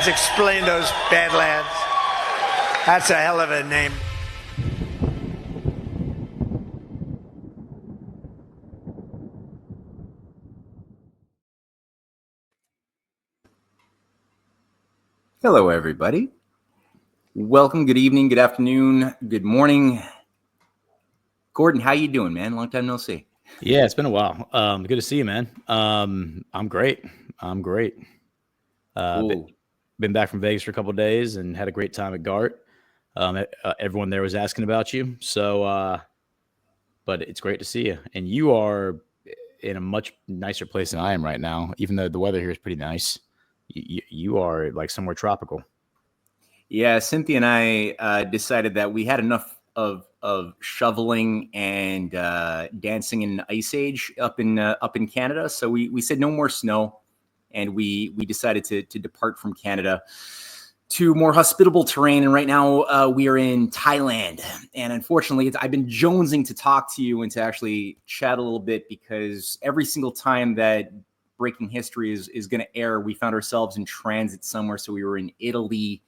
Badlands. Explain those Badlands. That's a hell of a name. Hello, everybody. Welcome. Good evening, good afternoon, good morning. Gordon, how you doing, man? Long time no see. Yeah, it's been a while. Good to see you, man. I'm great. Cool. Been back from Vegas for a couple of days and had a great time at GART. Everyone there was asking about you. So, but it's great to see you. And you are in a much nicer place than I am right now, even though the weather here is pretty nice. You are like somewhere tropical. Yeah, Cynthia and I decided that we had enough of shoveling and dancing in an ice age up in Canada. So we said no more snow, and we decided to depart from Canada to more hospitable terrain. And right now we are in Thailand. And unfortunately, I've been jonesing to talk to you and to actually chat a little bit, because every single time that Breaking History is going to air, we found ourselves in transit somewhere. So we were in Italy,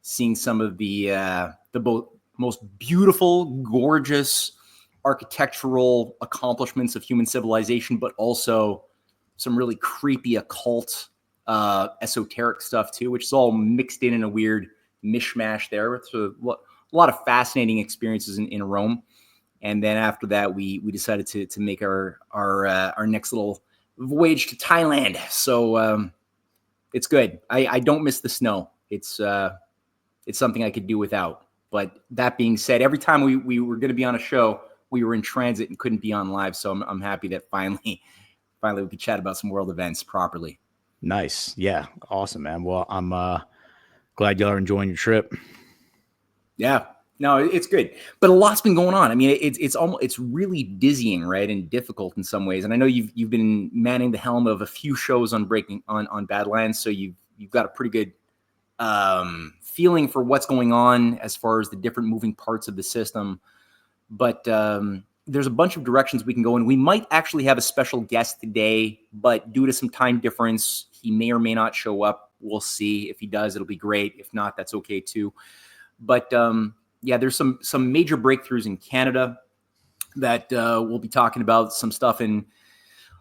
seeing some of the most beautiful, gorgeous architectural accomplishments of human civilization, but also some really creepy occult, esoteric stuff too, which is all mixed in a weird mishmash there. It's a lot of fascinating experiences in Rome. And then after that, we decided to make our next little voyage to Thailand. So it's good. I don't miss the snow. It's something I could do without. But that being said, every time we were going to be on a show, we were in transit and couldn't be on live. So I'm happy that finally we could chat about some world events properly. Nice. Yeah. Awesome, man. Well, I'm glad y'all are enjoying your trip. Yeah. No, it's good. But a lot's been going on. I mean, it's really dizzying, right? And difficult in some ways. And I know you've been manning the helm of a few shows on Badlands. So you've got a pretty good feeling for what's going on as far as the different moving parts of the system. But there's a bunch of directions we can go in. We might actually have a special guest today, but due to some time difference, he may or may not show up. We'll see. If he does, it'll be great. If not, that's okay too. But yeah, there's some major breakthroughs in Canada that we'll be talking about. Some stuff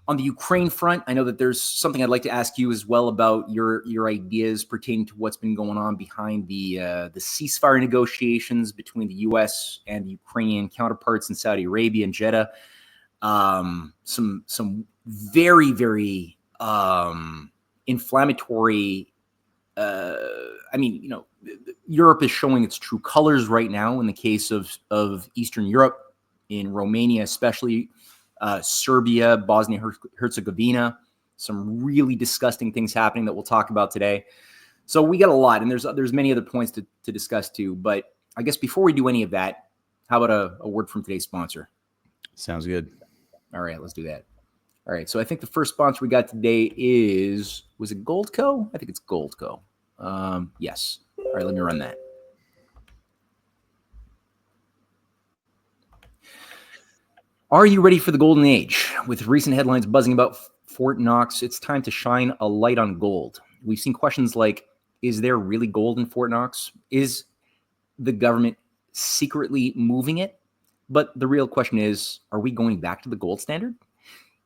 on the Ukraine front. I know that there's something I'd like to ask you as well about your ideas pertaining to what's been going on behind the ceasefire negotiations between the U.S. and the Ukrainian counterparts in Saudi Arabia and Jeddah. Some very, very inflammatory. I mean, you know, Europe is showing its true colors right now in the case of Eastern Europe, in Romania especially. Serbia, Bosnia, Herzegovina, some really disgusting things happening that we'll talk about today. So we got a lot, and there's many other points to discuss too. But I guess before we do any of that, how about a word from today's sponsor? Sounds good. All right, let's do that. All right, so I think the first sponsor we got today was it Goldco? I think it's Goldco. Yes. All right, let me run that. Are you ready for the golden age? With recent headlines buzzing about Fort Knox, it's time to shine a light on gold. We've seen questions like, is there really gold in Fort Knox? Is the government secretly moving it? But the real question is, are we going back to the gold standard?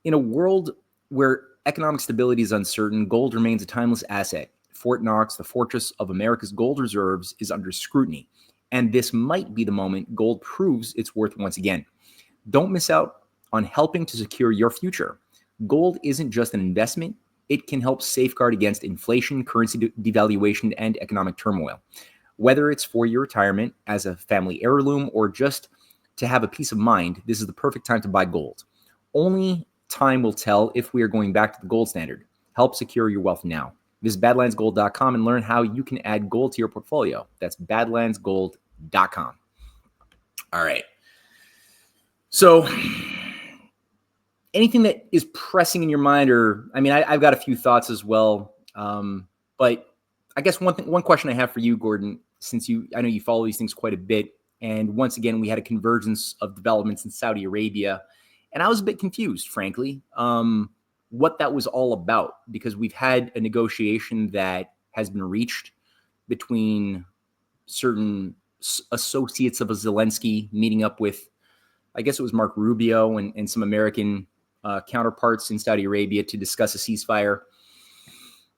In a world where economic stability is uncertain, gold remains a timeless asset. Fort Knox, the fortress of America's gold reserves, is under scrutiny. And this might be the moment gold proves its worth once again. Don't miss out on helping to secure your future. Gold isn't just an investment. It can help safeguard against inflation, currency devaluation, and economic turmoil. Whether it's for your retirement, as a family heirloom, or just to have a peace of mind, this is the perfect time to buy gold. Only time will tell if we are going back to the gold standard. Help secure your wealth now. Visit badlandsgold.com and learn how you can add gold to your portfolio. That's badlandsgold.com. All right. So anything that is pressing in your mind, or, I mean, I've got a few thoughts as well. But I guess one question I have for you, Gordon, since I know you follow these things quite a bit. And once again, we had a convergence of developments in Saudi Arabia. And I was a bit confused, frankly, what that was all about, because we've had a negotiation that has been reached between certain associates of Zelensky meeting up with, I guess it was Mark Rubio and some American counterparts in Saudi Arabia to discuss a ceasefire.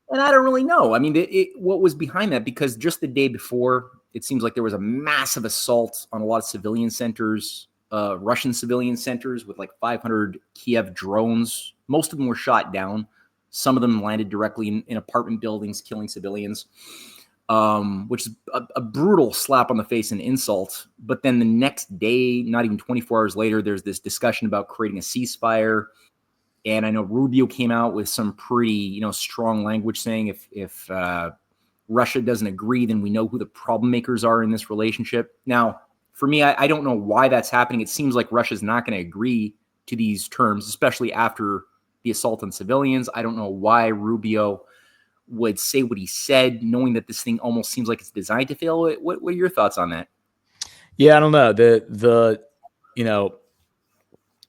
And I don't really know. I mean, what was behind that? Because just the day before, it seems like there was a massive assault on a lot of civilian centers, Russian civilian centers with like 500 Kiev drones. Most of them were shot down. Some of them landed directly in apartment buildings, killing civilians, which is a brutal slap on the face and insult. But then the next day, not even 24 hours later, there's this discussion about creating a ceasefire. And I know Rubio came out with some pretty, strong language saying if Russia doesn't agree, then we know who the problem makers are in this relationship. Now, for me, I don't know why that's happening. It seems like Russia's not going to agree to these terms, especially after the assault on civilians. I don't know why Rubio would say what he said, knowing that this thing almost seems like it's designed to fail. What are your thoughts on that? Yeah, I don't know.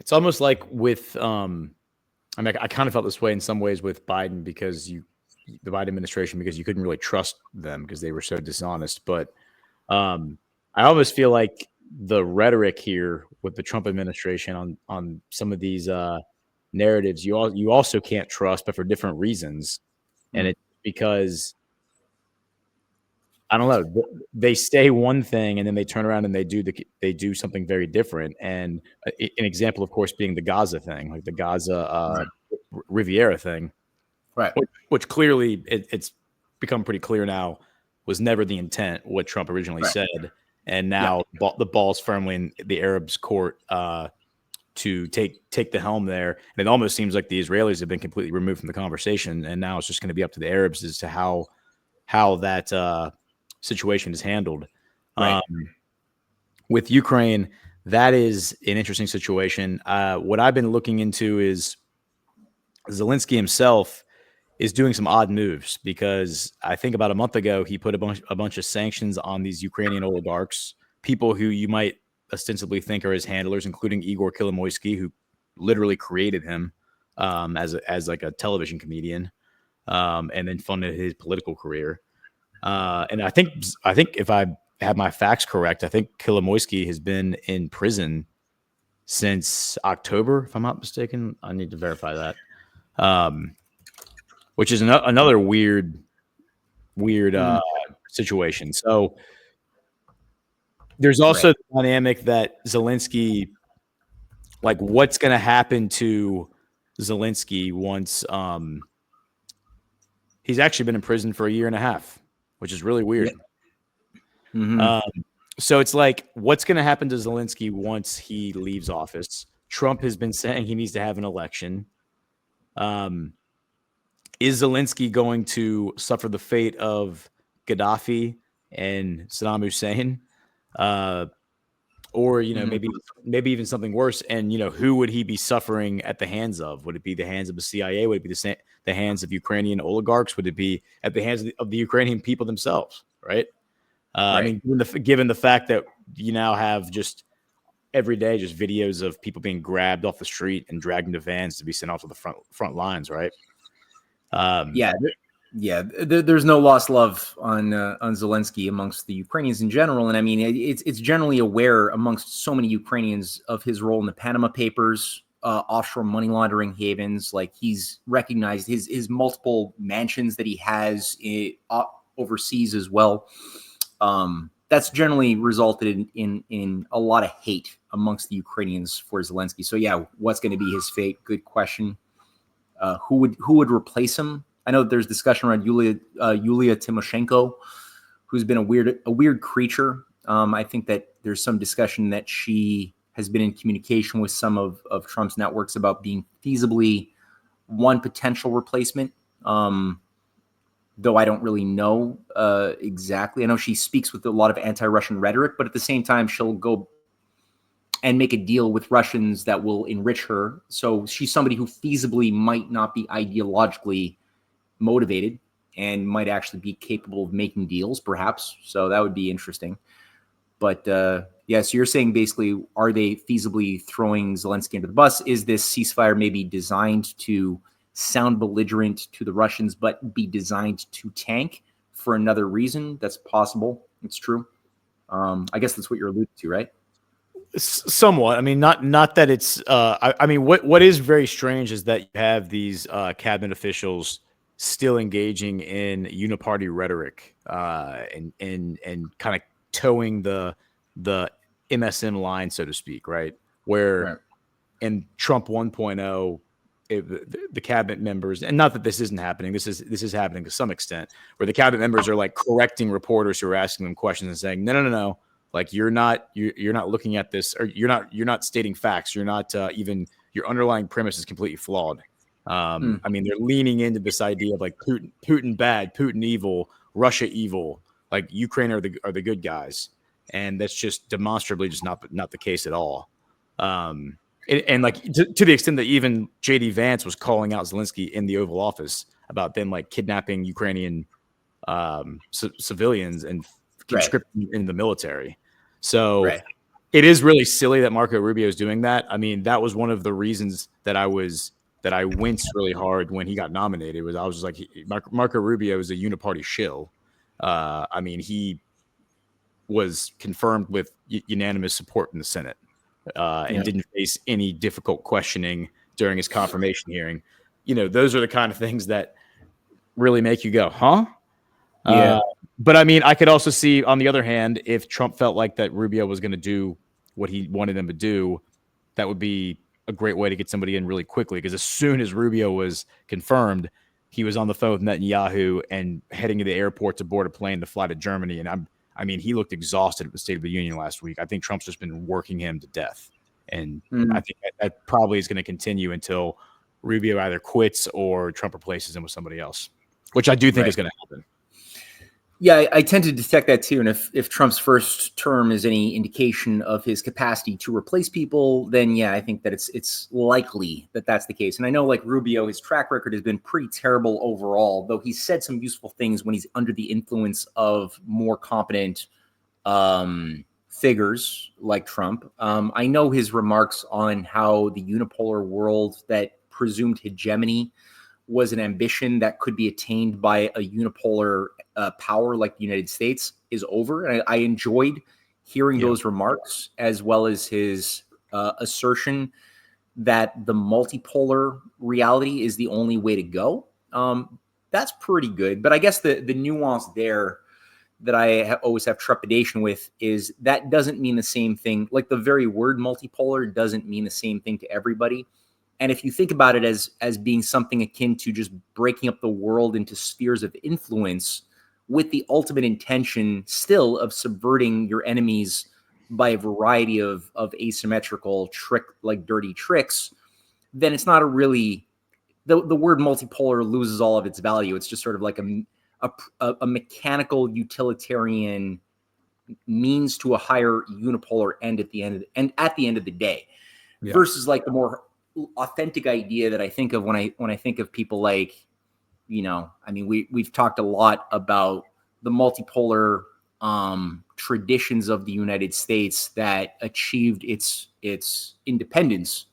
It's almost like with I kind of felt this way in some ways with Biden because the Biden administration, because you couldn't really trust them because they were so dishonest. But I almost feel like the rhetoric here with the Trump administration on some of these narratives, you also can't trust, but for different reasons. And it's because, I don't know, they say one thing and then they turn around and they do something very different. And an example, of course, being the Gaza thing, like the Gaza Riviera thing, right? Which clearly it's become pretty clear now was never the intent, what Trump originally said. And now the ball's firmly in the Arabs' court to take the helm there. And it almost seems like the Israelis have been completely removed from the conversation. And now it's just going to be up to the Arabs as to how that situation is handled. Right. With Ukraine, that is an interesting situation. What I've been looking into is Zelensky himself is doing some odd moves, because I think about a month ago, he put a bunch of sanctions on these Ukrainian oligarchs, people who you might ostensibly think are his handlers, including Igor Kolomoisky, who literally created him as like a television comedian, and then funded his political career. And I think if I have my facts correct, I think Kolomoisky has been in prison since October, if I'm not mistaken. I need to verify that. Which is another weird situation. So there's also the dynamic that Zelensky, like, what's going to happen to Zelensky once he's actually been in prison for 1.5 years, which is really weird. Yeah. Mm-hmm. So it's like, what's going to happen to Zelensky once he leaves office? Trump has been saying he needs to have an election. Is Zelensky going to suffer the fate of Gaddafi and Saddam Hussein? Or, maybe even something worse. And, who would he be suffering at the hands of? Would it be the hands of the CIA? Would it be the hands of Ukrainian oligarchs? Would it be at the hands of the Ukrainian people themselves? Right. I mean, given the fact that you now have just every day just videos of people being grabbed off the street and dragged into vans to be sent off to the front lines, right? There's no lost love on Zelensky amongst the Ukrainians in general, and I mean it's generally aware amongst so many Ukrainians of his role in the Panama Papers, offshore money laundering havens. Like, he's recognized his multiple mansions that he has overseas as well. That's generally resulted in a lot of hate amongst the Ukrainians for Zelensky. So what's going to be his fate? Good question. Who would replace him? I know there's discussion around Yulia Tymoshenko, who's been a weird creature. I think that there's some discussion that she has been in communication with some of Trump's networks about being feasibly one potential replacement. Though I don't really know exactly. I know she speaks with a lot of anti-Russian rhetoric, but at the same time, she'll go and make a deal with Russians that will enrich her. So she's somebody who feasibly might not be ideologically motivated and might actually be capable of making deals, perhaps. So that would be interesting. But so you're saying basically, are they feasibly throwing Zelensky under the bus? Is this ceasefire maybe designed to sound belligerent to the Russians, but be designed to tank for another reason. That's possible. It's true. I guess that's what you're alluding to, right? Somewhat. I mean, not that it's. I mean, what is very strange is that you have these cabinet officials still engaging in uniparty rhetoric, and kind of towing the MSM line, so to speak, right? Where Right. in Trump 1.0, the cabinet members, and not that this isn't happening, this is happening to some extent, where the cabinet members are like correcting reporters who are asking them questions and saying, no. Like you're not looking at this, or you're not stating facts. You're not even your underlying premise is completely flawed. I mean, they're leaning into this idea of like Putin bad, Putin evil, Russia evil. Like Ukraine are the good guys, and that's just demonstrably just not the case at all. And like to the extent that even JD Vance was calling out Zelensky in the Oval Office about them like kidnapping Ukrainian civilians and conscripting in the military. So it is really silly that Marco Rubio is doing that. I mean, that was one of the reasons that I winced really hard when he got nominated. I was just like, Marco Rubio is a uniparty shill. I mean, he was confirmed with unanimous support in the Senate, and didn't face any difficult questioning during his confirmation hearing. You know, those are the kind of things that really make you go, huh? Yeah. But I mean, I could also see, on the other hand, if Trump felt like that Rubio was going to do what he wanted him to do, that would be a great way to get somebody in really quickly. Because as soon as Rubio was confirmed, he was on the phone with Netanyahu and heading to the airport to board a plane to fly to Germany. And I mean, he looked exhausted at the State of the Union last week. I think Trump's just been working him to death. And I think that probably is going to continue until Rubio either quits or Trump replaces him with somebody else, which I do think is going to happen. Yeah, I tend to detect that too. And if Trump's first term is any indication of his capacity to replace people, then yeah, I think that it's likely that that's the case. And I know like Rubio, his track record has been pretty terrible overall, though he's said some useful things when he's under the influence of more competent figures like Trump. I know his remarks on how the unipolar world that presumed hegemony was an ambition that could be attained by a unipolar power like the United States is over. And I enjoyed hearing those remarks, as well as his assertion that the multipolar reality is the only way to go. That's pretty good. But I guess the nuance there that I always have trepidation with is that doesn't mean the same thing. Like the very word multipolar doesn't mean the same thing to everybody. And if you think about it as being something akin to just breaking up the world into spheres of influence with the ultimate intention still of subverting your enemies by a variety of asymmetrical dirty tricks, then it's not a really, the word multipolar loses all of its value. It's just sort of like a mechanical utilitarian means to a higher unipolar end at the end of the day, versus like the more authentic idea that I think of when I think of people like, you know, I mean, we've talked a lot about the multipolar traditions of the United States that achieved its independence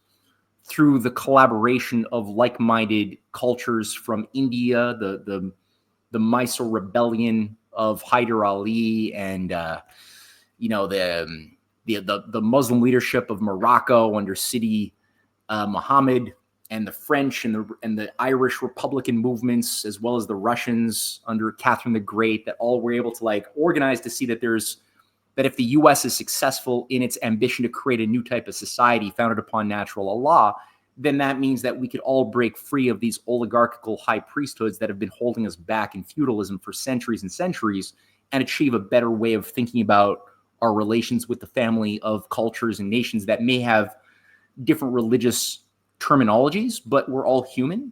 through the collaboration of like-minded cultures from India, the Mysore rebellion of Hyder Ali, and you know, the Muslim leadership of Morocco under Sidi Muhammad, and the French and the Irish Republican movements, as well as the Russians under Catherine the Great, that all were able to like organize to see that that if the U.S. is successful in its ambition to create a new type of society founded upon natural law, then that means that we could all break free of these oligarchical high priesthoods that have been holding us back in feudalism for centuries and centuries, and achieve a better way of thinking about our relations with the family of cultures and nations that may have different religious terminologies, but we're all human.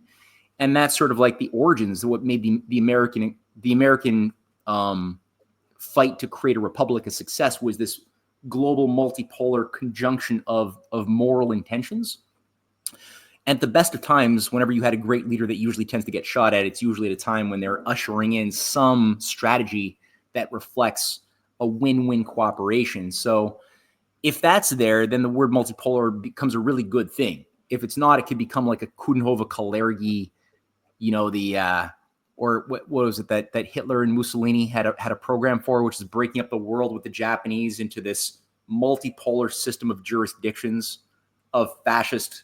And that's sort of like the origins of what made the American fight to create a republic a success, was this global multipolar conjunction of moral intentions. And at the best of times, whenever you had a great leader that usually tends to get shot at, it's usually at a time when they're ushering in some strategy that reflects a win-win cooperation. So if that's there, then the word multipolar becomes a really good thing. If it's not, it could become like a Coudenhove-Kalergi, you know, or what was it that Hitler and Mussolini had a program for, which is breaking up the world with the Japanese into this multipolar system of jurisdictions of fascist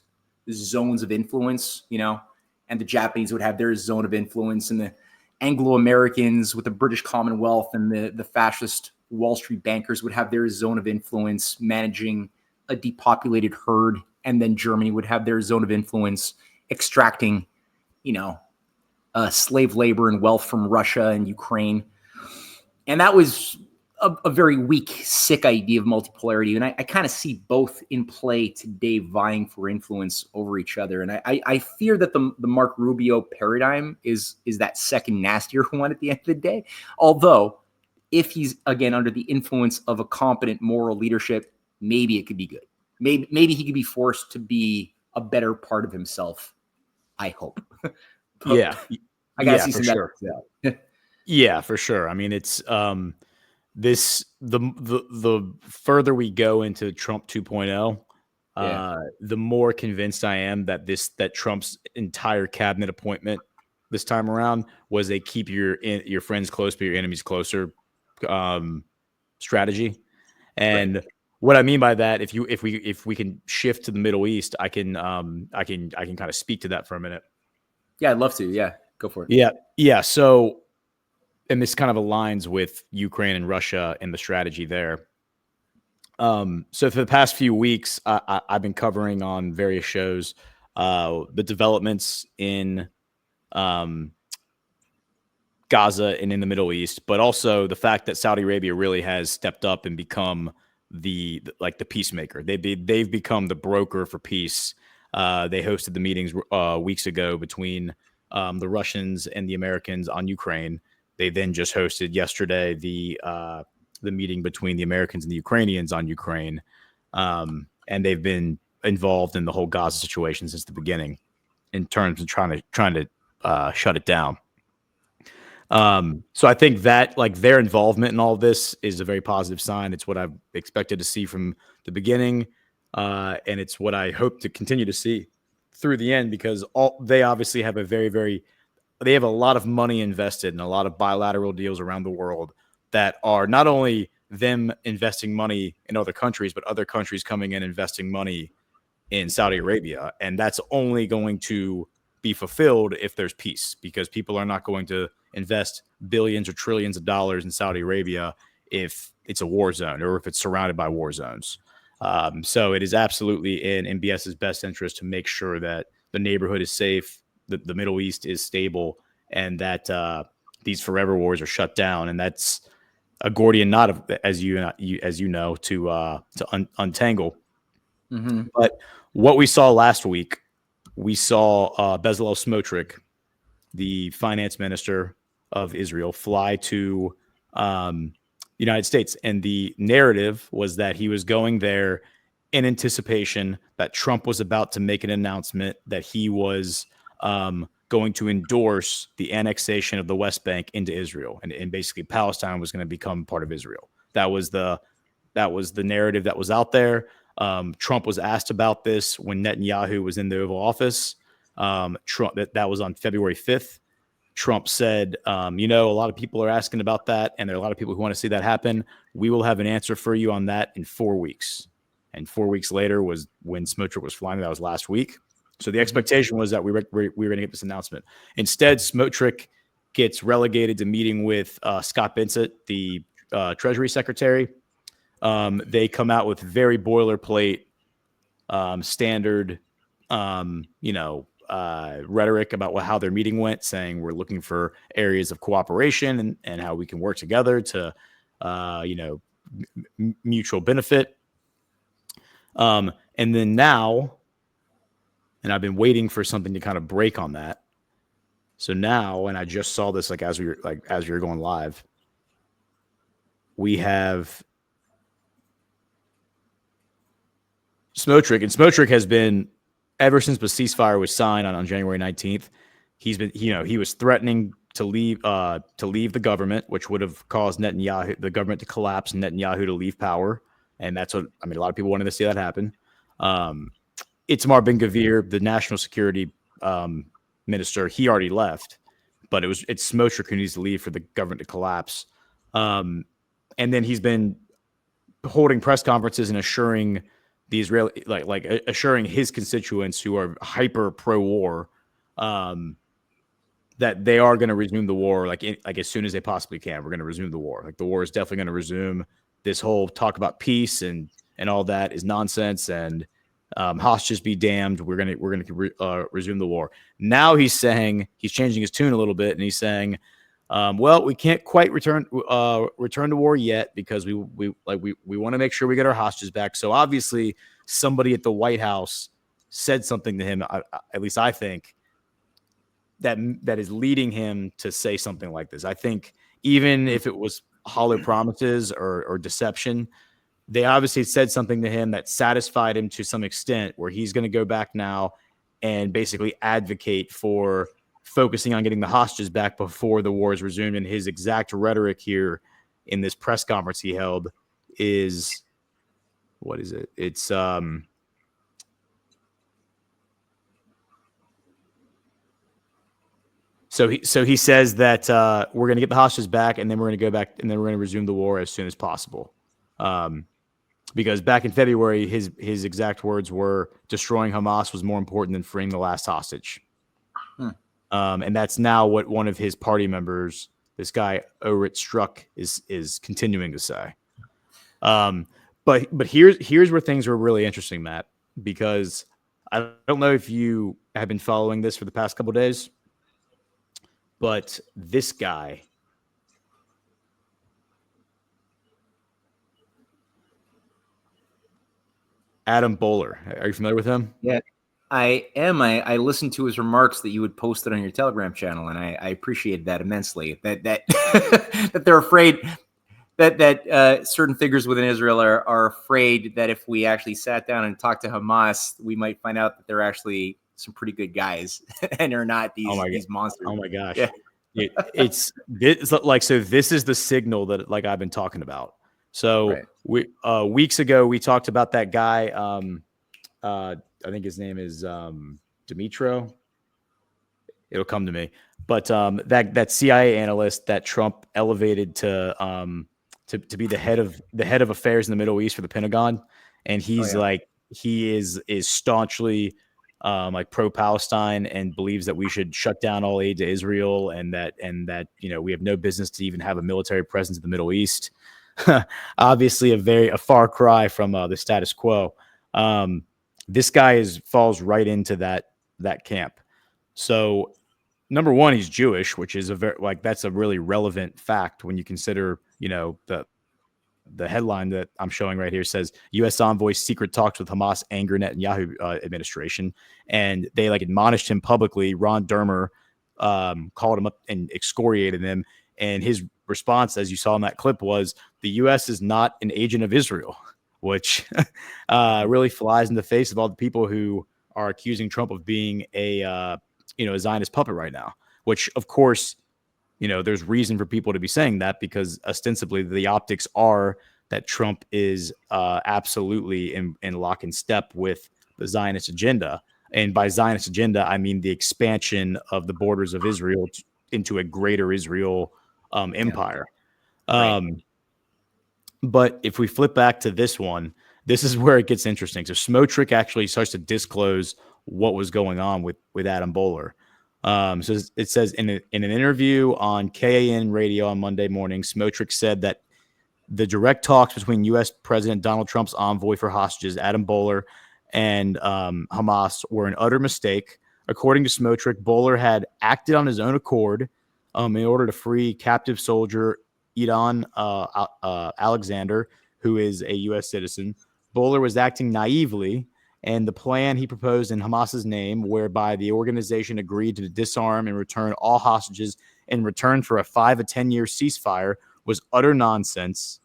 zones of influence, and the Japanese would have their zone of influence, and the Anglo-Americans with the British Commonwealth and the fascist Wall Street bankers would have their zone of influence managing a depopulated herd, and then Germany would have their zone of influence extracting, slave labor and wealth from Russia and Ukraine. And that was a very weak, sick idea of multipolarity. And I kind of see both in play today, vying for influence over each other. And I fear that the Mark Rubio paradigm is that second, nastier one at the end of the day. Although, if he's, again, under the influence of a competent moral leadership, maybe it could be good. Maybe he could be forced to be a better part of himself, I hope. Yeah. I gotta see some sure. Yeah, for sure. I mean, it's the further we go into Trump 2.0, the more convinced I am that Trump's entire cabinet appointment this time around was a keep your friends close but your enemies closer strategy. And what I mean by that, if we can shift to the Middle East, I can kind of speak to that for a minute. Yeah, I'd love to. Yeah, go for it. Yeah. So, and this kind of aligns with Ukraine and Russia and the strategy there. So for the past few weeks, I've been covering on various shows the developments in Gaza and in the Middle East, but also the fact that Saudi Arabia really has stepped up and become the peacemaker. They've become the broker for peace. They hosted the meetings weeks ago between the Russians and the Americans on Ukraine. They then just hosted yesterday the meeting between the Americans and the Ukrainians on Ukraine, and they've been involved in the whole Gaza situation since the beginning, in terms of trying to shut it down. So I think that their involvement in all of this is a very positive sign. It's what I've expected to see from the beginning, and it's what I hope to continue to see through the end, because they obviously have they have a lot of money invested in a lot of bilateral deals around the world that are not only them investing money in other countries, but other countries coming in investing money in Saudi Arabia. And that's only going to be fulfilled if there's peace, because people are not going to invest billions or trillions of dollars in Saudi Arabia if it's a war zone or if it's surrounded by war zones. So it is absolutely in MBS's best interest to make sure that the neighborhood is safe, the Middle East is stable, and that these forever wars are shut down. And that's a Gordian knot, as you know, to untangle. Mm-hmm. But what we saw last week, we saw Bezalel Smotrich, the finance minister of Israel, fly to the United States. And the narrative was that he was going there in anticipation that Trump was about to make an announcement that he was going to endorse the annexation of the West Bank into Israel. And basically Palestine was going to become part of Israel. That was the narrative that was out there. Trump was asked about this when Netanyahu was in the Oval Office. Trump, that was on February 5th. Trump said, a lot of people are asking about that, and there are a lot of people who want to see that happen. We will have an answer for you on that in 4 weeks. And 4 weeks later was when Smotrich was flying. That was last week. So the expectation was that we were going to get this announcement. Instead, Smotrich gets relegated to meeting with Scott Bessent, the Treasury Secretary. They come out with very boilerplate, standard, rhetoric about how their meeting went, saying we're looking for areas of cooperation and how we can work together to, mutual benefit. And then now, and I've been waiting for something to kind of break on that. So now, and I just saw this as we were going live, we have Smotrich, and Smotrich has been, ever since the ceasefire was signed on January 19th, he's been, he was threatening to leave the government, which would have caused the government to collapse and Netanyahu to leave power. And that's what, a lot of people wanted to see that happen. Itamar Ben-Gvir, the national security minister, he already left, but it's Smotrich who needs to leave for the government to collapse. And then he's been holding press conferences and assuring the Israeli, like assuring his constituents who are hyper pro-war, that they are going to resume the war, like as soon as they possibly can. We're going to resume the war. Like the war is definitely going to resume. This whole talk about peace and all that is nonsense. And hostages be damned. We're going to resume the war. Now he's changing his tune a little bit, and he's saying, well, we can't quite return to war yet because we want to make sure we get our hostages back. So obviously somebody at the White House said something to him. At least I think that is leading him to say something like this. I think even if it was hollow promises or deception, they obviously said something to him that satisfied him to some extent, where he's going to go back now and basically advocate for focusing on getting the hostages back before the war is resumed. And his exact rhetoric here in this press conference he held is, what is it? It's So he says that we're going to get the hostages back, and then we're going to go back, and then we're going to resume the war as soon as possible. Because back in February, his exact words were, "Destroying Hamas was more important than freeing the last hostage." And that's now what one of his party members, this guy Orit Struck, is continuing to say. But here's where things are really interesting, Matt, because I don't know if you have been following this for the past couple of days. But this guy, Adam Bowler, are you familiar with him? Yeah, I am. I listened to his remarks that you had posted on your Telegram channel, and I appreciated that immensely. That that they're afraid that certain figures within Israel are afraid that if we actually sat down and talked to Hamas, we might find out that they're actually some pretty good guys and are not these monsters. Oh my gosh. Yeah. It's like, so this is the signal that like I've been talking about. So right. We weeks ago we talked about that guy. I think his name is Dimitro. It'll come to me. But that CIA analyst that Trump elevated to be the head of affairs in the Middle East for the Pentagon, and he's he is staunchly like pro-Palestine and believes that we should shut down all aid to Israel, and that we have no business to even have a military presence in the Middle East. Obviously, a far cry from the status quo. This guy falls right into that camp. So, number one, he's Jewish, which is that's a really relevant fact when you consider the headline that I'm showing right here says U.S. envoy's secret talks with Hamas anger Netanyahu administration, and they admonished him publicly. Ron Dermer called him up and excoriated him, and his response, as you saw in that clip, was the U.S. is not an agent of Israel, which really flies in the face of all the people who are accusing Trump of being a Zionist puppet right now. Which, of course, there's reason for people to be saying that, because ostensibly the optics are that Trump is absolutely in lock and step with the Zionist agenda. And by Zionist agenda, I mean the expansion of the borders of Israel into a greater Israel empire. Right. But if we flip back to this one, this is where it gets interesting. So Smotrich actually starts to disclose what was going on with Adam Bowler. So it says in an interview on KAN radio on Monday morning, Smotrich said that the direct talks between U.S. President Donald Trump's envoy for hostages, Adam Bowler, and Hamas were an utter mistake. According to Smotrich, Bowler had acted on his own accord in order to free captive soldier Idan Alexander, who is a U.S. citizen. Bowler was acting naively, and the plan he proposed in Hamas's name, whereby the organization agreed to disarm and return all hostages in return for a 5 to 10 year ceasefire, was utter nonsense,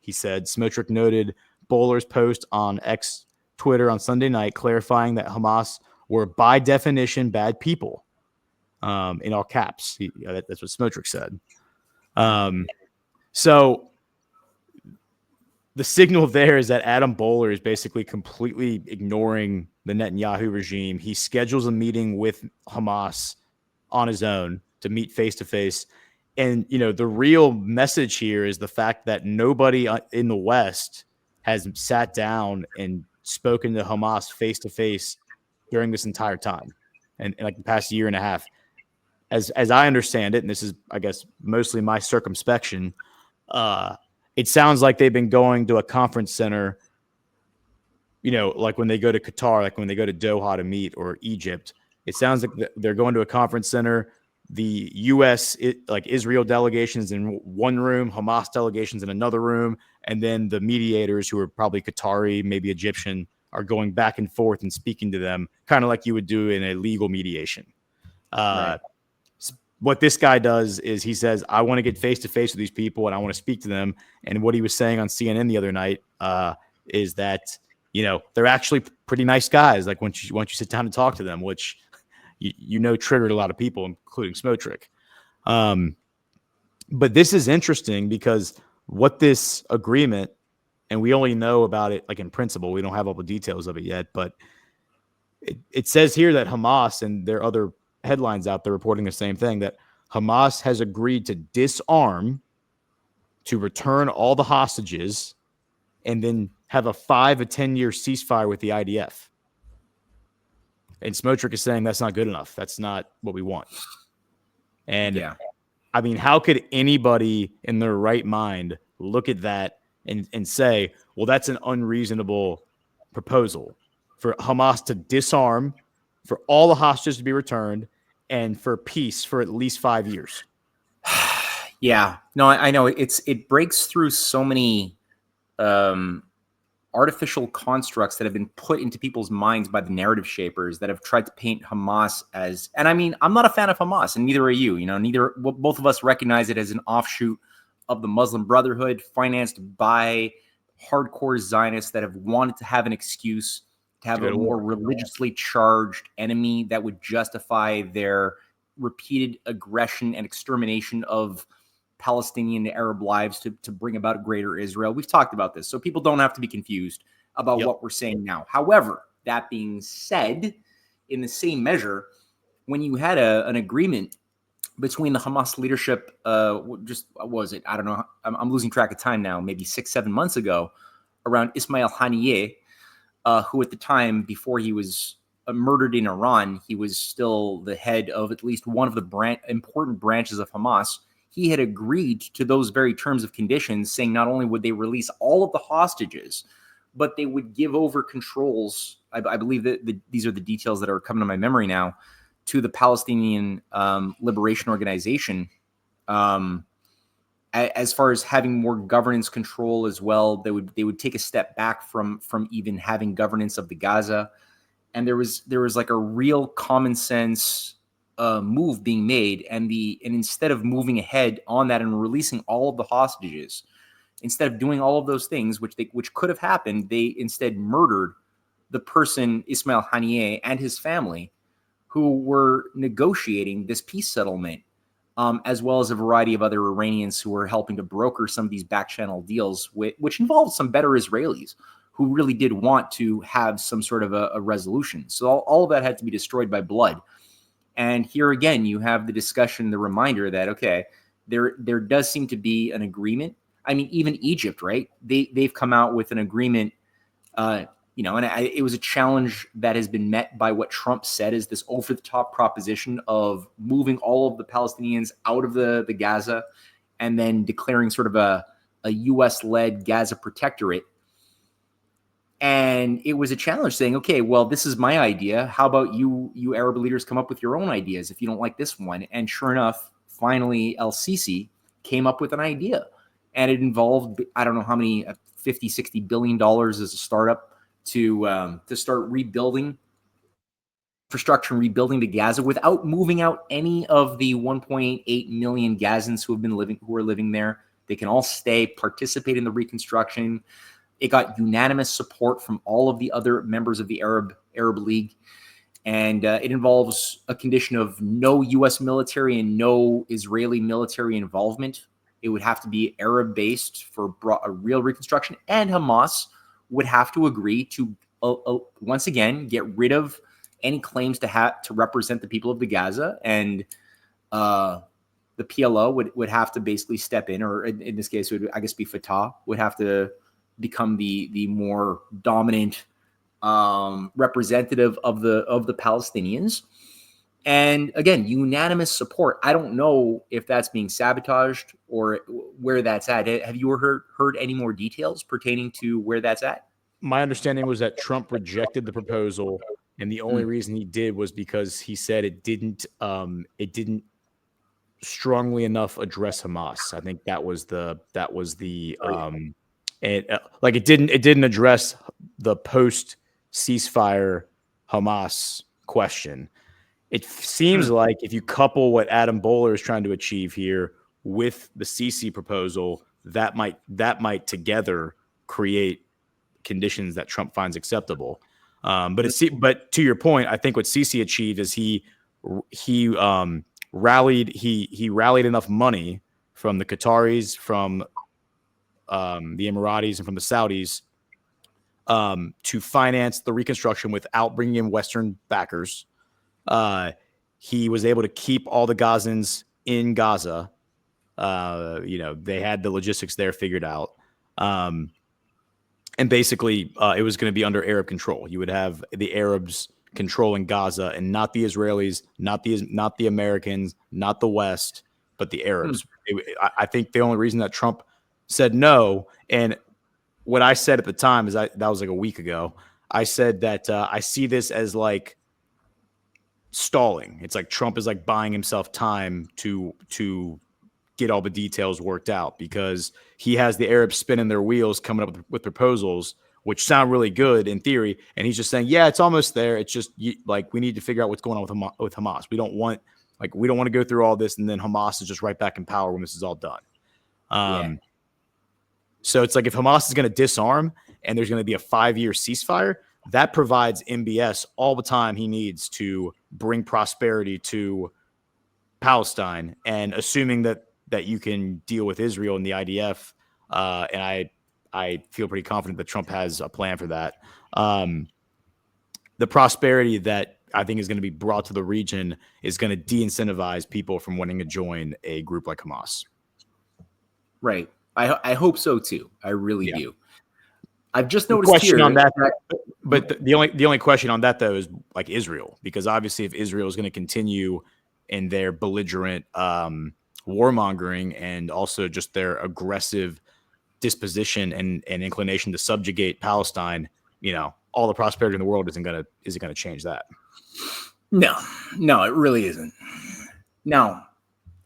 he said. Smotrich noted Bowler's post on X Twitter on Sunday night, clarifying that Hamas were by definition bad people, in all caps. That's what Smotrich said. So the signal there is that Adam Bowler is basically completely ignoring the Netanyahu regime. He schedules a meeting with Hamas on his own, to meet face to face. And, the real message here is the fact that nobody in the West has sat down and spoken to Hamas face to face during this entire time, and like the past year and a half. As I understand it, and this is, I guess, mostly my circumspection, it sounds like they've been going to a conference center, like when they go to Qatar, like when they go to Doha to meet, or Egypt. It sounds like they're going to a conference center. The U.S., like Israel delegations in one room, Hamas delegations in another room, and then the mediators, who are probably Qatari, maybe Egyptian, are going back and forth and speaking to them, kind of like you would do in a legal mediation. Right. What this guy does is he says, I want to get face to face with these people and I want to speak to them. And what he was saying on CNN the other night is that, they're actually pretty nice guys. Like once you sit down and talk to them, which triggered a lot of people, including Smotrick. But this is interesting because what this agreement, and we only know about it like in principle, we don't have all the details of it yet, but it says here that Hamas, and there are other headlines out there reporting the same thing, that Hamas has agreed to disarm, to return all the hostages, and then have a 5 to 10 year ceasefire with the IDF. And Smotrick is saying that's not good enough. That's not what we want. And yeah. I mean, how could anybody in their right mind look at that and say, well, that's an unreasonable proposal for Hamas to disarm, for all the hostages to be returned, and for peace for at least 5 years? Yeah, no, I know it breaks through so many artificial constructs that have been put into people's minds by the narrative shapers that have tried to paint Hamas as, and I mean, I'm not a fan of Hamas, and neither are you. Both of us recognize it as an offshoot of the Muslim Brotherhood, financed by hardcore Zionists that have wanted to have an excuse to have a more religiously charged enemy that would justify their repeated aggression and extermination of Palestinian Arab lives to bring about a greater Israel. We've talked about this, so people don't have to be confused about what we're saying now. However, that being said, in the same measure, when you had an agreement between the Hamas leadership, just what was it? I don't know. I'm losing track of time now. Maybe 6-7 months ago, around Ismail Haniyeh, who at the time, before he was murdered in Iran, he was still the head of at least one of the important branches of Hamas. He had agreed to those very terms of conditions, saying not only would they release all of the hostages, but they would give over controls. I believe that these are the details that are coming to my memory now, to the Palestinian Liberation Organization, as far as having more governance control as well. They would take a step back from even having governance of the Gaza, and there was like a real common sense move being made, and instead of moving ahead on that and releasing all of the hostages, instead of doing all of those things which could have happened, they instead murdered the person Ismail Haniyeh and his family, who were negotiating this peace settlement, as well as a variety of other Iranians who were helping to broker some of these back-channel deals, which involved some better Israelis who really did want to have some sort of a resolution. So all of that had to be destroyed by blood. And here again, you have the discussion, the reminder that, okay, there does seem to be an agreement. I mean, even Egypt, right? They've come out with an agreement, and it was a challenge that has been met by what Trump said is this over-the-top proposition of moving all of the Palestinians out of the Gaza, and then declaring sort of a U.S.-led Gaza protectorate. And it was a challenge saying, okay, well, this is my idea. How about you Arab leaders come up with your own ideas if you don't like this one? And sure enough, finally, El-Sisi came up with an idea. And it involved, I don't know how many, $50-60 billion as a startup to start rebuilding infrastructure and rebuilding the Gaza without moving out any of the 1.8 million Gazans who are living there. They can all stay, participate in the reconstruction. It got unanimous support from all of the other members of the Arab League. And it involves a condition of no U.S. military and no Israeli military involvement. It would have to be Arab-based for a real reconstruction. And Hamas would have to agree to, once again, get rid of any claims to represent the people of the Gaza, and the PLO would have to basically step in, or in this case, it would, I guess, be Fatah would have to become the more dominant representative of the Palestinians. And again, unanimous support. I don't know if that's being sabotaged or where that's at. Have you heard any more details pertaining to where that's at? My understanding was that Trump rejected the proposal, and the only reason he did was because he said it didn't strongly enough address Hamas. I think that was the it didn't address the post ceasefire Hamas question. It seems like if you couple what Adam Boehler is trying to achieve here with the Sisi proposal, that might together create conditions that Trump finds acceptable. But to your point, I think what Sisi achieved is he rallied enough money from the Qataris, from the Emiratis, and from the Saudis to finance the reconstruction without bringing in Western backers. He was able to keep all the Gazans in Gaza. They had the logistics there figured out. And basically, it was going to be under Arab control. You would have the Arabs controlling Gaza, and not the Israelis, not the Americans, not the West, but the Arabs. I think the only reason that Trump said no, and what I said at the time is that was like a week ago. I said that I see this as like stalling. It's like Trump is like buying himself time to get all the details worked out, because he has the Arabs spinning their wheels coming up with proposals which sound really good in theory, and he's just saying, yeah, it's almost there. It's just like we need to figure out what's going on with Hamas. We don't want to go through all this and then Hamas is just right back in power when this is all done. So it's like if Hamas is going to disarm and there's going to be a 5-year ceasefire, that provides MBS all the time he needs to bring prosperity to Palestine. And assuming that you can deal with Israel and the IDF, and I feel pretty confident that Trump has a plan for that. The prosperity that I think is going to be brought to the region is going to de-incentivize people from wanting to join a group like Hamas. Right. I hope so too. I really do. I've just noticed question here on that, but the only question on that though is like Israel, because obviously if Israel is going to continue in their belligerent warmongering and also just their aggressive disposition and inclination to subjugate Palestine, all the prosperity in the world isn't going to change that. No, it really isn't. Now,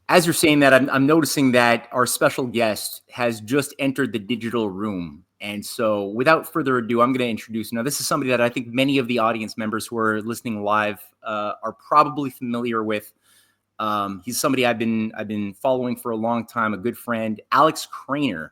as you're saying that, I'm noticing that our special guest has just entered the digital room. And so without further ado, I'm going to introduce. Now, this is somebody that I think many of the audience members who are listening live are probably familiar with. He's somebody I've been following for a long time, a good friend. Alex Krainer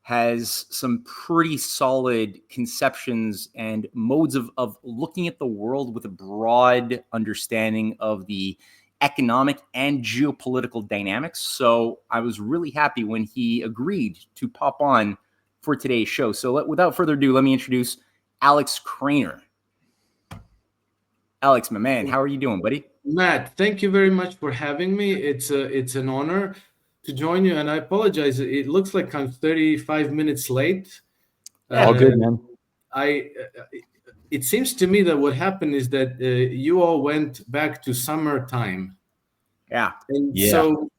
has some pretty solid conceptions and modes of looking at the world with a broad understanding of the economic and geopolitical dynamics. So I was really happy when he agreed to pop on for today's show. So without further ado, let me introduce Alex Krainer. Alex, my man, how are you doing, buddy? Matt, thank you very much for having me. It's an honor to join you, and I apologize. It looks like I'm 35 minutes late. All good, man. It seems to me that what happened is that you all went back to summertime. Yeah. So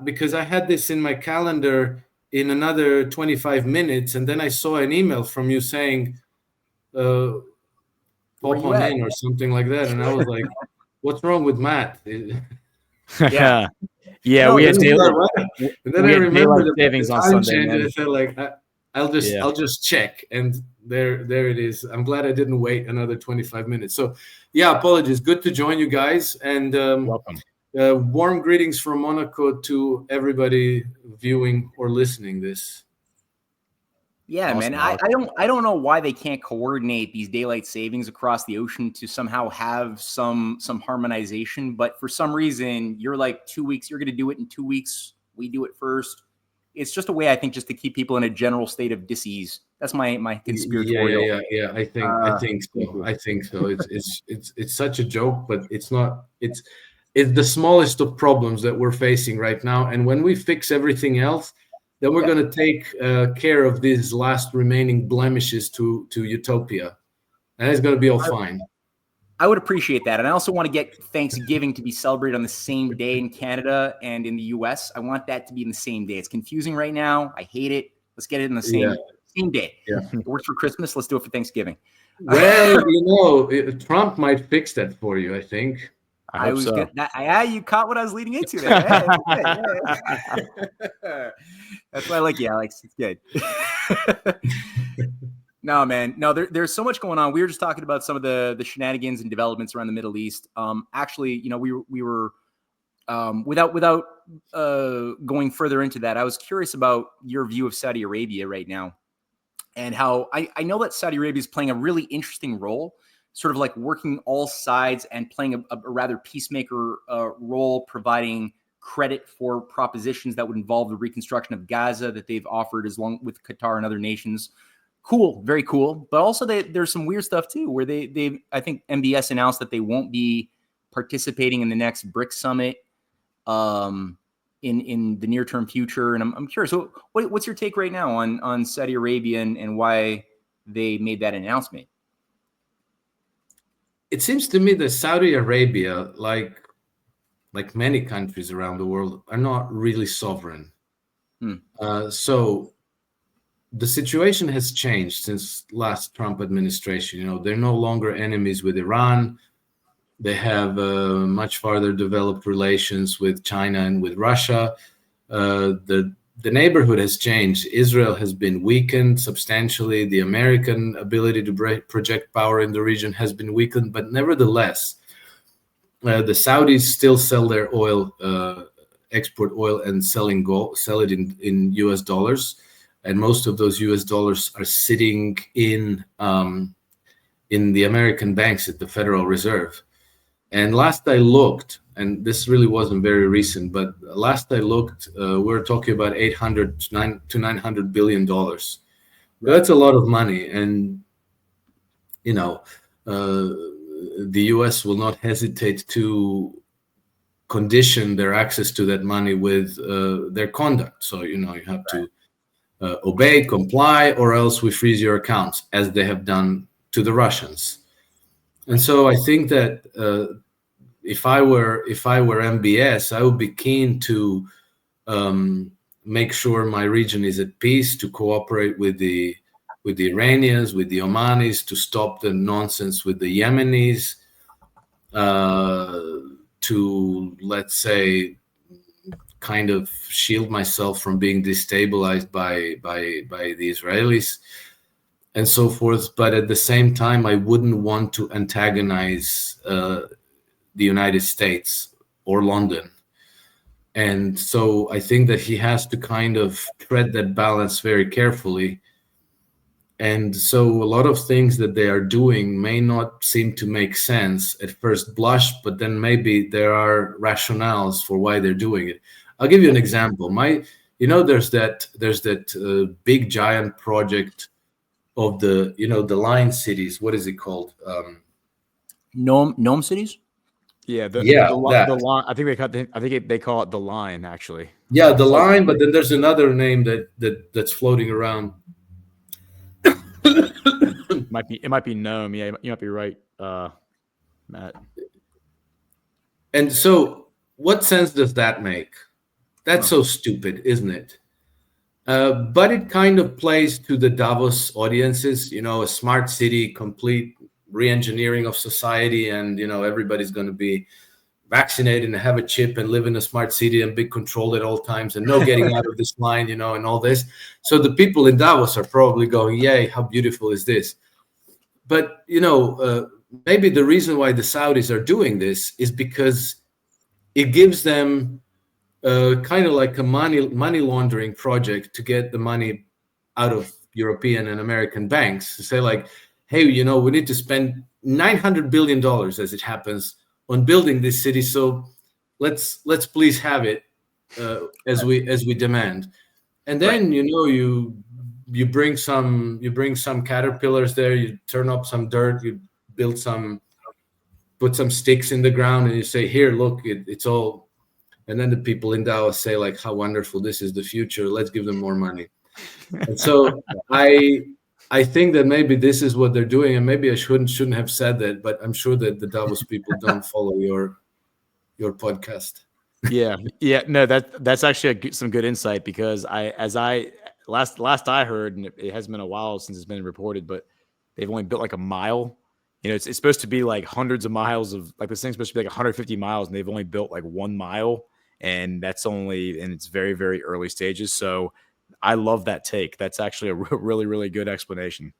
because I had this in my calendar in another 25 minutes, and then I saw an email from you saying, pop on in or something like that, and I was like, what's wrong with Matt? Yeah. Yeah, we had daylight savings on Sunday. I said, like, I'll just check, and there it is. I'm glad I didn't wait another 25 minutes. So, yeah, apologies. Good to join you guys, and welcome. Warm greetings from Monaco to everybody viewing or listening this. Yeah, awesome, man. I don't know why they can't coordinate these daylight savings across the ocean to somehow have some harmonization. But for some reason, you're like 2 weeks. You're going to do it in 2 weeks. We do it first. It's just a way, I think, just to keep people in a general state of dis-ease. That's my conspiratorial. Yeah. I think so. It's such a joke, but it's not. is the smallest of problems that we're facing right now. And when we fix everything else, then we're going to take care of these last remaining blemishes to utopia, and it's going to be all fine. I would appreciate that. And I also want to get Thanksgiving to be celebrated on the same day in Canada and in the US. I want that to be in the same day. It's confusing right now. I hate it. Let's get it in the same day. Yeah. It works for Christmas. Let's do it for Thanksgiving. Well, Trump might fix that for you, I think. I was so. You caught what I was leading into there. That's why I like you, Alex. It's good. No, man. No, there's so much going on. We were just talking about some of the shenanigans and developments around the Middle East. Actually, we were without going further into that, I was curious about your view of Saudi Arabia right now, and how I know that Saudi Arabia is playing a really interesting role, sort of like working all sides and playing a rather peacemaker role, providing credit for propositions that would involve the reconstruction of Gaza that they've offered as long with Qatar and other nations. Cool, very cool. But also there's some weird stuff too, where I think MBS announced that they won't be participating in the next BRICS summit in the near term future. And I'm curious, so what's your take right now on Saudi Arabia and why they made that announcement? It seems to me that Saudi Arabia, like many countries around the world, are not really sovereign. So the situation has changed since last Trump administration. They're no longer enemies with Iran. They have much farther developed relations with China and with Russia. The neighborhood has changed. Israel has been weakened substantially. The American ability to project power in the region has been weakened. But nevertheless, the Saudis still sell their oil, export oil, and sell it in US dollars. And most of those US dollars are sitting in the American banks at the Federal Reserve. And last I looked, and this really wasn't very recent, but last I looked, we're talking about $800 to $900 billion. That's a lot of money. And, the US will not hesitate to condition their access to that money with their conduct. So, you have to obey, comply, or else we freeze your accounts, as they have done to the Russians. And so I think that if I were MBS, I would be keen to make sure my region is at peace, to cooperate with the Iranians, with the Omanis, to stop the nonsense with the Yemenis, to, let's say, kind of shield myself from being destabilized by the Israelis and so forth. But at the same time, I wouldn't want to antagonize the United States or London. And so I think that he has to kind of tread that balance very carefully. And so a lot of things that they are doing may not seem to make sense at first blush, but then maybe there are rationales for why they're doing it. I'll give you an example. There's that big giant project of the Line cities. What is it called? Gnome cities. Yeah, the line. I think they call it the Line, actually. Yeah, the Line. But then there's another name that's floating around. It might be Gnome. Yeah, you might be right, Matt. And so, what sense does that make? That's so stupid, isn't it? But it kind of plays to the Davos audiences. A smart city, complete re-engineering of society, and everybody's going to be vaccinated and have a chip and live in a smart city and be controlled at all times and no getting out of this line, and all this. So the people in Davos are probably going, yay, how beautiful is this? But, maybe the reason why the Saudis are doing this is because it gives them kind of like a money laundering project to get the money out of European and American banks. To say like, hey, we need to spend $900 billion, as it happens, on building this city. So let's please have it as we demand. And then you bring some caterpillars there, you turn up some dirt, you build some put some sticks in the ground and you say, here, look, it's all. And then the people in Dallas say, like, how wonderful, this is the future. Let's give them more money. And so I think that maybe this is what they're doing. And maybe I shouldn't have said that, but I'm sure that the Davos people don't follow your podcast. Yeah. No, that's actually some good insight, because last I heard, and it has been a while since it's been reported, but they've only built like a mile. It's supposed to be like hundreds of miles of, like, this thing's supposed to be like 150 miles, and they've only built like 1 mile, and that's only in its very, very early stages. So I love that take. That's actually a really, really good explanation.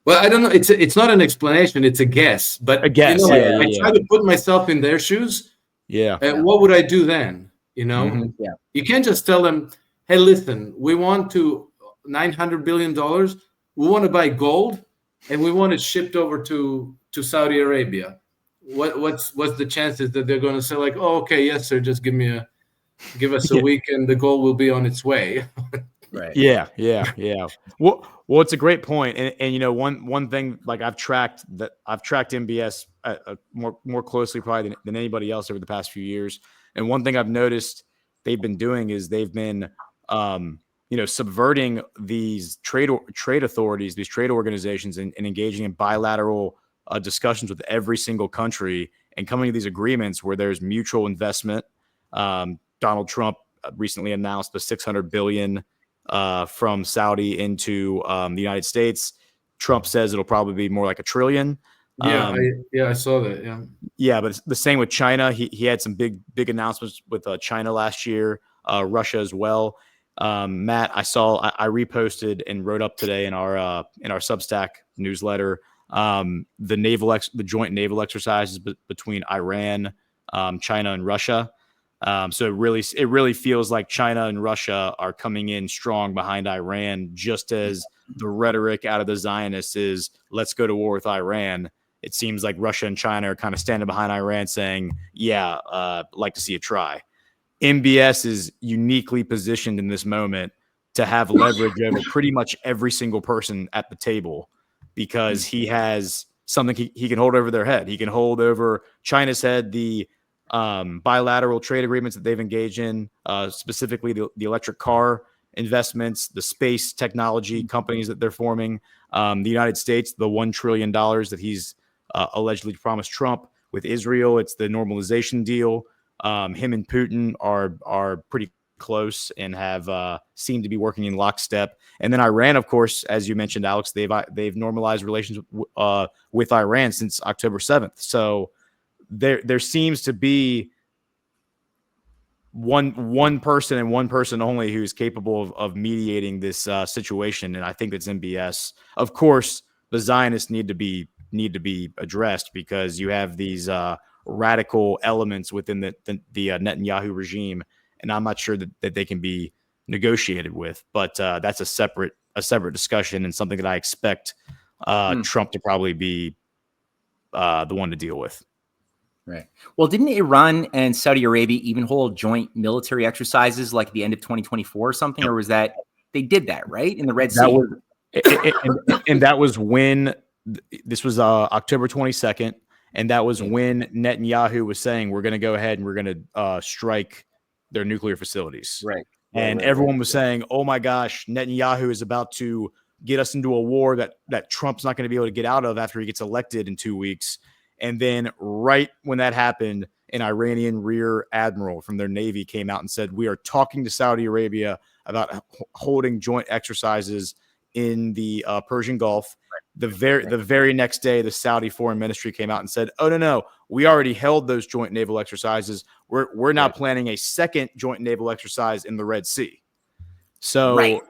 Well, I don't know. It's not an explanation. It's a guess. But a guess. I try to put myself in their shoes. Yeah. And what would I do then? Mm-hmm. Yeah. You can't just tell them, hey, listen, we want to $900 billion. We want to buy gold, and we want it shipped over to Saudi Arabia. What's the chances that they're going to say, like, oh, okay, yes, sir, just give us a week and the gold will be on its way. Right. Yeah. Well, it's a great point. And one thing, like, I've tracked MBS more closely probably than anybody else over the past few years. And one thing I've noticed they've been doing is they've been, subverting these trade authorities, these trade organizations, and engaging in bilateral discussions with every single country and coming to these agreements where there's mutual investment. Donald Trump recently announced the $600 billion from Saudi into the United States. Trump says it'll probably be more like $1 trillion. I saw that. Yeah, but it's the same with China. He had some big announcements with China last year, Russia as well. Matt, I reposted and wrote up today in our Substack newsletter the joint naval exercises between Iran, China, and Russia. So it really feels like China and Russia are coming in strong behind Iran, just as the rhetoric out of the Zionists is, let's go to war with Iran. It seems like Russia and China are kind of standing behind Iran saying, like to see it try. MBS is uniquely positioned in this moment to have leverage over pretty much every single person at the table, because he has something he can hold over their head. He can hold over China's head the bilateral trade agreements that they've engaged in, specifically the electric car investments, the space technology companies that they're forming. The United States, the $1 trillion that he's allegedly promised Trump. With Israel, it's the normalization deal. Him and Putin are pretty close and have seemed to be working in lockstep. And then Iran, of course, as you mentioned, Alex, they've normalized relations with Iran since October 7th. So there seems to be one person and one person only who's capable of mediating this situation, and I think that's MBS. Of course, the Zionists need to be addressed, because you have these radical elements within the Netanyahu regime, and I'm not sure that they can be negotiated with. But that's a separate discussion, and something that I expect Trump to probably be the one to deal with. Right. Well, didn't Iran and Saudi Arabia even hold joint military exercises like at the end of 2024 or something? Or was that they did that, right? In the Red Sea? And that was when this was October 22nd. And that was when Netanyahu was saying, we're going to go ahead and we're going to strike their nuclear facilities. Right. And everyone was saying, oh my gosh, Netanyahu is about to get us into a war that Trump's not going to be able to get out of after he gets elected in 2 weeks. And then right when that happened, an Iranian rear admiral from their Navy came out and said, we are talking to Saudi Arabia about holding joint exercises in the Persian Gulf. The very next day, the Saudi Foreign Ministry came out and said, oh, no, we already held those joint naval exercises. We're now planning a second joint naval exercise in the Red Sea. So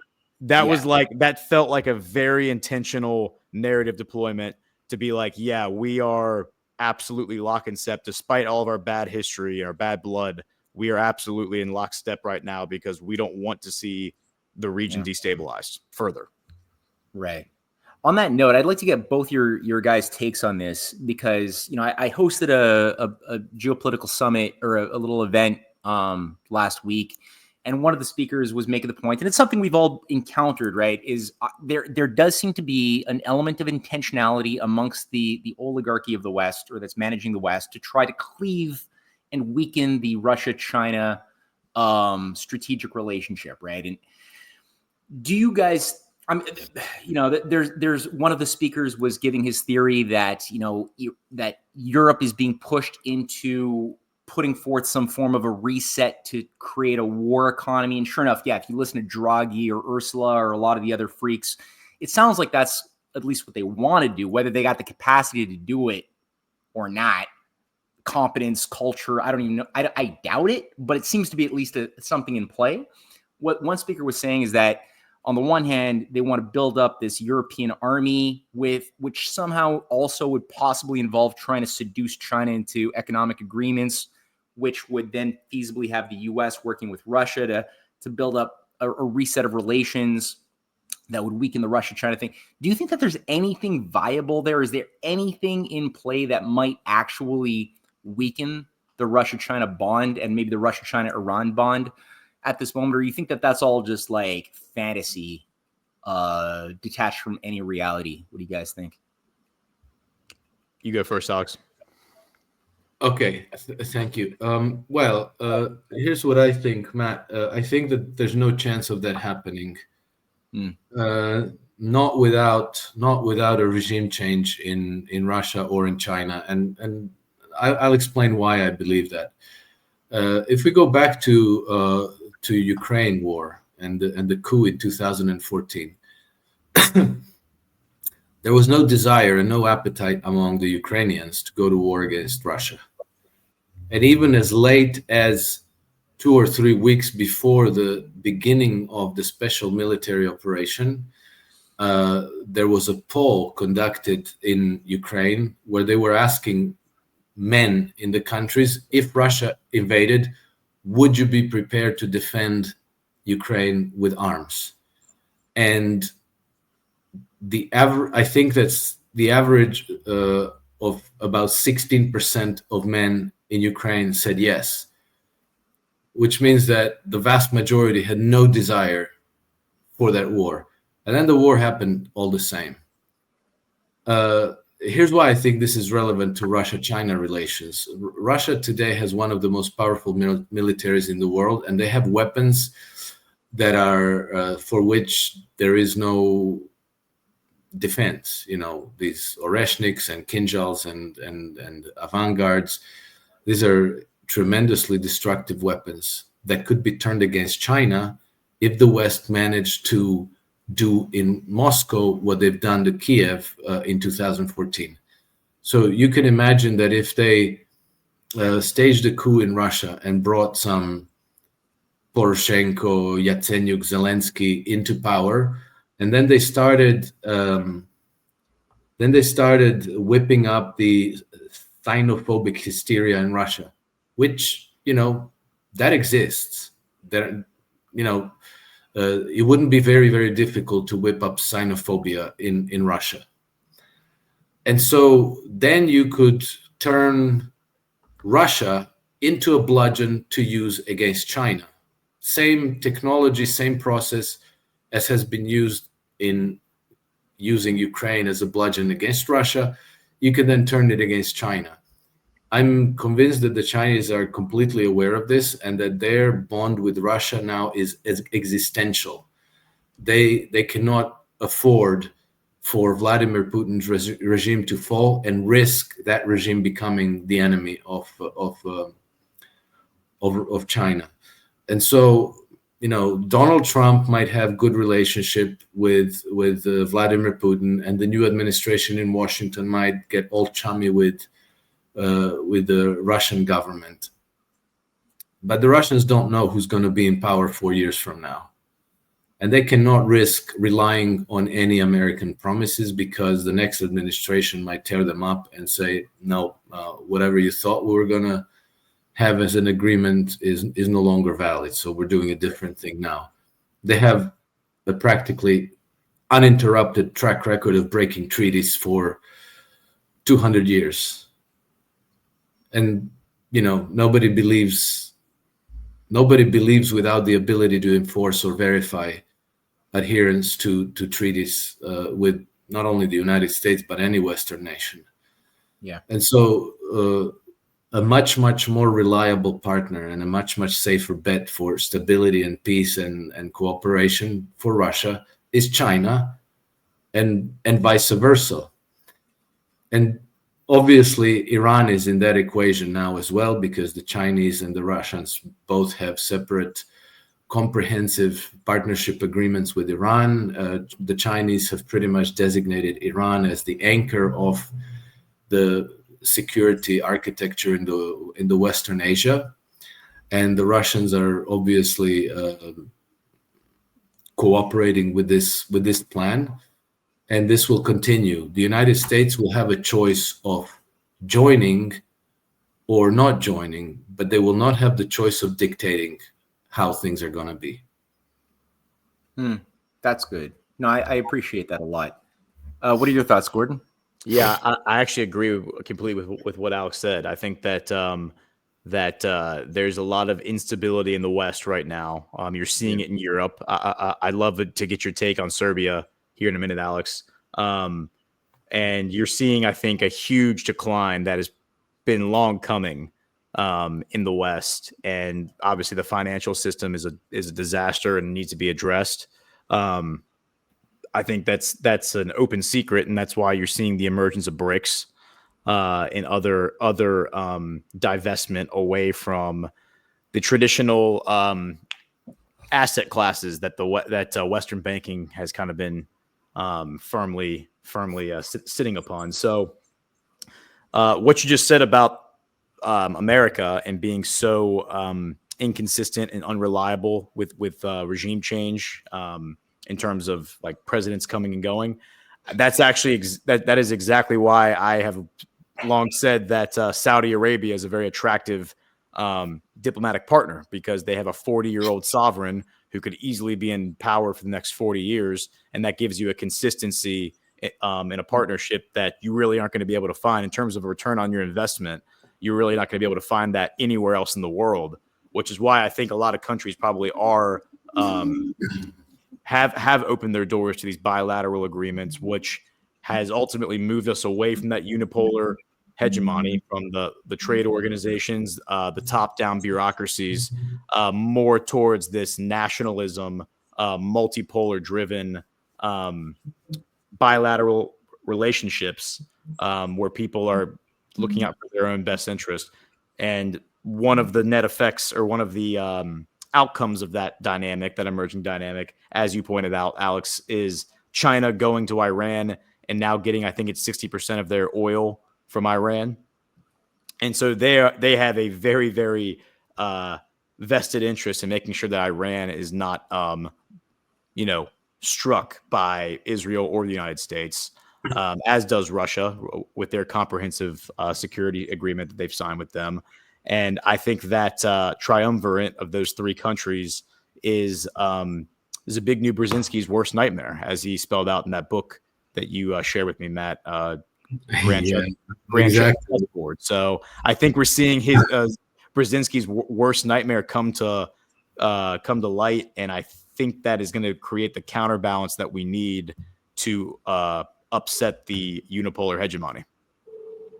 that felt like a very intentional narrative deployment to be like, yeah, we are absolutely lock and step, despite all of our bad history, our bad blood. We are absolutely in lockstep right now because we don't want to see the region destabilized further. Right. On that note, I'd like to get both your guys' takes on this, because I hosted a geopolitical summit or a little event last week, And one of the speakers was making the point, and it's something we've all encountered, right? Is there does seem to be an element of intentionality amongst the oligarchy of the West, or that's managing the West, to try to cleave and weaken the Russia-China strategic relationship, right? And do you guys, there's one of the speakers was giving his theory that, that Europe is being pushed into putting forth some form of a reset to create a war economy. And sure enough, yeah, if you listen to Draghi or Ursula or a lot of the other freaks, it sounds like that's at least what they want to do. Whether they got the capacity to do it or not, competence, culture, I don't even know. I doubt it, but it seems to be at least something in play. What one speaker was saying is that on the one hand, they want to build up this European army which somehow also would possibly involve trying to seduce China into economic agreements, which would then feasibly have the U.S. working with Russia to build up a reset of relations that would weaken the Russia-China thing. Do you think that there's anything viable there? Is there anything in play that might actually weaken the Russia-China bond and maybe the Russia-China-Iran bond at this moment? Or you think that that's all just like fantasy, detached from any reality? What do you guys think? You go first, Alex. Okay, thank you. Here's what I think, Matt. I think that there's no chance of that happening. Not without a regime change in Russia or in China, and I'll explain why I believe that. If we go back to Ukraine war and the coup in 2014, there was no desire and no appetite among the Ukrainians to go to war against Russia. And even as late as 2 or 3 weeks before the beginning of the special military operation, there was a poll conducted in Ukraine where they were asking men in the countries, if Russia invaded, would you be prepared to defend Ukraine with arms? And I think that's the average of about 16% of men in Ukraine said yes, which means that the vast majority had no desire for that war. And then the war happened all the same. Here's why I think this is relevant to Russia-China relations. Russia today has one of the most powerful militaries in the world, and they have weapons that are for which there is no defense. These Oreshniks and Kinjals and avant-gardes. These are tremendously destructive weapons that could be turned against China if the West managed to do in Moscow what they've done to Kiev in 2014. So you can imagine that if they staged a coup in Russia and brought some Poroshenko, Yatsenyuk, Zelensky into power, and then they started whipping up the xenophobic hysteria in Russia, which that exists. It wouldn't be very, very difficult to whip up xenophobia in Russia. And so then you could turn Russia into a bludgeon to use against China. Same technology, same process as has been used in using Ukraine as a bludgeon against Russia. You can then turn it against China. I'm convinced that the Chinese are completely aware of this and that their bond with Russia now is existential. They cannot afford for Vladimir Putin's regime to fall and risk that regime becoming the enemy of China. And so, Donald Trump might have good relationship with Vladimir Putin, and the new administration in Washington might get all chummy with the Russian government. But the Russians don't know who's going to be in power 4 years from now. And they cannot risk relying on any American promises, because the next administration might tear them up and say, no, whatever you thought we were going to have as an agreement is no longer valid. So we're doing a different thing now. They have a practically uninterrupted track record of breaking treaties for 200 years. And, nobody believes nobody believes without the ability to enforce or verify adherence to treaties with not only the United States, but any Western nation. Yeah. And so a much, much more reliable partner and a much, much safer bet for stability and peace and cooperation for Russia is China, and vice versa. And obviously, Iran is in that equation now as well, because the Chinese and the Russians both have separate comprehensive partnership agreements with Iran. The Chinese have pretty much designated Iran as the anchor of the security architecture in the Western Asia, and the Russians are obviously cooperating with this plan, and this will continue. The United States will have a choice of joining or not joining, but they will not have the choice of dictating how things are going to be. That's good. No, I appreciate that a lot. What are your thoughts, Gordon? Yeah, I actually agree completely with what Alex said. I think that there's a lot of instability in the West right now. You're seeing it in Europe. I'd love to get your take on Serbia here in a minute, Alex. And you're seeing, I think, a huge decline that has been long coming in the West. And obviously, the financial system is a disaster and needs to be addressed. I think that's an open secret, and that's why you're seeing the emergence of BRICS and other divestment away from the traditional asset classes that Western banking has kind of been firmly sitting upon. So, what you just said about America and being so inconsistent and unreliable with regime change. In terms of like presidents coming and going, that's actually that is exactly why I have long said that Saudi Arabia is a very attractive diplomatic partner, because they have a 40-year-old sovereign who could easily be in power for the next 40 years. And that gives you a consistency in a partnership that you really aren't going to be able to find in terms of a return on your investment. You're really not going to be able to find that anywhere else in the world, which is why I think a lot of countries probably are have opened their doors to these bilateral agreements, which has ultimately moved us away from that unipolar hegemony from the trade organizations, the top-down bureaucracies, more towards this nationalism, multipolar-driven bilateral relationships where people are looking out for their own best interest. And one of the net effects, or one of the outcomes of that dynamic, that emerging dynamic, as you pointed out, Alex, is China going to Iran and now getting, I think it's 60% of their oil from Iran. And so they have a very, very vested interest in making sure that Iran is not, struck by Israel or the United States, as does Russia with their comprehensive security agreement that they've signed with them. And I think that triumvirate of those three countries is a big new Brzezinski's worst nightmare, as he spelled out in that book that you shared with me, Matt. Exactly. So I think we're seeing his Brzezinski's worst nightmare come to light, and I think that is going to create the counterbalance that we need to upset the unipolar hegemony.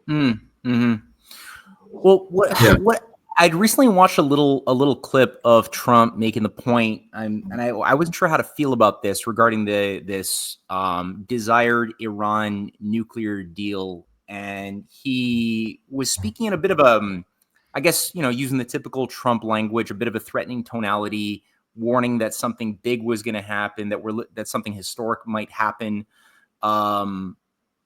Mm-hmm. Well, what I'd recently watched a little clip of Trump making the point, and I wasn't sure how to feel about this regarding this desired Iran nuclear deal, and he was speaking in a bit of I guess using the typical Trump language, a bit of a threatening tonality, warning that something big was going to happen, that something historic might happen.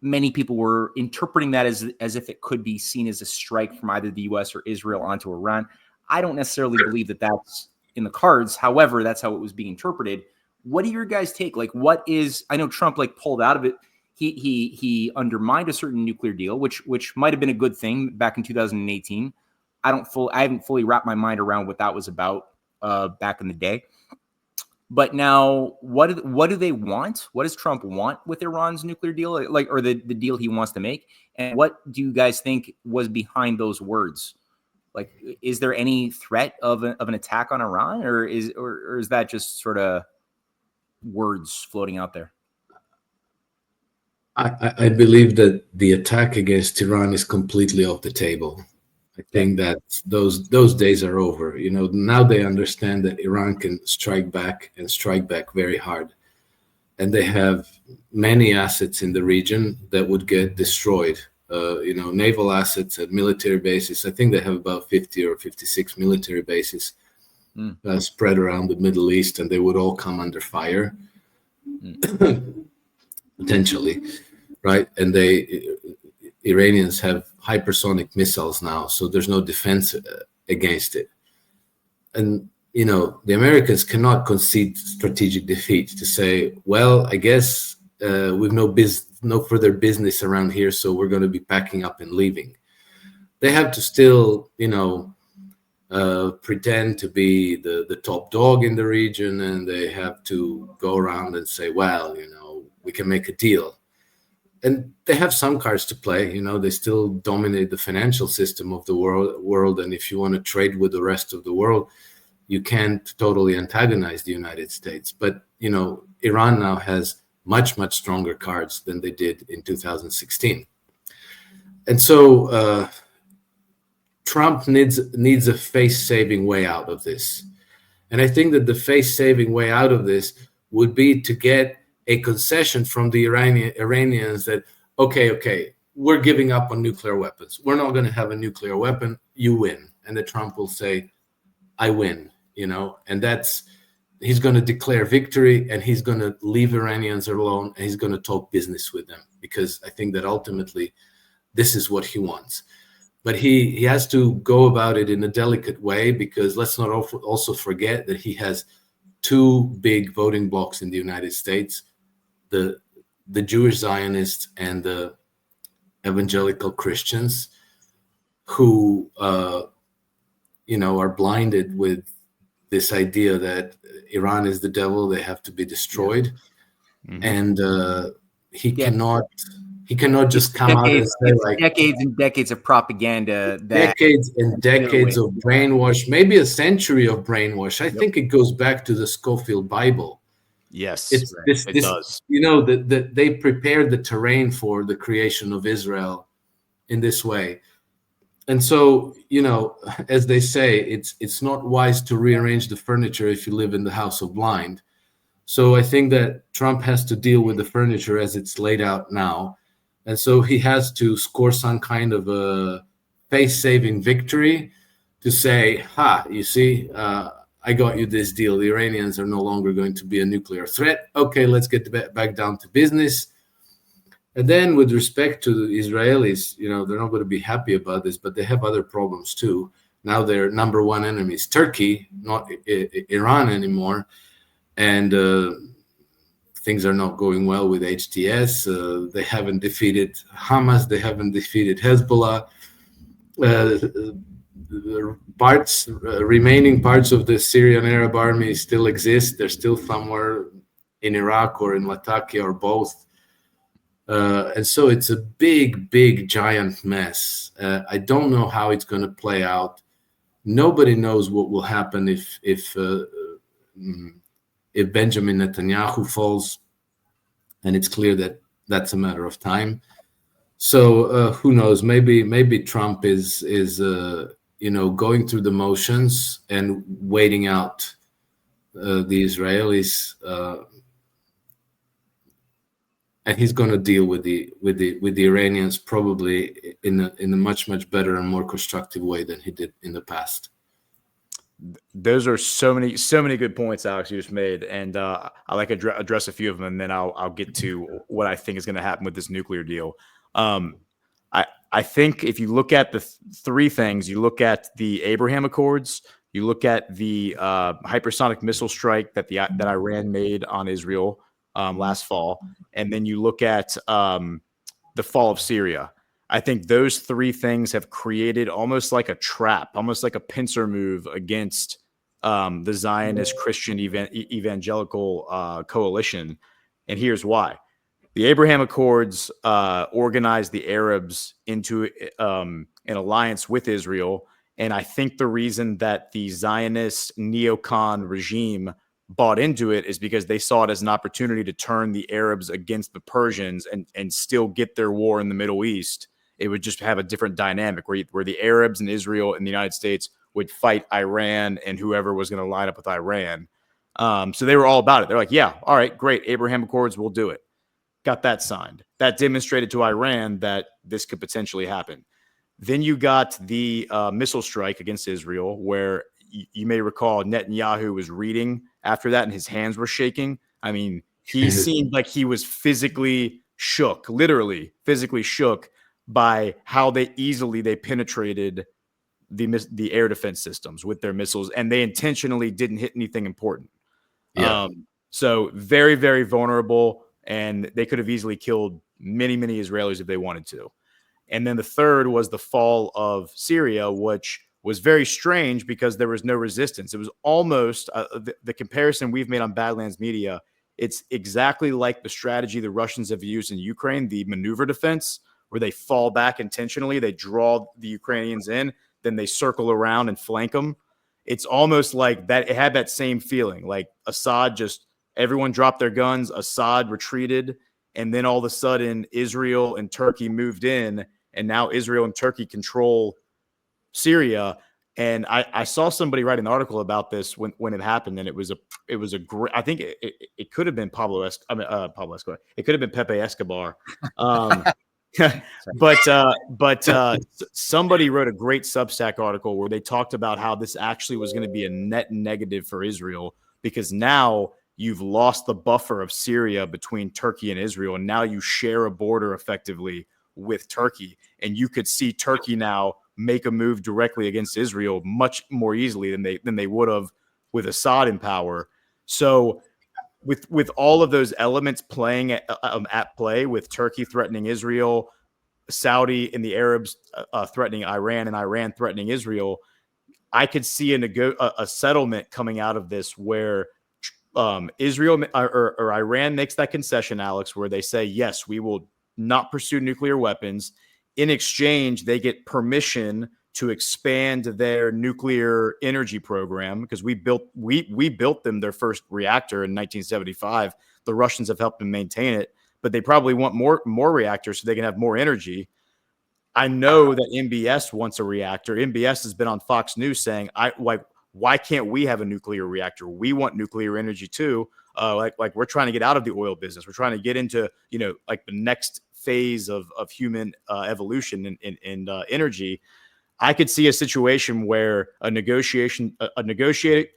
Many people were interpreting that as if it could be seen as a strike from either the U.S. or Israel onto Iran. I don't necessarily believe that that's in the cards. However, that's how it was being interpreted. What do your guys take? Like, I know Trump pulled out of it. He undermined a certain nuclear deal, which might have been a good thing back in 2018. I haven't fully wrapped my mind around what that was about back in the day. But now, what do they want? What does Trump want with Iran's nuclear deal, or the deal he wants to make? And what do you guys think was behind those words? Like, is there any threat of an attack on Iran, or is that just sort of words floating out there? I believe that the attack against Iran is completely off the table. I think that those days are over. You know, now they understand that Iran can strike back and strike back very hard. And they have many assets in the region that would get destroyed. You know, naval assets at military bases. I think they have about 50 or 56 military bases spread around the Middle East, and they would all come under fire, potentially, right? And Iranians have hypersonic missiles now, so there's no defense against it. And you know, the Americans cannot concede strategic defeat to say, well, I guess we've no further business around here, so we're going to be packing up and leaving. They have to still, you know, pretend to be the top dog in the region, and they have to go around and say, well, you know, we can make a deal. And they have some cards to play. You know, they still dominate the financial system of the world, and if you want to trade with the rest of the world, you can't totally antagonize the United States. But, you know, Iran now has much, much stronger cards than they did in 2016. And so Trump needs a face-saving way out of this. And I think that the face-saving way out of this would be to get a concession from the Iranians that, okay, we're giving up on nuclear weapons. We're not going to have a nuclear weapon. You win. And that Trump will say, I win. You know, and he's going to declare victory, and he's going to leave Iranians alone, and he's going to talk business with them, because I think that ultimately this is what he wants. But he has to go about it in a delicate way, because let's not also forget that he has two big voting blocks in the United States, the Jewish Zionists and the evangelical Christians, who you know, are blinded with this idea that Iran is the devil, they have to be destroyed. And he cannot just come out and say, like, decades and decades of propaganda, decades and decades of brainwash, maybe a century of brainwash. I think it goes back to the Schofield Bible. Yes, It does. You know, that they prepared the terrain for the creation of Israel in this way. And so, you know, as they say, it's not wise to rearrange the furniture if you live in the house of blind. So I think that Trump has to deal with the furniture as it's laid out now. And so he has to score some kind of a face-saving victory to say, you see, I got you this deal. The Iranians are no longer going to be a nuclear threat. Okay, let's get back down to business. And then with respect to the Israelis, you know, they're not going to be happy about this, but they have other problems too. Now their number one enemy is Turkey, not Iran anymore. And things are not going well with HTS. They haven't defeated Hamas. They haven't defeated Hezbollah. Remaining parts of the Syrian Arab army still exist. They're still somewhere in Iraq or in Latakia or both. And so it's a big, giant mess. I don't know how it's going to play out. Nobody knows what will happen if Benjamin Netanyahu falls, and it's clear that that's a matter of time. So who knows? Maybe Trump is you know, going through the motions and waiting out the Israelis. And he's going to deal with the Iranians probably in a much better and more constructive way than he did in the past. Those are so many good points, Alex, you just made, and I like to address a few of them, and then I'll get to what I think is going to happen with this nuclear deal. I think if you look at the three things, you look at the Abraham Accords, you look at the hypersonic missile strike that Iran made on Israel last fall, and then you look at the fall of Syria. I think those three things have created almost like a trap, almost like a pincer move against the Zionist Christian evangelical coalition. And here's why. The Abraham Accords organized the Arabs into an alliance with Israel, And I think the reason that the Zionist neocon regime bought into it is because they saw it as an opportunity to turn the Arabs against the Persians and still get their war in the Middle East. It would just have a different dynamic where the Arabs and Israel and the United States would fight Iran and whoever was going to line up with Iran. So they were all about it. They're like, yeah, all right, great. Abraham Accords, we'll do it. Got that signed. That demonstrated to Iran that this could potentially happen. Then you got the missile strike against Israel, where you may recall Netanyahu was reading after that and his hands were shaking. I mean, he seemed like he was physically shook, literally physically shook by how easily they penetrated the air defense systems with their missiles, and they intentionally didn't hit anything important. Yeah. So very, very vulnerable, and they could have easily killed many, many Israelis if they wanted to. And then the third was the fall of Syria, which was very strange because there was no resistance. It was almost the comparison we've made on Badlands Media. It's exactly like the strategy the Russians have used in Ukraine, the maneuver defense, where they fall back intentionally. They draw the Ukrainians in, then they circle around and flank them. It's almost like that. It had that same feeling, like Assad everyone dropped their guns, Assad retreated, and then all of a sudden Israel and Turkey moved in, and now Israel and Turkey control Syria. And I saw somebody write an article about this when it happened, and it was a great. I think it could have been Pablo Escobar. It could have been Pepe Escobar. But somebody wrote a great Substack article where they talked about how this actually was going to be a net negative for Israel, because now you've lost the buffer of Syria between Turkey and Israel, and now you share a border effectively with Turkey, and you could see Turkey now make a move directly against Israel much more easily than they would have with Assad in power. So with all of those elements playing at play, with Turkey threatening Israel, Saudi and the Arabs threatening Iran, and Iran threatening Israel, I could see a settlement coming out of this where Israel or Iran makes that concession, Alex, where they say, yes, we will not pursue nuclear weapons. In exchange, they get permission to expand their nuclear energy program, because we built them their first reactor in 1975. The Russians have helped them maintain it, but they probably want more reactors so they can have more energy. I know that MBS wants a reactor. MBS has been on Fox News saying, why can't we have a nuclear reactor? We want nuclear energy too. Like we're trying to get out of the oil business. We're trying to get into, like the next phase of human evolution and energy. I could see a situation where a negotiated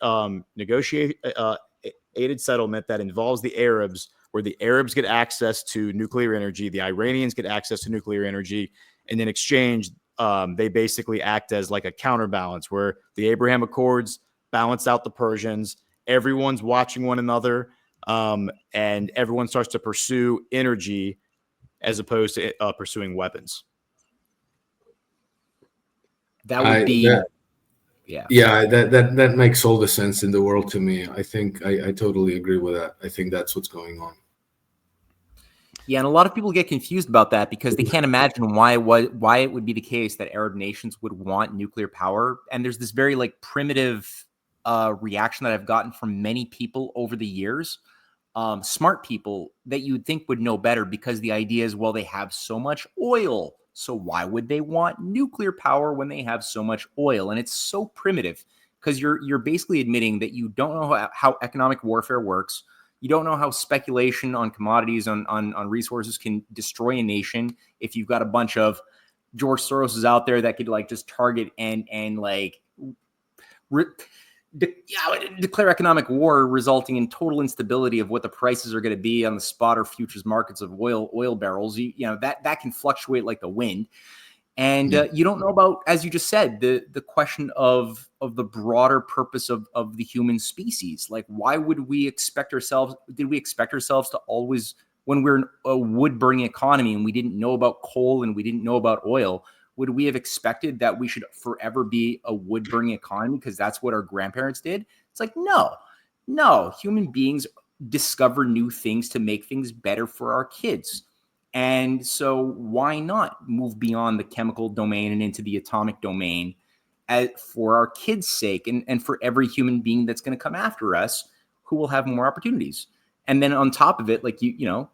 settlement that involves the Arabs, where the Arabs get access to nuclear energy, the Iranians get access to nuclear energy, and in exchange, they basically act as like a counterbalance, where the Abraham Accords balance out the Persians. Everyone's watching one another, and everyone starts to pursue energy as opposed to pursuing weapons. That would be, that makes all the sense in the world to me. I think I totally agree with that. I think that's what's going on. Yeah, and a lot of people get confused about that because they can't imagine why it would be the case that Arab nations would want nuclear power. And there's this very primitive reaction that I've gotten from many people over the years, smart people that you'd think would know better, because the idea is, well, they have so much oil, so why would they want nuclear power when they have so much oil? And it's so primitive, because you're basically admitting that you don't know how economic warfare works. You don't know how speculation on commodities, on resources can destroy a nation. If you've got a bunch of George Soroses out there that could just target and declare economic war, resulting in total instability of what the prices are going to be on the spot or futures markets of oil barrels. That can fluctuate like the wind. And you don't know about, as you just said, the question of the broader purpose of the human species. Like, why would we expect ourselves? Did we expect ourselves to always, when we're a wood-burning economy and we didn't know about coal and we didn't know about oil, would we have expected that we should forever be a wood-burning economy because that's what our grandparents did? It's like, no. Human beings discover new things to make things better for our kids. And so why not move beyond the chemical domain and into the atomic domain for our kids' sake and for every human being that's going to come after us who will have more opportunities. And then on top of it, like you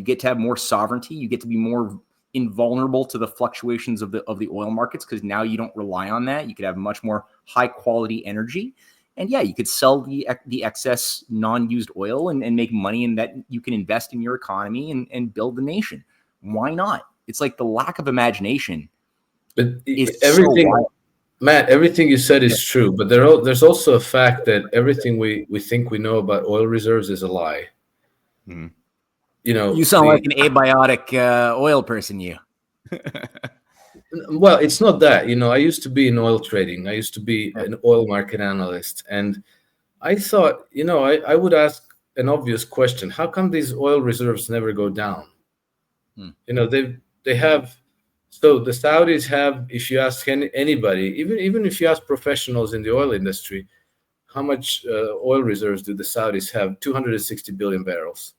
get to have more sovereignty. You get to be more invulnerable to the fluctuations of the oil markets, because now you don't rely on that. You could have much more high quality energy. And yeah, you could sell the excess non-used oil and make money, and that you can invest in your economy and build the nation. Why not? It's like the lack of imagination. But is everything, so Matt, everything you said is true. But there's also a fact that everything we think we know about oil reserves is a lie. Mm-hmm. You sound like an abiotic oil person, you. Well, it's not that. I used to be in oil trading. I used to be an oil market analyst. And I thought, I would ask an obvious question. How come these oil reserves never go down? They have, so the Saudis have, if you ask anybody, even if you ask professionals in the oil industry, how much oil reserves do the Saudis have? 260 billion barrels.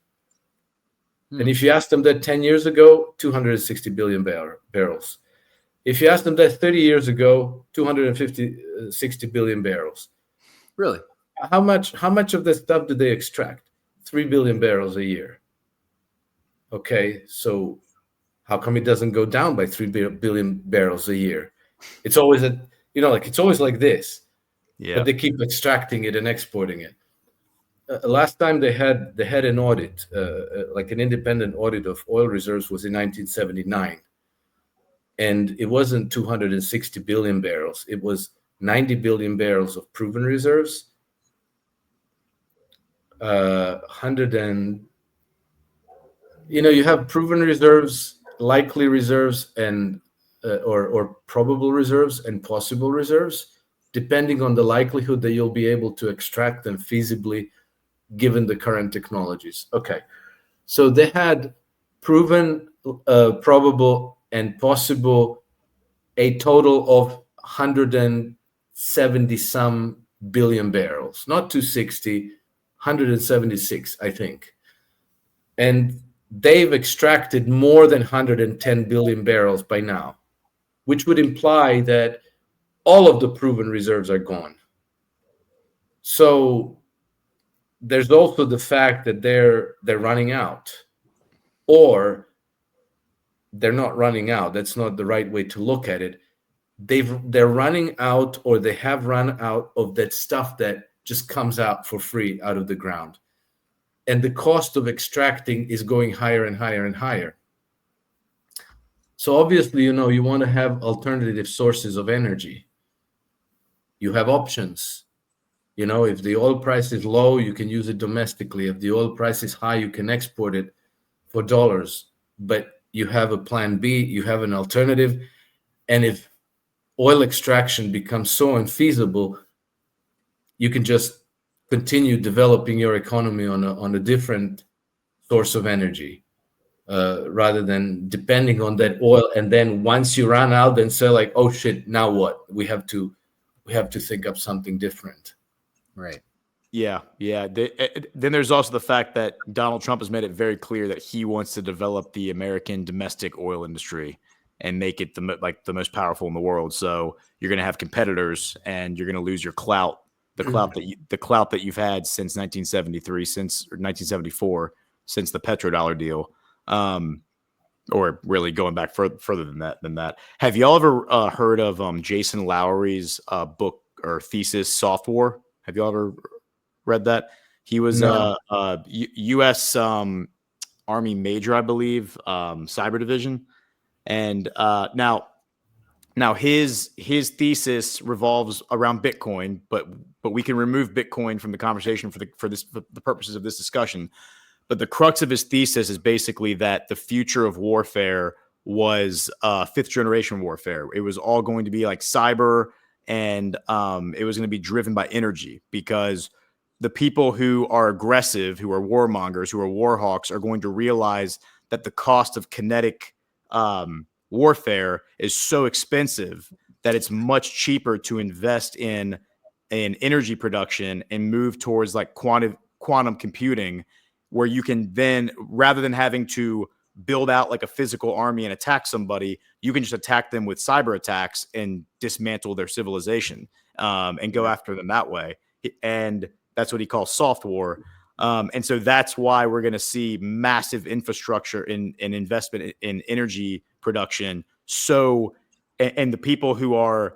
And if you ask them that 10 years ago, 260 billion barrels. If you ask them that 30 years ago, 60 billion barrels. Really? How much of this stuff do they extract? 3 billion barrels a year. Okay, so how come it doesn't go down by 3 billion barrels a year? It's always it's always like this. Yeah. But they keep extracting it and exporting it. Last time they had an audit, like an independent audit of oil reserves, was in 1979. And it wasn't 260 billion barrels. It was 90 billion barrels of proven reserves, 100 and, you have proven reserves, likely reserves, and or probable reserves and possible reserves, depending on the likelihood that you'll be able to extract them feasibly given the current technologies. Okay, so they had proven, probable, and possible, a total of 170 some billion barrels, not 260, 176, I think. And they've extracted more than 110 billion barrels by now, which would imply that all of the proven reserves are gone. So there's also the fact that they're running out, or they're not running out. That's not the right way to look at it. They're running out, or they have run out of that stuff that just comes out for free out of the ground. And the cost of extracting is going higher and higher and higher. So obviously, you want to have alternative sources of energy. You have options. If the oil price is low, you can use it domestically. If the oil price is high, you can export it for dollars. But you have a plan B, you have an alternative. And if oil extraction becomes so unfeasible, you can just continue developing your economy on a different source of energy, rather than depending on that oil. And then once you run out, then say like, oh shit, now what? We have to think up something different. Right. Yeah. Then there's also the fact that Donald Trump has made it very clear that he wants to develop the American domestic oil industry and make it the most powerful in the world. So you're going to have competitors, and you're going to lose your clout, the clout that you've had since 1973, since 1974, since the petrodollar deal, or really going back further than that. Have y'all ever heard of Jason Lowery's book or thesis, Soft War? Have y'all ever read that? He was U.S. Army major, I believe, cyber division. And now his thesis revolves around Bitcoin, but we can remove Bitcoin from the conversation for the purposes of this discussion. But the crux of his thesis is basically that the future of warfare was fifth generation warfare. It was all going to be like cyber, and it was going to be driven by energy, because the people who are aggressive, who are warmongers, who are warhawks, are going to realize that the cost of kinetic warfare is so expensive that it's much cheaper to invest in energy production and move towards like quantum computing, where you can then, rather than having to build out like a physical army and attack somebody, you can just attack them with cyber attacks and dismantle their civilization, and go after them that way. And that's what he calls soft war. And so that's why we're going to see massive infrastructure and investment in energy production. So, and the people who are,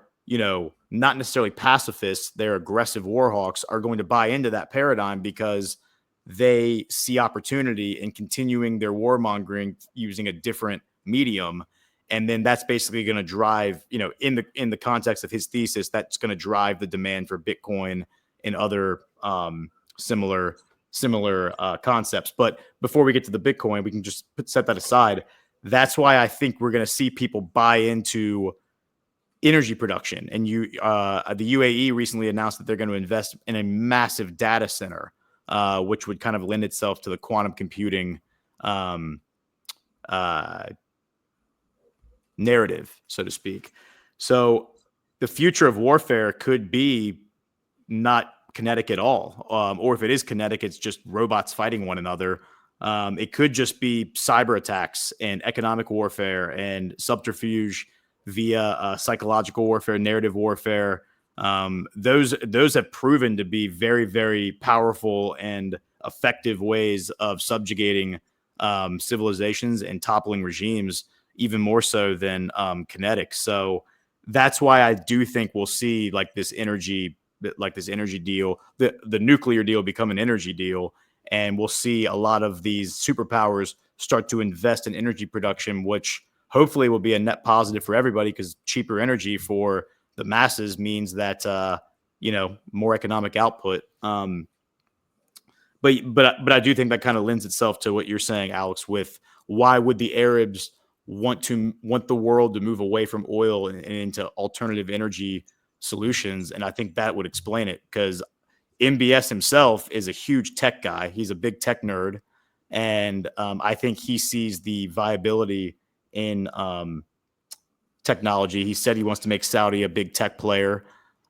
not necessarily pacifists, they're aggressive war hawks, are going to buy into that paradigm because they see opportunity in continuing their warmongering using a different medium. And then that's basically going to drive, in the context of his thesis, that's going to drive the demand for Bitcoin and other similar concepts. But before we get to the Bitcoin, we can just set that aside. That's why I think we're going to see people buy into energy production. And the UAE recently announced that they're going to invest in a massive data center, which would kind of lend itself to the quantum computing narrative, so to speak. So the future of warfare could be not kinetic at all. Or if it is kinetic, it's just robots fighting one another. It could just be cyber attacks and economic warfare and subterfuge via psychological warfare, narrative warfare. Those have proven to be very, very powerful and effective ways of subjugating civilizations and toppling regimes, even more so than kinetic. So that's why I do think we'll see this energy deal, the nuclear deal become an energy deal. And we'll see a lot of these superpowers start to invest in energy production, which hopefully will be a net positive for everybody, because cheaper energy for the masses means that, more economic output. But I do think that kind of lends itself to what you're saying, Alex, with why would the Arabs want the world to move away from oil and into alternative energy solutions? And I think that would explain it, because MBS himself is a huge tech guy. He's a big tech nerd. And I think he sees the viability in technology. He said he wants to make Saudi a big tech player.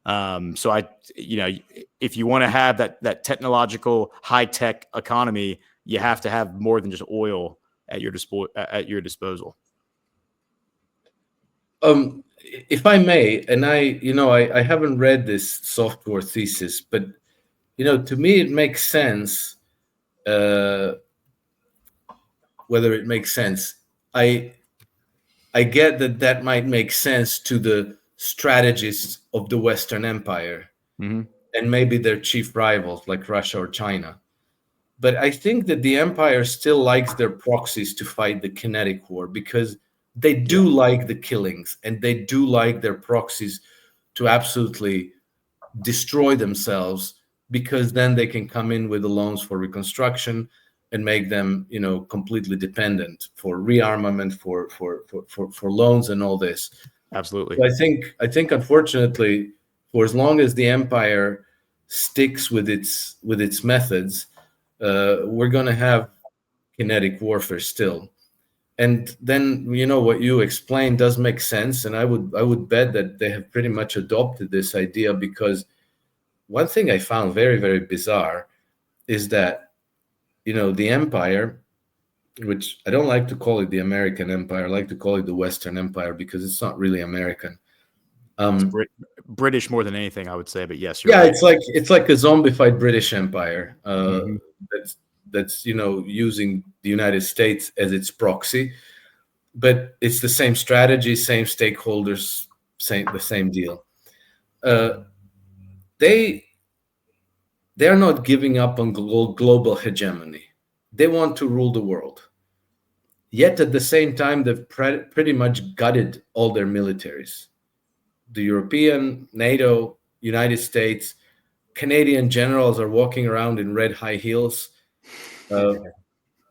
So if you want to have that technological high tech economy, you have to have more than just oil at your disposal. If I may, and I haven't read this software thesis, but to me it makes sense. Whether it makes sense, I get that might make sense to the strategists of the Western Empire, and maybe their chief rivals like Russia or China. But I think that the empire still likes their proxies to fight the kinetic war, because they do like the killings, and they do like their proxies to absolutely destroy themselves, because then they can come in with the loans for reconstruction and make them, completely dependent for rearmament, for loans and all this. Absolutely. So I think unfortunately, for as long as the empire sticks with its methods, we're going to have kinetic warfare still. And then, what you explained does make sense. And I would bet that they have pretty much adopted this idea, because one thing I found very, very bizarre is that, the empire, which I don't like to call it the American empire, I like to call it the Western Empire, because it's not really American. British more than anything, I would say, but yes, you're right. It's like a zombified British Empire that's using the United States as its proxy, but it's the same strategy, same stakeholders, the same deal. They are not giving up on global hegemony. They want to rule the world. Yet at the same time, they've pretty much gutted all their militaries. The European, NATO, United States, Canadian generals are walking around in red high heels.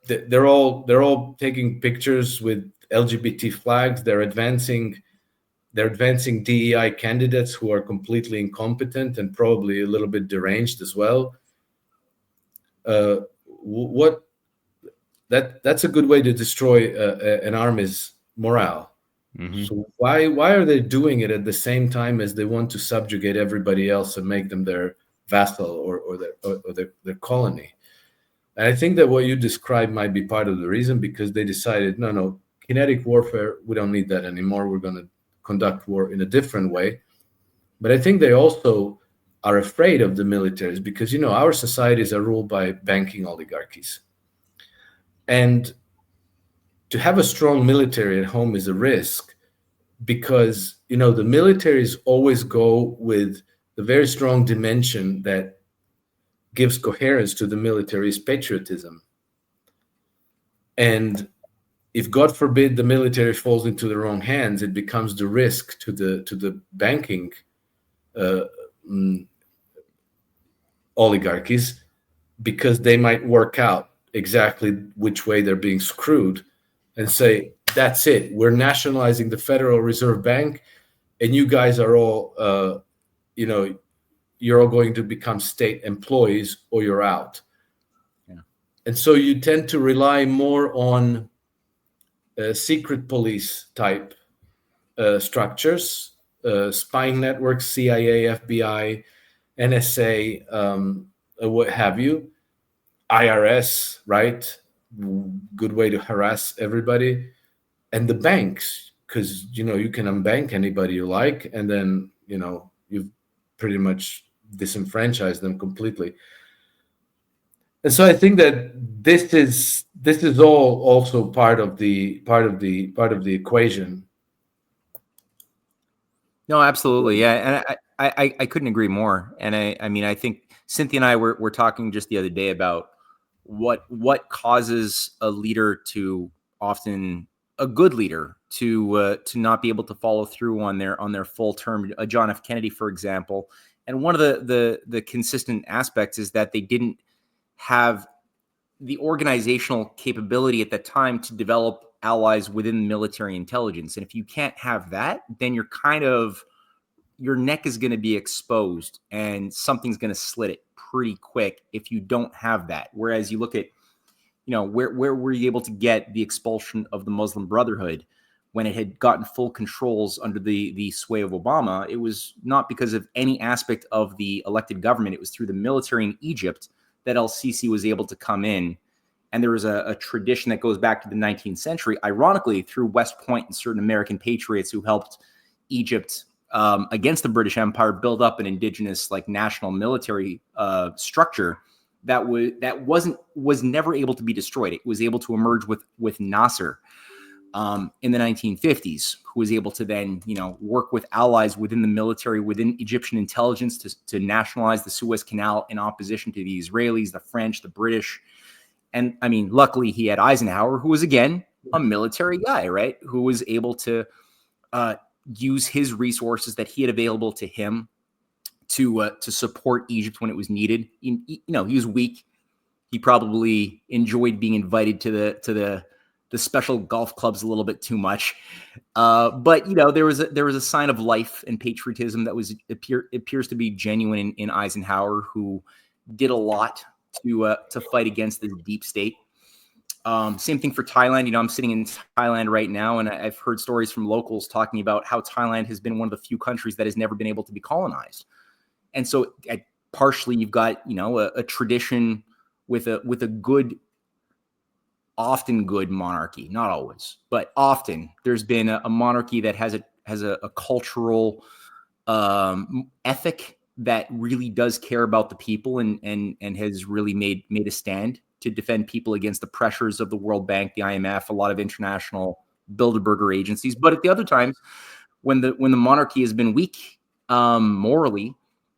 They're all taking pictures with LGBT flags. They're advancing DEI candidates who are completely incompetent and probably a little bit deranged as well. That's a good way to destroy an army's morale. So why are they doing it at the same time as they want to subjugate everybody else and make them their vassal or their colony? And I think that what you described might be part of the reason, because they decided, no, kinetic warfare, we don't need that anymore. We're going to conduct war in a different way. But I think they also are afraid of the militaries because, our societies are ruled by banking oligarchies. And to have a strong military at home is a risk because, the militaries always go with the very strong dimension that gives coherence to the military's patriotism. And if, God forbid, the military falls into the wrong hands, it becomes the risk to the banking oligarchies, because they might work out exactly which way they're being screwed and say, that's it, we're nationalizing the Federal Reserve Bank, and you guys are all, you're all going to become state employees or you're out. Yeah. And so you tend to rely more on secret police type structures, spying networks, CIA, FBI, NSA, what have you, IRS, right? Good way to harass everybody. And the banks, because, you can unbank anybody you like, and then, you've pretty much disenfranchised them completely. And so I think that this is all also part of the equation. No, absolutely. Yeah. And I couldn't agree more. And I mean, I think Cynthia and I were talking just the other day about what causes a leader to often, a good leader to not be able to follow through on their full term. John F. Kennedy, for example. And one of the consistent aspects is that they didn't have the organizational capability at that time to develop allies within military intelligence. And if you can't have that, then you're your neck is going to be exposed and something's going to slit it pretty quick if you don't have that. Whereas you look at, where were you able to get the expulsion of the Muslim Brotherhood when it had gotten full controls under the sway of Obama? It was not because of any aspect of the elected government. It was through the military in Egypt that el-Sisi was able to come in. And there was a tradition that goes back to the 19th century, ironically, through West Point and certain American patriots who helped Egypt against the British Empire build up an indigenous, national military structure that was never able to be destroyed. It was able to emerge with Nasser in the 1950s, who was able to then, work with allies within the military, within Egyptian intelligence to nationalize the Suez Canal in opposition to the Israelis, the French, the British. And I mean, luckily he had Eisenhower, who was, again, a military guy, right? Who was able to use his resources that he had available to him to support Egypt when it was needed. He was weak. He probably enjoyed being invited to the special golf clubs a little bit too much. But there was a sign of life and patriotism that appears to be genuine in Eisenhower, who did a lot to fight against this deep state. Same thing for Thailand. I'm sitting in Thailand right now, and I've heard stories from locals talking about how Thailand has been one of the few countries that has never been able to be colonized. And so partially you've got, a tradition with a good, often good monarchy, not always, but often there's been a monarchy that has a cultural ethic that really does care about the people and has really made a stand to defend people against the pressures of the World Bank, the IMF, a lot of international Bilderberger agencies. But at the other times, when the monarchy has been weak morally,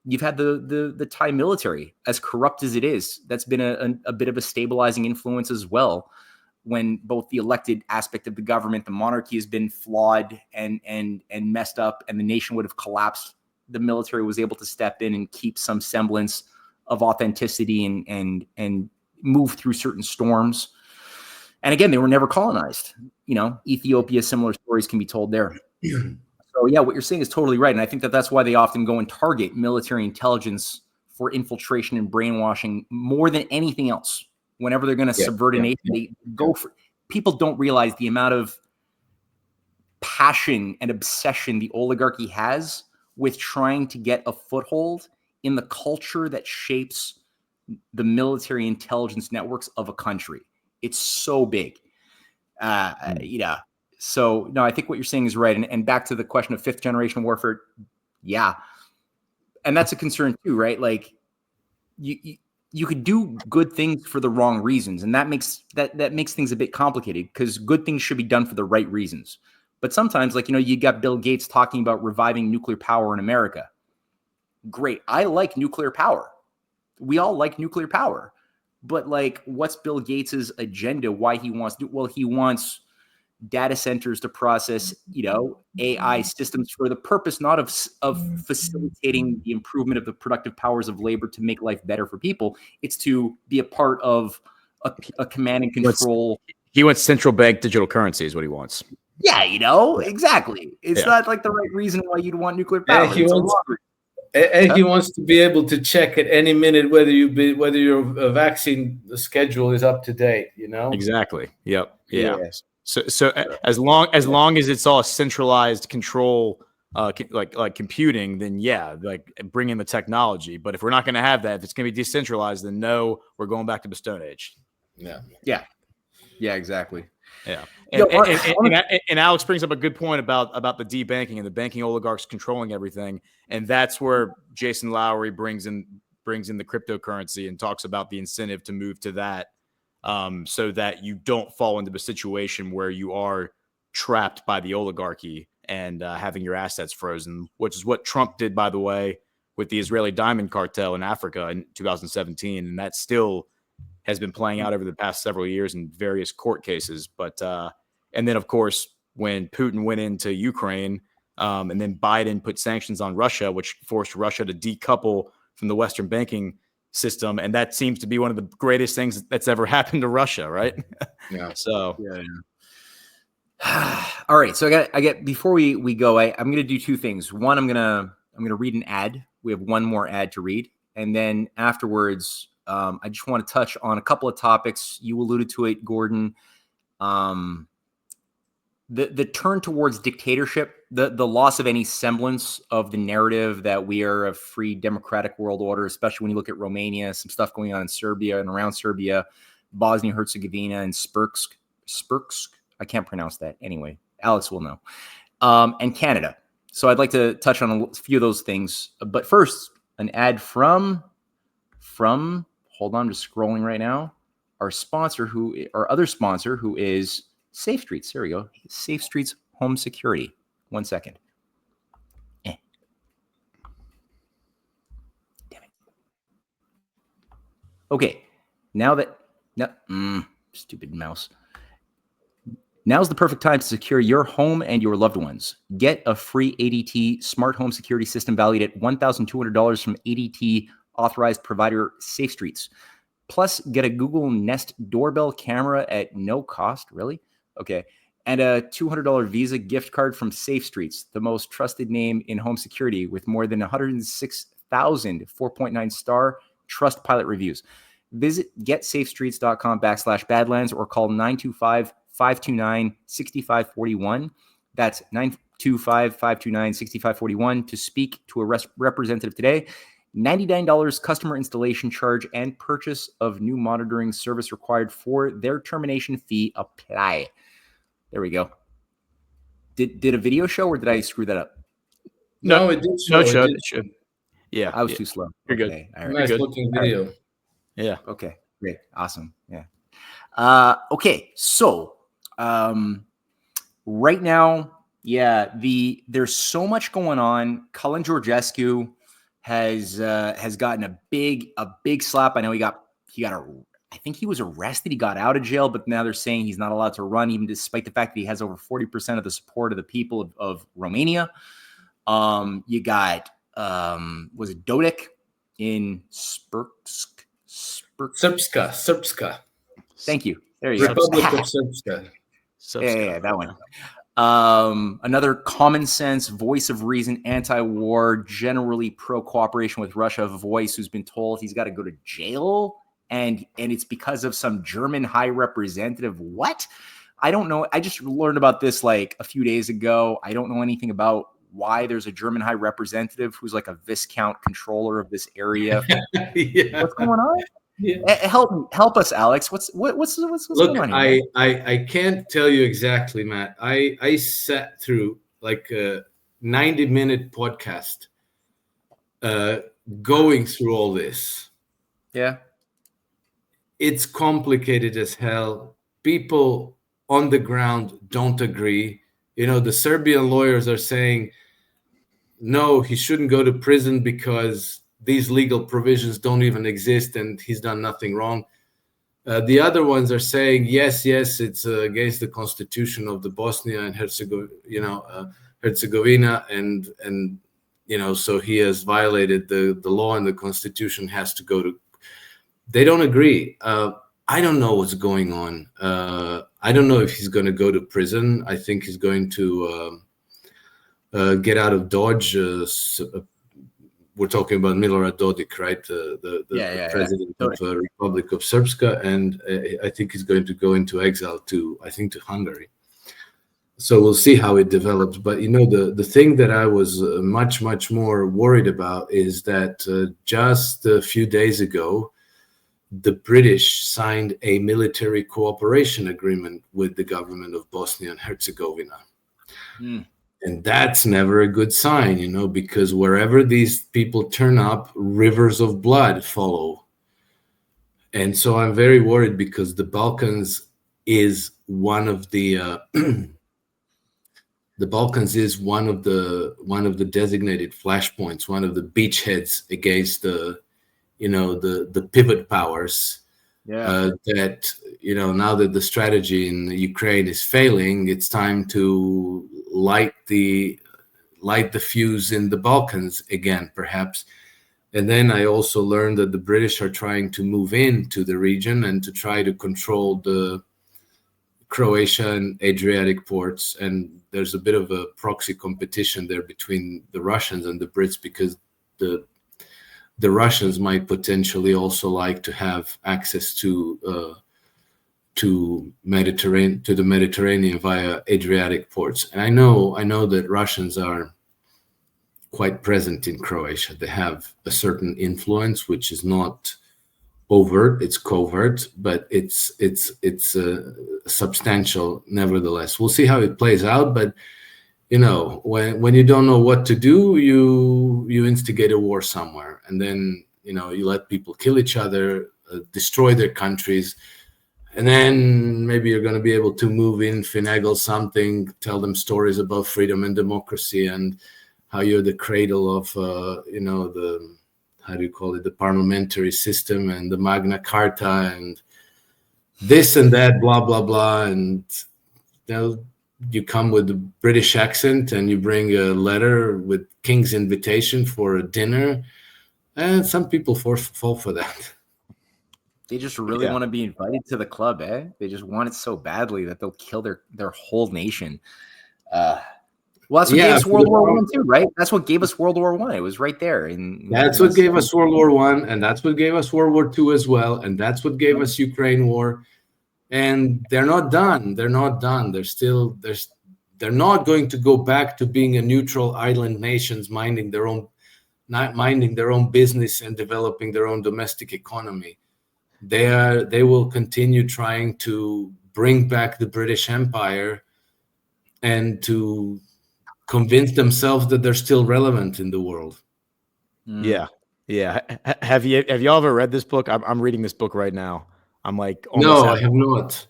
you've had the Thai military, as corrupt as it is. That's been a bit of a stabilizing influence as well. When both the elected aspect of the government, the monarchy, has been flawed and messed up, and the nation would have collapsed, the military was able to step in and keep some semblance of authenticity and move through certain storms. And again, they were never colonized. Ethiopia, similar stories can be told there. So yeah, what you're saying is totally right. And I think that's why they often go and target military intelligence for infiltration and brainwashing more than anything else. Whenever they're going to subvert a nation, they go for. People don't realize the amount of passion and obsession the oligarchy has with trying to get a foothold in the culture that shapes the military intelligence networks of a country. It's so big. So no, I think what you're saying is right. And back to the question of 5th generation warfare. Yeah. And that's a concern too, right? Like you could do good things for the wrong reasons. And that makes things a bit complicated, because good things should be done for the right reasons. But sometimes, like, you got Bill Gates talking about reviving nuclear power in America. Great. I like nuclear power. We all like nuclear power. But like, what's Bill Gates's agenda? Why he wants to? Well, he wants data centers to process, AI systems for the purpose not of facilitating the improvement of the productive powers of labor to make life better for people. It's to be a part of a command and control. He wants central bank digital currency is what he wants. Yeah, exactly. It's not like the right reason why you'd want nuclear power. He wants to be able to check at any minute whether your vaccine schedule is up to date. Exactly. Yep. Yeah. So as long as it's all centralized control, like computing, then like bring in the technology. But if we're not going to have that, if it's going to be decentralized, then no, we're going back to the Stone Age. Yeah, exactly. Yeah. And Alex brings up a good point about the debanking and the banking oligarchs controlling everything, and that's where Jason Lowery brings in the cryptocurrency and talks about the incentive to move to that. So that you don't fall into a situation where you are trapped by the oligarchy and having your assets frozen, which is what Trump did, by the way, with the Israeli diamond cartel in Africa in 2017. And that still has been playing out over the past several years in various court cases. But and then, of course, when Putin went into Ukraine and then Biden put sanctions on Russia, which forced Russia to decouple from the Western banking system, and that seems to be one of the greatest things that's ever happened to Russia, right? Yeah. So all right. So I get before we go, I'm going to do two things. One, I'm going to read an ad. We have one more ad to read, and then afterwards, I just want to touch on a couple of topics. You alluded to it, Gordon. The turn towards dictatorship, the loss of any semblance of the narrative that we are a free democratic world order, especially when you look at Romania, some stuff going on in Serbia and around Serbia, Bosnia, Herzegovina, and Spursk. I can't pronounce that. Anyway, Alex will know. And Canada. So I'd like to touch on a few of those things. But first, an ad from hold on, I'm just scrolling right now. Our other sponsor, who is Safe Streets. There we go. Safe Streets Home Security. 1 second. Damn it. Okay. Stupid mouse. Now's the perfect time to secure your home and your loved ones. Get a free ADT smart home security system valued at $1,200 from ADT authorized provider Safe Streets. Plus, get a Google Nest doorbell camera at no cost. Really? Okay. And a $200 Visa gift card from Safe Streets, the most trusted name in home security with more than 106,000 4.9 star Trustpilot reviews. Visit getsafestreets.com/badlands or call 925-529-6541. That's 925-529-6541 to speak to a representative today. $99 customer installation charge and purchase of new monitoring service required for their termination fee apply. There we go. Did a video show or did I screw that up? No, it did show. It should. Yeah. I was too slow. You're good. All right. Nice looking video. Right. Yeah. Okay. Great. Awesome. Yeah. Okay. So right now, there's so much going on. Cullen Georgescu has gotten a big slap. I know I think he was arrested. He got out of jail, but now they're saying he's not allowed to run, even despite the fact that he has over 40% of the support of the people of Romania. You got was it Dodik in Srpska. Thank you. There you Republic go. of Srpska. Yeah, that one. Another common sense, voice of reason, anti-war, generally pro-cooperation with Russia voice who's been told he's got to go to jail, and it's because of some German high representative. What? I don't know. I just learned about this like a few days ago. I don't know anything about why there's a German high representative who's like a Viscount controller of this area. Yeah. What's going on? Help us, Alex. What's Look, going on here? I can't tell you exactly, Matt. I sat through like a 90-minute podcast going through all this. Yeah. It's complicated as hell. People on the ground don't agree. The Serbian lawyers are saying, no, he shouldn't go to prison because these legal provisions don't even exist and he's done nothing wrong. The other ones are saying, yes, it's against the constitution of the Bosnia and Herzegovina, and so he has violated the law and the constitution has to go to. They don't agree. I don't know what's going on. I don't know if he's going to go to prison. I think he's going to get out of Dodge. We're talking about Milorad Dodik, right? The president of the Republic of Srpska, and I think he's going to go into exile to Hungary. So we'll see how it develops. But the thing that I was much more worried about is that just a few days ago, the British signed a military cooperation agreement with the government of Bosnia and Herzegovina. And that's never a good sign, because wherever these people turn up, rivers of blood follow. And so I'm very worried because the Balkans is one of the designated flashpoints, one of the beachheads against the pivot powers. That now that the strategy in Ukraine is failing, it's time to light the fuse in the Balkans again, perhaps. And then I also learned that the British are trying to move into the region and to try to control the Croatia and Adriatic ports. And there's a bit of a proxy competition there between the Russians and the Brits, because the Russians might potentially also like to have access to the Mediterranean via Adriatic ports. And I know that Russians are quite present in Croatia. They have a certain influence, which is not overt, it's covert, but it's substantial nevertheless. We'll see how it plays out, but when you don't know what to do, you instigate a war somewhere, and then you let people kill each other, destroy their countries, and then maybe you're going to be able to move in, finagle something, tell them stories about freedom and democracy and how you're the cradle of the, how do you call it, the parliamentary system and the Magna Carta and this and that, blah blah blah, and you come with a British accent and you bring a letter with King's invitation for a dinner, and some people fall for that. They just really want to be invited to the club, eh? They just want it so badly that they'll kill their whole nation. Well, that's what gave us World War I too, right? That's what gave us World War I. It was right there. That's what gave us World War I, and that's what gave us World War II as well, and that's what gave us Ukraine war. And they're not done. They're not done. They're not going to go back to being a neutral island nations, minding their own business and developing their own domestic economy. They will continue trying to bring back the British Empire and to convince themselves that they're still relevant in the world. Yeah. Have you ever read this book? I'm reading this book right now. I'm like, no, I have not.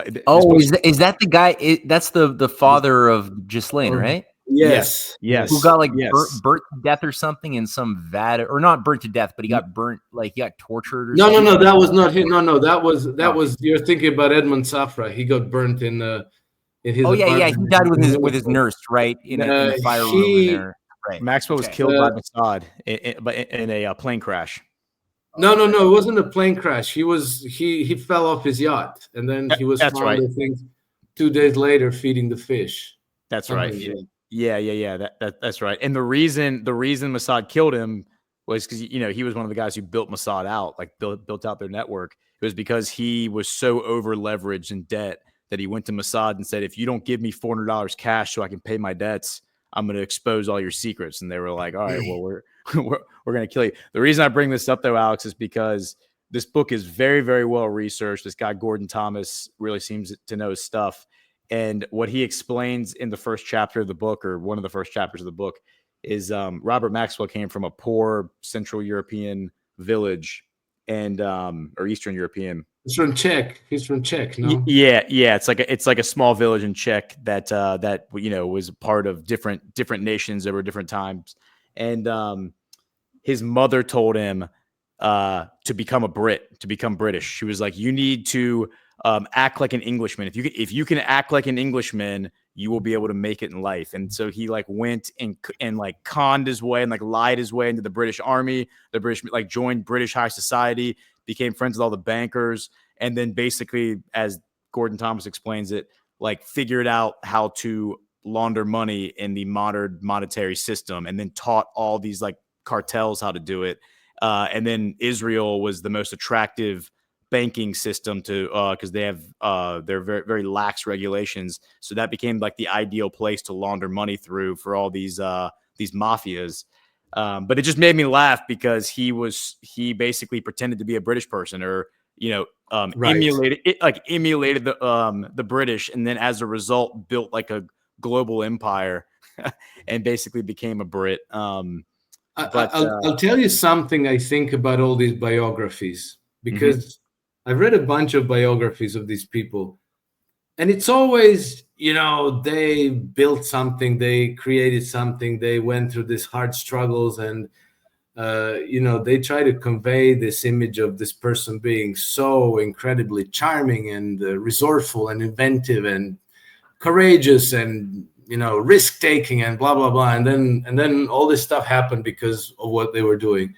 Is that the guy? That's the father of Ghislaine, right? Yes. Who got burnt to death or something in some vat, or not burnt to death, but he got burnt, like he got tortured. Or something. No, that was not him. No, that was you're thinking about Edmund Safra. He got burnt in his. Oh yeah, he died with his nurse, right, in a fire room in there. Right. Maxwell was killed by Mossad, but in a plane crash. No, it wasn't a plane crash. He fell off his yacht, and then he was found, I think, 2 days later feeding the fish. That's right. Yeah. That's right. And the reason Mossad killed him was because he was one of the guys who built Mossad out, like built out their network. It was because he was so over leveraged in debt that he went to Mossad and said, "If you don't give me $400 cash so I can pay my debts, I'm going to expose all your secrets." And they were like, "All right, well, we're going to kill you." The reason I bring this up though, Alex, is because this book is very, very well researched. This guy, Gordon Thomas, really seems to know his stuff. And what he explains in the first chapter of the book, or one of the first chapters of the book, is Robert Maxwell came from a poor Central European village and or Eastern European. He's from Czech. He's from Czech, no? Yeah. It's like a small village in Czech that was part of different nations over different times. And his mother told him to become British. She was like, you need to act like an Englishman. If you can act like an Englishman, you will be able to make it in life. And so he like went and like conned his way and like lied his way into the British Army. The British like joined British high society, became friends with all the bankers, and then basically, as Gordon Thomas explains it, like figured out how to launder money in the modern monetary system, and then taught all these like cartels how to do it. And then Israel was the most attractive banking system to because they have their very, very lax regulations. So that became like the ideal place to launder money through for all these mafias. But it just made me laugh because he basically pretended to be a British person, or Right. emulated the British, and then as a result built like a global empire and basically became a Brit. I'll tell you something I think about all these biographies, because I've read a bunch of biographies of these people, and it's always, they built something, they created something, they went through these hard struggles, and they try to convey this image of this person being so incredibly charming and resourceful and inventive and courageous and risk taking and blah blah blah, and then all this stuff happened because of what they were doing.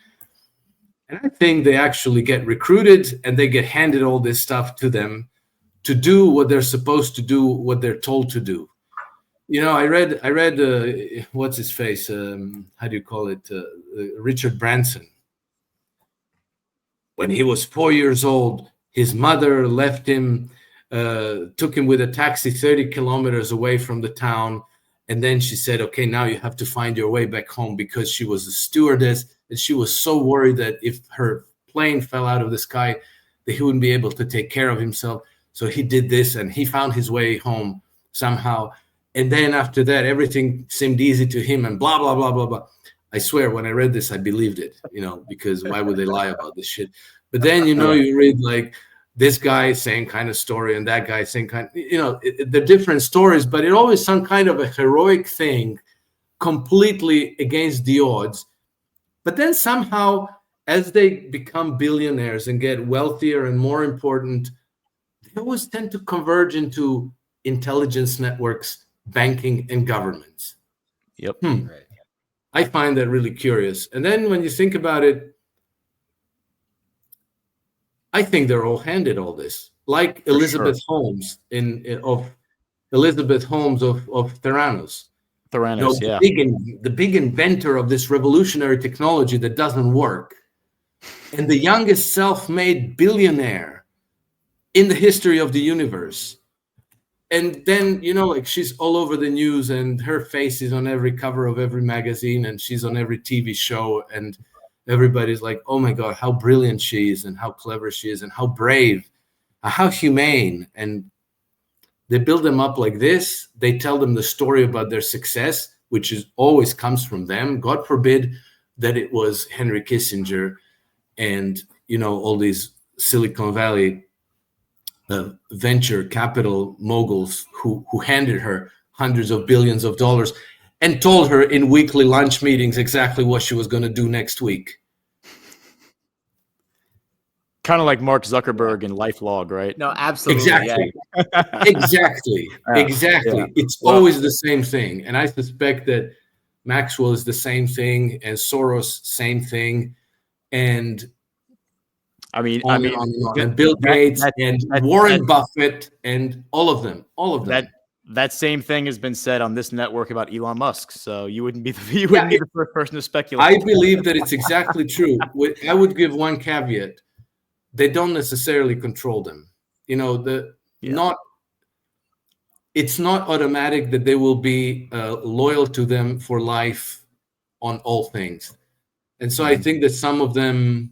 And I think they actually get recruited and they get handed all this stuff to them to do what they're supposed to do, what they're told to do. I read what's his face, how do you call it, Richard Branson. When he was 4 years old, his mother left him, took him with a taxi 30 kilometers away from the town. And then she said, okay, now you have to find your way back home, because she was a stewardess. And she was so worried that if her plane fell out of the sky, that he wouldn't be able to take care of himself. So he did this and he found his way home somehow. And then after that, everything seemed easy to him and blah, blah, blah, blah, blah. I swear, when I read this, I believed it, because why would they lie about this shit? But then, you read like this guy saying kind of story and that guy saying kind, they're different stories, but it always some kind of a heroic thing completely against the odds. But then somehow, as they become billionaires and get wealthier and more important, they always tend to converge into intelligence networks, banking, and governments. Yep. Right. I find that really curious. And then when you think about it, I think they're all handed all this, like Elizabeth Holmes of Theranos. Yeah. The big inventor of this revolutionary technology that doesn't work, and the youngest self-made billionaire in the history of the universe. And then, she's all over the news and her face is on every cover of every magazine and she's on every TV show, and everybody's like, oh my God, how brilliant she is and how clever she is and how brave, how humane. And they build them up like this. They tell them the story about their success, which always comes from them. God forbid that it was Henry Kissinger and, all these Silicon Valley venture capital moguls who handed her hundreds of billions of dollars and told her in weekly lunch meetings exactly what she was going to do next week. Kind of like Mark Zuckerberg in LifeLog, right? No, absolutely. Exactly. Yeah. Exactly. Yeah. It's always the same thing. And I suspect that Maxwell is the same thing, and Soros, same thing. And and Bill Gates and Warren Buffett and all of them. That same thing has been said on this network about Elon Musk. So you wouldn't be the first person to speculate. I believe that it's exactly true. I would give one caveat. They don't necessarily control them. It's not automatic that they will be loyal to them for life on all things. And so I think that some of them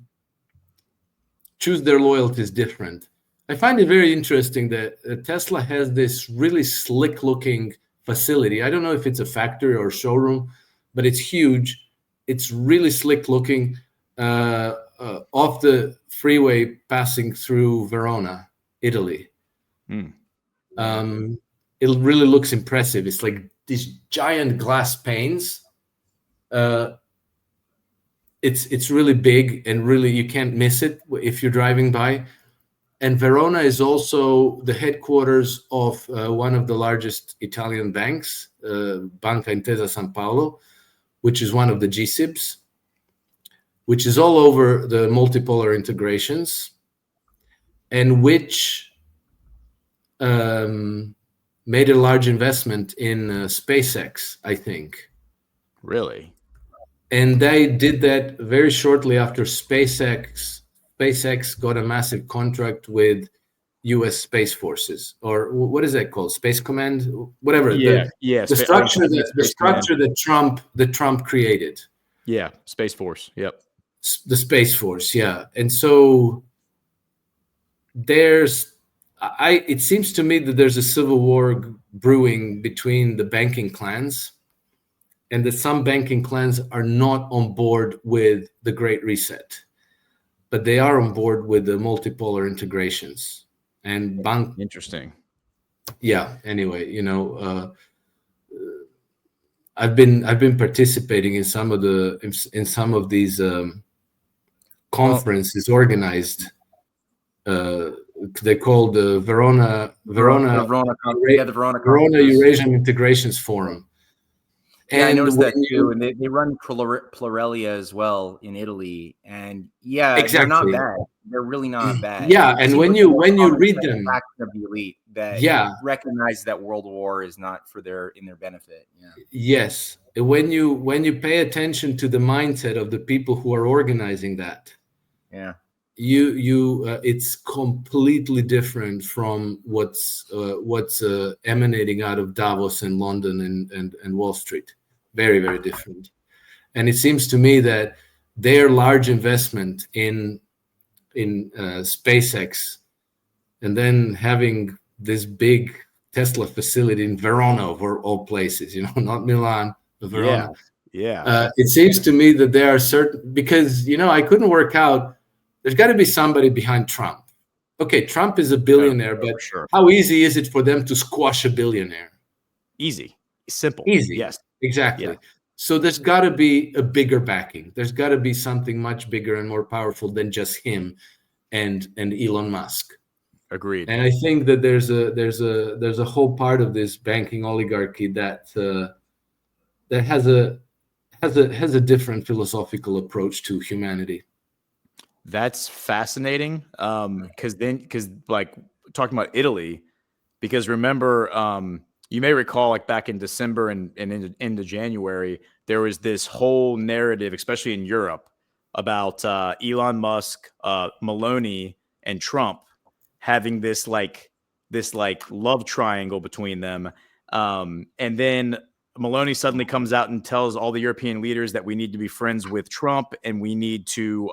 choose their loyalties different. I find it very interesting that Tesla has this really slick-looking facility. I don't know if it's a factory or showroom, but it's huge. It's really slick-looking off the freeway passing through Verona, Italy. It really looks impressive. It's like these giant glass panes. It's really big and really you can't miss it if you're driving by. And Verona is also the headquarters of one of the largest Italian banks, Banca Intesa San Paolo, which is one of the GSIBs, which is all over the multipolar integrations, and which made a large investment in SpaceX, I think. Really? And they did that very shortly after SpaceX got a massive contract with U.S. Space Forces, or what is that called? Space Command, whatever. Yeah, the structure that Trump created. Yeah, Space Force. Yep. The Space Force, yeah. And so it seems to me that there's a civil war brewing between the banking clans, and that some banking clans are not on board with the Great Reset, but they are on board with the multipolar integrations. And Interesting. Yeah. Anyway, I've been participating in some of these conferences organized. They're called the Verona Eurasian Integrations Forum. Yeah, I noticed that too, and they run Pluralia as well in Italy, and yeah, exactly. They're not bad. They're really not bad. Yeah, and when you read them, of the elite that recognize that world war is not in their benefit. Yeah. Yes, when you pay attention to the mindset of the people who are organizing that, yeah, it's completely different from what's emanating out of Davos and London and Wall Street. Very, very different. And it seems to me that their large investment in SpaceX, and then having this big Tesla facility in Verona, of all places, not Milan, but Verona. Yeah. It seems to me that there are certain, because I couldn't work out. There's got to be somebody behind Trump. Okay, Trump is a billionaire, but how easy is it for them to squash a billionaire? Easy. Simple. Easy. Yes. Exactly. Yeah. So there's got to be a bigger backing. There's got to be something much bigger and more powerful than just him and Elon Musk. Agreed. And I think that there's a whole part of this banking oligarchy that has a different philosophical approach to humanity. That's fascinating. Because like talking about Italy, because remember, you may recall, like back in December and into January, there was this whole narrative, especially in Europe, about Elon Musk, Meloni, and Trump having this love triangle between them. And then Meloni suddenly comes out and tells all the European leaders that we need to be friends with Trump, and we need to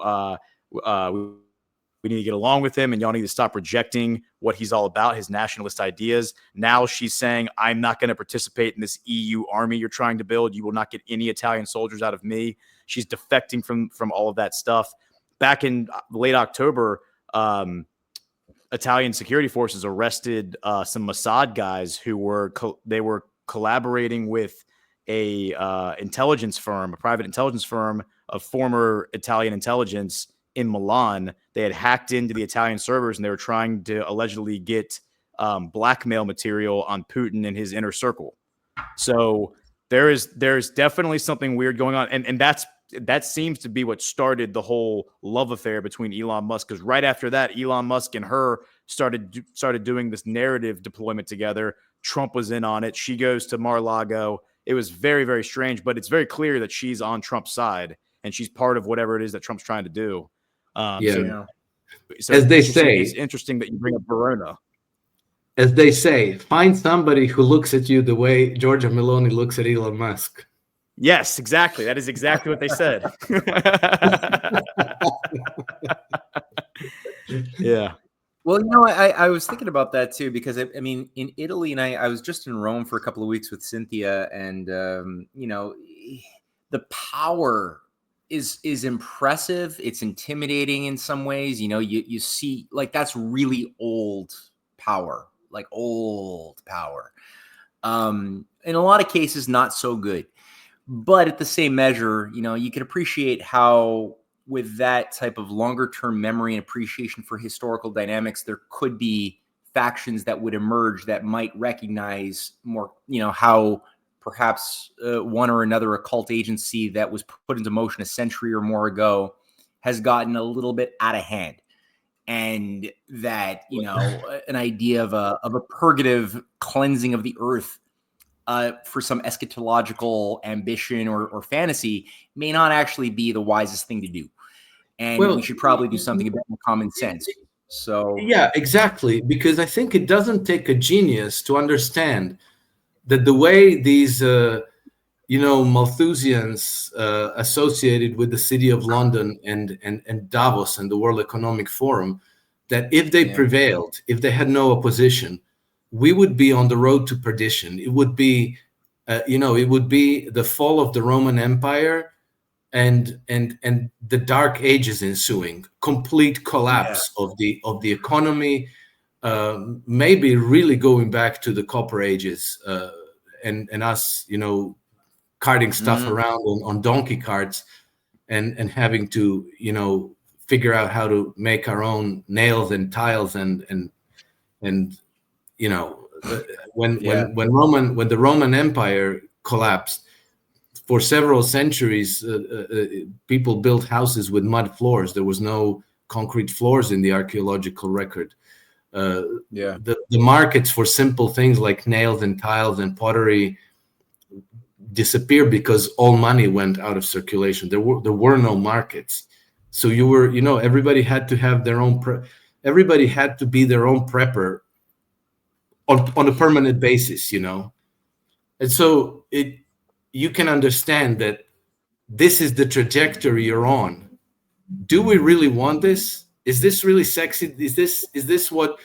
get along with him, and y'all need to stop rejecting what he's all about, his nationalist ideas. Now she's saying, I'm not going to participate in this EU army you're trying to build. You will not get any Italian soldiers out of me. She's defecting from all of that stuff. Back in late October, Italian security forces arrested some Mossad guys who were collaborating with a private intelligence firm of former Italian intelligence in Milan. They had hacked into the Italian servers, and they were trying to allegedly get blackmail material on Putin and his inner circle. So there's definitely something weird going on, and that seems to be what started the whole love affair between Elon Musk. Because right after that, Elon Musk and her started doing this narrative deployment together. Trump was in on it. She goes to Mar-a-Lago. It was very, very strange, but it's very clear that she's on Trump's side and she's part of whatever it is that Trump's trying to do. So as they say, it's interesting that you bring up Verona. As they say, find somebody who looks at you the way Giorgia Meloni looks at Elon Musk. Yes, exactly. That is exactly what they said. Yeah. Well, I was thinking about that too, because I mean, in Italy, and I was just in Rome for a couple of weeks with Cynthia, and the power is impressive. It's intimidating in some ways. You see, like, that's really old power, like old power. In a lot of cases, not so good. But at the same measure, you can appreciate how, with that type of longer term memory and appreciation for historical dynamics, there could be factions that would emerge that might recognize more, how perhaps one or another occult agency that was put into motion a century or more ago has gotten a little bit out of hand. And that, an idea of a purgative cleansing of the earth for some eschatological ambition or fantasy may not actually be the wisest thing to do. And we should probably do something a bit more common sense. So yeah, exactly. Because I think it doesn't take a genius to understand that the way these, Malthusians associated with the city of London and Davos and the World Economic Forum, that if they prevailed, if they had no opposition, we would be on the road to perdition. It would be, it would be the fall of the Roman Empire and the Dark Ages ensuing, complete collapse of the economy, maybe really going back to the Copper Ages, and us, carting stuff around on donkey carts and having to, figure out how to make our own nails and tiles and when the Roman Empire collapsed, for several centuries, people built houses with mud floors. There was no concrete floors in the archaeological record. The markets for simple things like nails and tiles and pottery disappeared because all money went out of circulation. There were no markets. So everybody had to have their own everybody had to be their own prepper on a permanent basis, and so you can understand that this is the trajectory you're on. Do we really want this? Is this really sexy? Is this what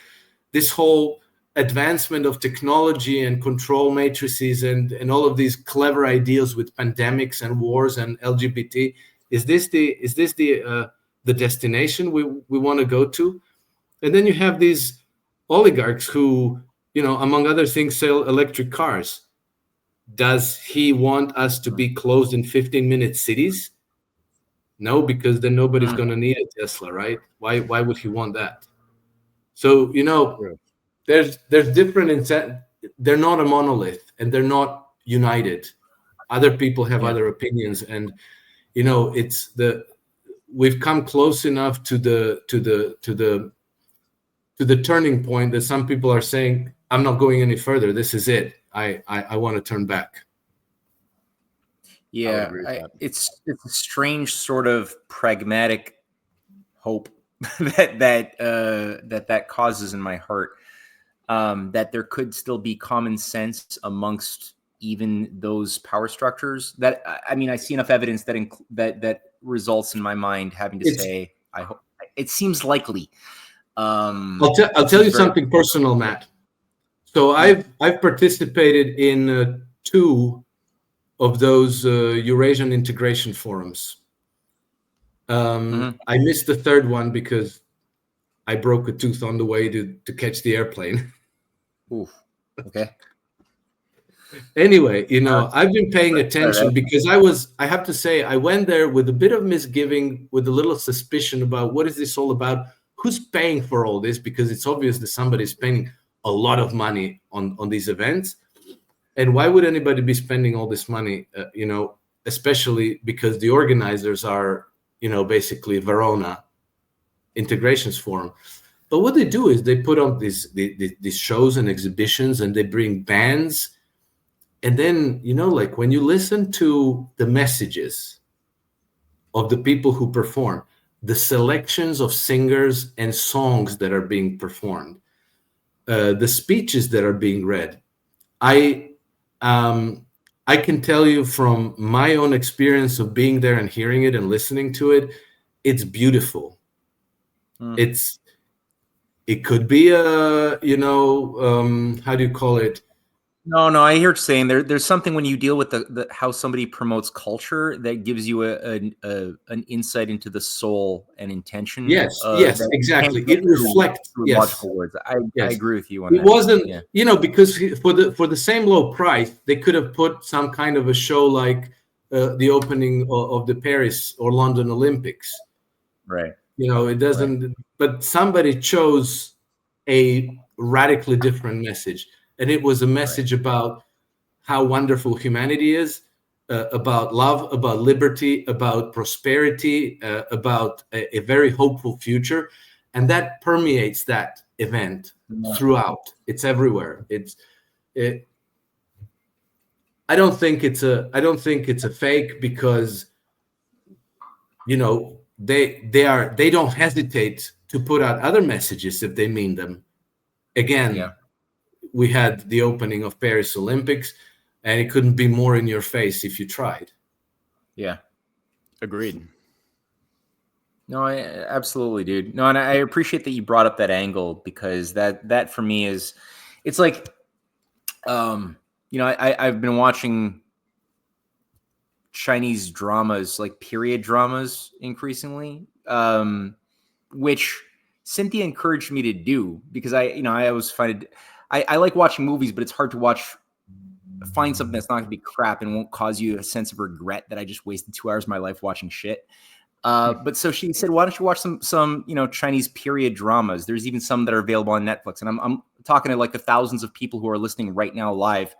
this whole advancement of technology and control matrices and all of these clever ideas with pandemics and wars and LGBT, is this the destination we want to go to? And then you have these oligarchs who, among other things, sell electric cars. Does he want us to be closed in 15-minute cities? No, because then nobody's going to need a Tesla, right? Why would he want that? So, there's different they're not a monolith and they're not united. Other people have other opinions, and we've come close enough to the turning point that some people are saying, I'm not going any further. This is it. I want to turn back. Yeah, it's a strange sort of pragmatic hope that causes in my heart, that there could still be common sense amongst even those power structures. That, I mean, I see enough evidence that results in my mind having to say, I hope it seems likely. I'll tell you something personal, Matt. So I've participated in 2 of those Eurasian integration forums. I missed the 3rd one because I broke a tooth on the way to catch the airplane. Oof. Okay. Anyway, I've been paying attention because I have to say, I went there with a bit of misgiving, with a little suspicion about what is this all about? Who's paying for all this? Because it's obvious that somebody's spending a lot of money on these events. And why would anybody be spending all this money, especially because the organizers are, basically Verona Integrations Forum. But what they do is they put on these shows and exhibitions, and they bring bands. And then, like when you listen to the messages of the people who perform, the selections of singers and songs that are being performed, the speeches that are being read, I can tell you from my own experience of being there and hearing it and listening to it, it's beautiful. It could be a, how do you call it? No, I hear what you're saying. There's something when you deal with the how somebody promotes culture that gives you an insight into the soul and intention. Yes, That you can't exactly. get It reflects. through Yes, logical words. I yes. agree with you on It that. wasn't, Yeah. because for the same low price, they could have put some kind of a show like the opening of the Paris or London Olympics. Right. It doesn't. But somebody chose a radically different message, and it was a message about how wonderful humanity is, about love, about liberty, about prosperity, about a very hopeful future, and that permeates that event throughout. It's everywhere. I don't think it's a fake, because they don't hesitate to put out other messages if they mean them. Again, we had the opening of Paris Olympics, and it couldn't be more in your face if you tried. Yeah. Agreed. No, absolutely, dude. No, and I appreciate that you brought up that angle, because that for me it's like, I've been watching Chinese dramas, like period dramas, increasingly, which Cynthia encouraged me to do, because I always find it, I like watching movies, but it's hard to find something that's not going to be crap and won't cause you a sense of regret that I just wasted 2 hours of my life watching shit. But so she said, why don't you watch some Chinese period dramas? There's even some that are available on Netflix. And I'm talking to like the thousands of people who are listening right now live.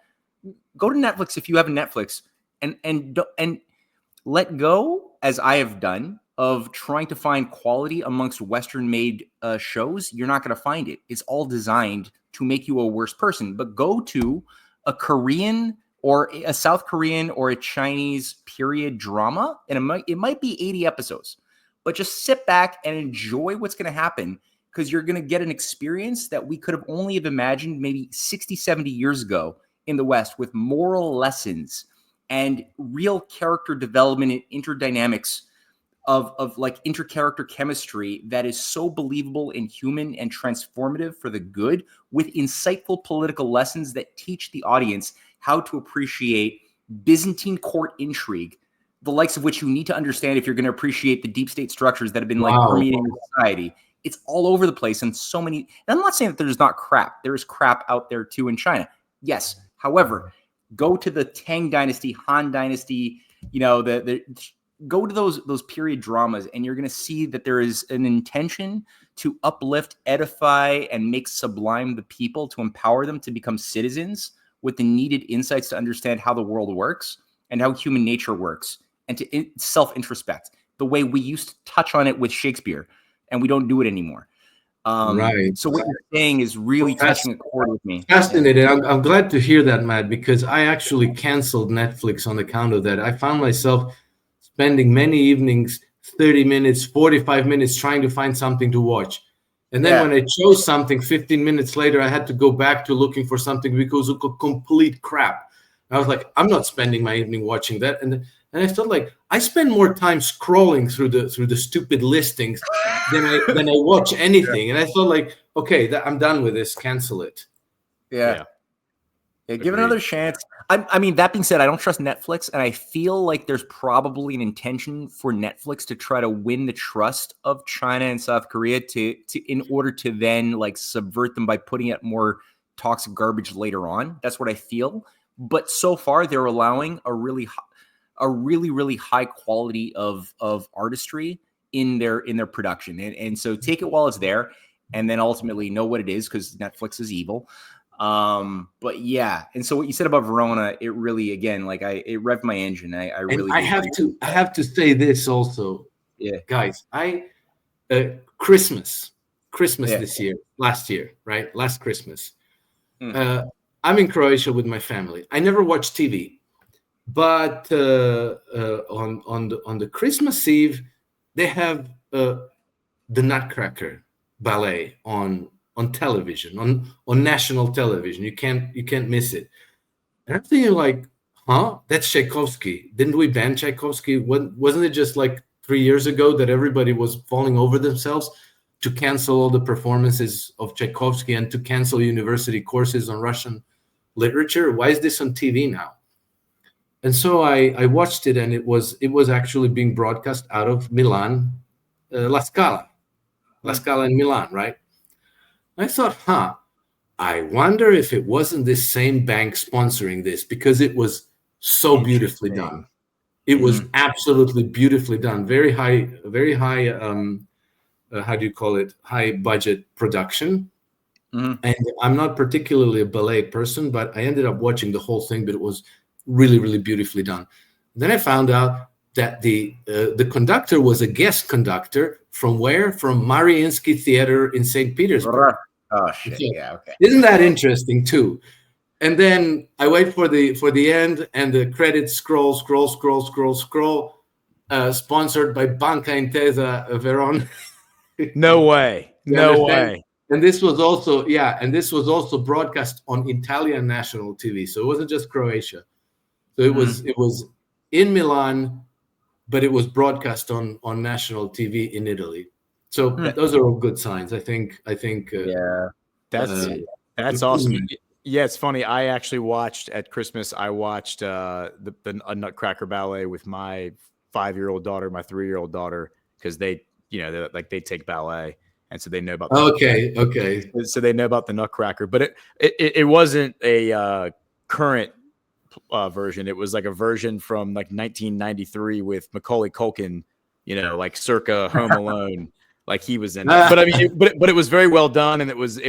Go to Netflix if you have a Netflix, and let go, as I have done, of trying to find quality amongst Western-made shows. You're not going to find it. It's all designed to make you a worse person. But go to a Korean or a South Korean or a Chinese period drama, and it might be 80 episodes, but just sit back and enjoy what's going to happen, because you're going to get an experience that we could have only have imagined maybe 60, 70 years ago in the West, with moral lessons and real character development and interdynamics of like intercharacter chemistry that is so believable and human and transformative for the good, with insightful political lessons that teach the audience how to appreciate Byzantine court intrigue, the likes of which you need to understand if you're going to appreciate the deep state structures that have been like permeating society. It's all over the place, and so many. And I'm not saying that there's not crap. There is crap out there too in China. Yes. However, go to the Tang Dynasty, Han Dynasty, go to those period dramas, and you're going to see that there is an intention to uplift, edify, and make sublime the people, to empower them to become citizens with the needed insights to understand how the world works and how human nature works, and to self-introspect the way we used to touch on it with Shakespeare, and we don't do it anymore. Right. So what you're saying is really touching a chord with me. Fascinating. Yeah. I'm glad to hear that, Matt, because I actually canceled Netflix on account of that. I found myself spending many evenings, 30 minutes, 45 minutes trying to find something to watch. And then when I chose something, 15 minutes later, I had to go back to looking for something because it was complete crap. And I was like, I'm not spending my evening watching that. And I felt like I spend more time scrolling through the stupid listings than I watch anything. And I felt like, okay, I'm done with this. Cancel it. Yeah, give it another chance. I mean, that being said, I don't trust Netflix, and I feel like there's probably an intention for Netflix to try to win the trust of China and South Korea to in order to then like subvert them by putting out more toxic garbage later on. That's what I feel. But so far, they're allowing a really high quality of artistry in their production, and so take it while it's there, and then ultimately know what it is, because Netflix is evil. But yeah, and so what you said about Verona, it really, again, like it revved my engine. I have to say this also, guys. Christmas this year, last Christmas. I'm in Croatia with my family. I never watch TV, but on the Christmas Eve, they have the Nutcracker ballet on television, on national television. You can't miss it. And I'm thinking like, that's Tchaikovsky. Didn't we ban Tchaikovsky? Wasn't it just like 3 years ago that everybody was falling over themselves? to cancel all the performances of Tchaikovsky and to cancel university courses on Russian literature. Why is this on TV now? And so I watched it, and it was actually being broadcast out of Milan, La Scala in Milan, right? I thought, I wonder if it wasn't this same bank sponsoring this, because it was so beautifully done. It was absolutely beautifully done. Very high, how do you call it? High budget production. And I'm not particularly a ballet person, but I ended up watching the whole thing, but it was really, really beautifully done. Then I found out that the conductor was a guest conductor from where? From Mariinsky Theater in St. Petersburg. Oh shit! Yeah, okay. Isn't that interesting too? And then I wait for the end, and the credits scroll. Sponsored by Banca Intesa Verona. No way! No way! And this was also broadcast on Italian national TV. So it wasn't just Croatia. So it was in Milan, but it was broadcast on national TV in Italy. So those are all good signs. I think. Yeah, that's awesome. Yeah, it's funny. I actually watched at Christmas. I watched a Nutcracker ballet with my 5-year-old daughter, my 3-year-old daughter, because they take ballet, and so they know about. Okay. So they know about the Nutcracker, but it wasn't a current version. It was like a version from like 1993 with Macaulay Culkin, like circa Home Alone. Like he was in it. But I mean, but it was very well done, and it was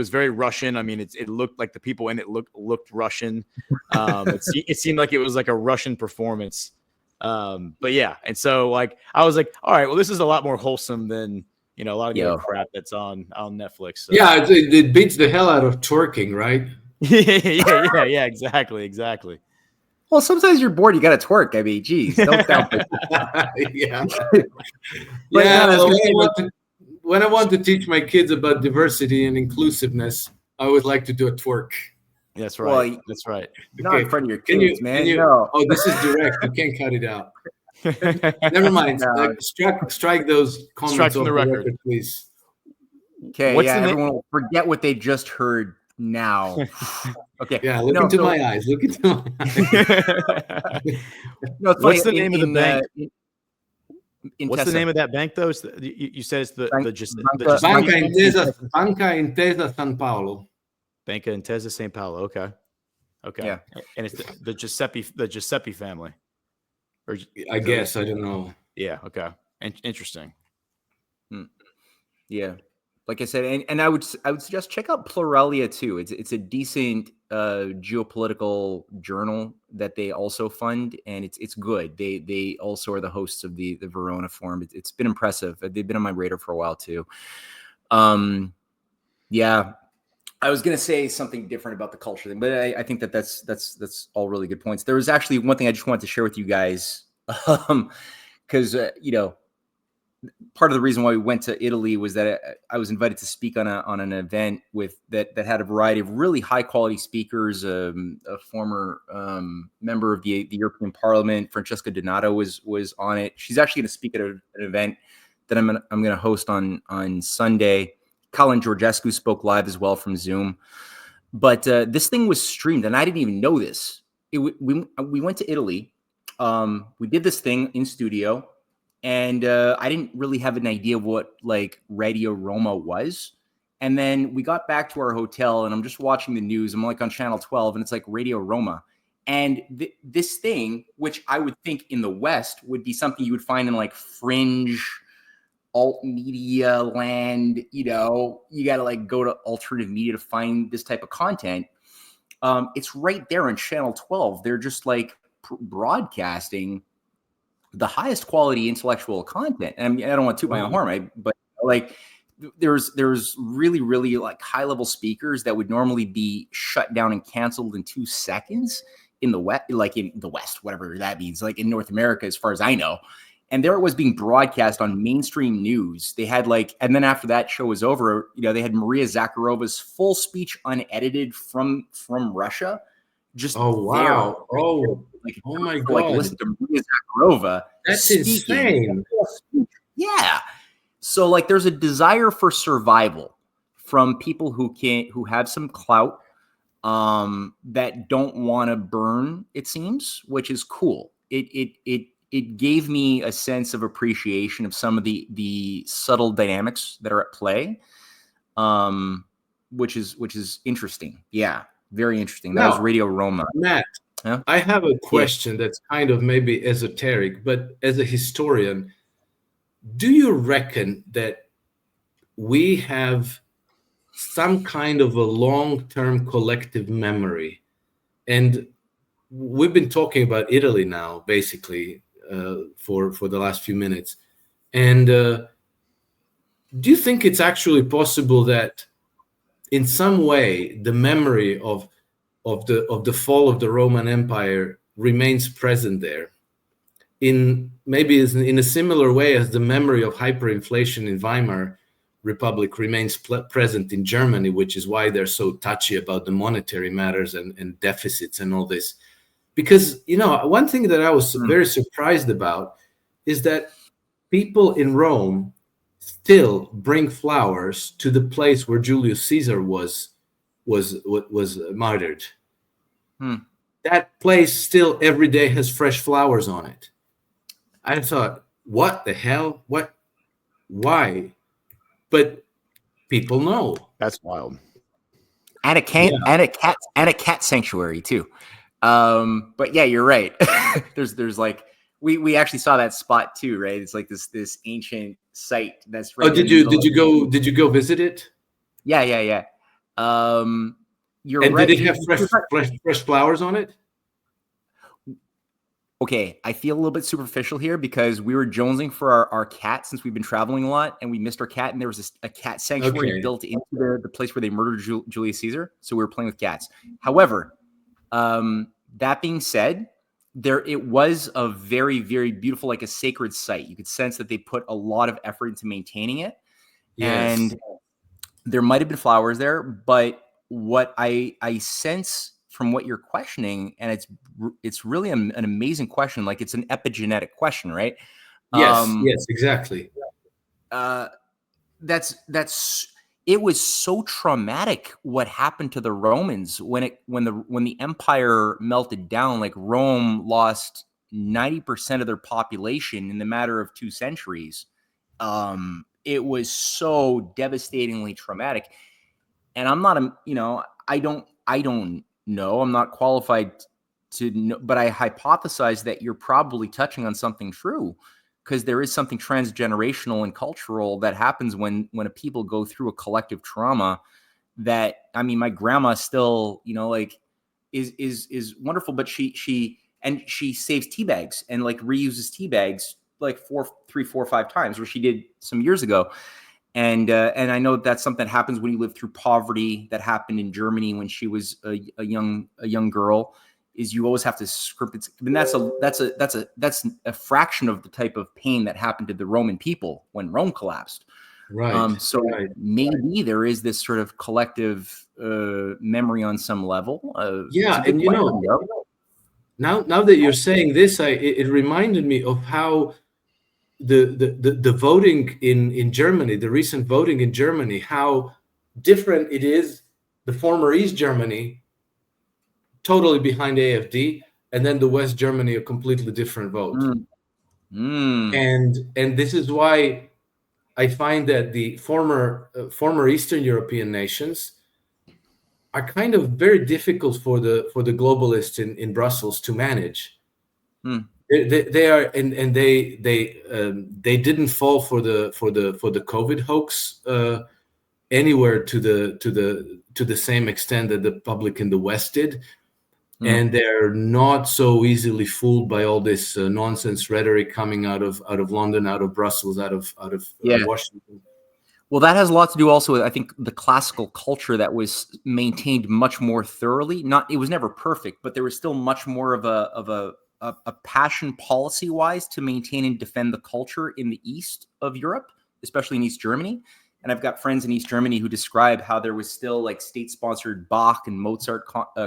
very Russian. I mean, it looked like the people in it looked Russian. It seemed like it was like a Russian performance. But yeah, and so like I was like, all right, well, this is a lot more wholesome than a lot of the other crap that's on Netflix. So. Yeah, it beats the hell out of twerking, right? yeah, exactly. Well, sometimes you're bored. You got to twerk. I mean, geez, don't doubt it. Yeah. But when I want to teach my kids about diversity and inclusiveness, I would like to do a twerk. That's right. Well, that's right. Not in front of your kids, man. No. Oh, this is direct. You can't cut it out. Never mind. No. Strike those comments Strike from off the record, please. Okay. Everyone will forget what they just heard now. Okay. Yeah, look into my eyes. Look into my eyes. What's the name of the bank? What's the name of that bank, though? You said it's the Banca Intesa San Paolo. Banca Intesa San Paolo. Okay. Yeah. And it's the Giuseppe family. Or I guess I don't know. Yeah. Okay. Interesting. Yeah. Like I said, and I would suggest check out Pluralia too. It's a decent geopolitical journal that they also fund, and it's good. They also are the hosts of the Verona Forum. It's been impressive. They've been on my radar for a while too. Yeah, I was gonna say something different about the culture thing, but I think that's all really good points. There was actually one thing I just wanted to share with you guys, because part of the reason why we went to Italy was that I was invited to speak on an event that had a variety of really high quality speakers. A former member of the European Parliament, Francesca Donato, was on it. She's actually going to speak at an event that I'm going to host on Sunday. Colin Georgescu spoke live as well from Zoom. But this thing was streamed, and I didn't even know this. We went to Italy. We did this thing in studio. And I didn't really have an idea of what like Radio Roma was. And then we got back to our hotel, and I'm just watching the news. I'm like on channel 12, and it's like Radio Roma. And this thing, which I would think in the West would be something you would find in like fringe alt media land, you got to like go to alternative media to find this type of content. It's right there on channel 12. They're just like broadcasting the highest quality intellectual content. And I mean, I don't want to toot my own horn, right? But like there's really, really like high level speakers that would normally be shut down and canceled in 2 seconds in the West, whatever that means, like in North America, as far as I know. And there it was being broadcast on mainstream news. They had and then after that show was over, they had Maria Zakharova's full speech unedited from Russia. Just wow! Oh my God! Listen to Maria Zakharova. That's insane. Yeah. So like there's a desire for survival from people who have some clout, that don't want to burn, it seems, which is cool. It gave me a sense of appreciation of some of the subtle dynamics that are at play, which is interesting. Yeah, very interesting. That was Radio Roma. Matt, yeah? I have a question that's kind of maybe esoteric, but as a historian, do you reckon that we have some kind of a long-term collective memory? And we've been talking about Italy now, basically, for the last few minutes. And do you think it's actually possible that in some way the memory of the fall of the Roman Empire remains present there, in a similar way as the memory of hyperinflation in Weimar Republic remains present in Germany, which is why they're so touchy about the monetary matters and deficits and all this? Because, one thing that I was very surprised about is that people in Rome still bring flowers to the place where Julius Caesar was martyred. That place still every day has fresh flowers on it. I thought, what the hell? What? Why? But people know. That's wild. And a cat sanctuary too. But yeah, you're right. there's like we actually saw that spot too, right? It's like this ancient site that's right. Did you go visit it? Yeah. You're right. Did it have fresh flowers on it? Okay, I feel a little bit superficial here because we were jonesing for our cat since we've been traveling a lot, and we missed our cat, and there was a cat sanctuary built into the place where they murdered Julius Caesar, so we were playing with cats. However, that being said, it was a very, very beautiful, like a sacred site. You could sense that they put a lot of effort into maintaining it. Yes. And there might have been flowers there, but what I sense from what you're questioning, and it's really an amazing question. Like it's an epigenetic question, right? Yes, exactly. It was so traumatic what happened to the Romans when the empire melted down. Like Rome lost 90% of their population in the matter of 2 centuries. It was so devastatingly traumatic. And I'm not I don't know. I'm not qualified to know, but I hypothesize that you're probably touching on something true, because there is something transgenerational and cultural that happens when a people go through a collective trauma. That, I mean, my grandma still, like is wonderful, but she saves tea bags and like reuses tea bags like 3, 4, 5 times, where she did some years ago. And I know that's something that happens when you live through poverty. That happened in Germany when she was a young girl. Is you always have to script it. I mean, that's a fraction of the type of pain that happened to the Roman people when Rome collapsed. Right. Maybe there is this sort of collective memory on some level. And now that you're saying this, it reminded me of how the voting in Germany, the recent voting in Germany, how different it is. The former East Germany totally behind AfD, and then the West Germany a completely different vote. And this is why I find that the former Eastern European nations are kind of very difficult for the globalists in Brussels to manage. They are, and they didn't fall for the COVID hoax anywhere to the same extent that the public in the West did, and they're not so easily fooled by all this nonsense rhetoric coming out of London, out of Brussels, out of Washington. Well, that has a lot to do also with, I think, the classical culture that was maintained much more thoroughly. It was never perfect, but there was still much more of a passion policy-wise to maintain and defend the culture in the east of Europe, especially in East Germany. And I've got friends in East Germany who describe how there was still like state-sponsored Bach and Mozart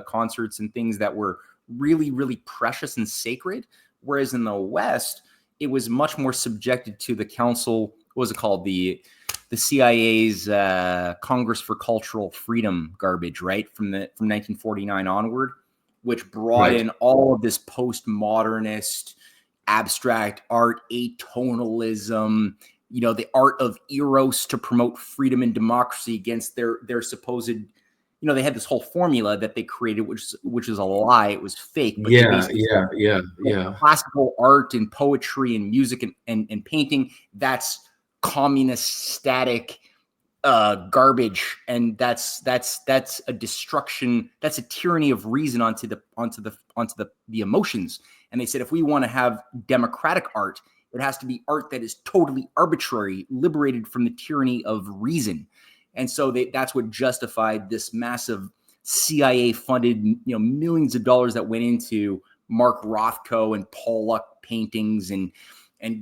concerts and things that were really, really precious and sacred. Whereas in the West, it was much more subjected to the council what was it called? The CIA's Congress for Cultural Freedom garbage, right? From 1949 onward, which brought in all of this postmodernist abstract art, atonalism, the art of eros to promote freedom and democracy against their supposed, they had this whole formula that they created, which is a lie. It was fake. But classical art and poetry and music and painting, that's communist static garbage, and that's a destruction. That's a tyranny of reason onto the emotions. And they said, if we want to have democratic art, it has to be art that is totally arbitrary, liberated from the tyranny of reason. And so that's what justified this massive CIA-funded, millions of dollars that went into Mark Rothko and Pollock paintings and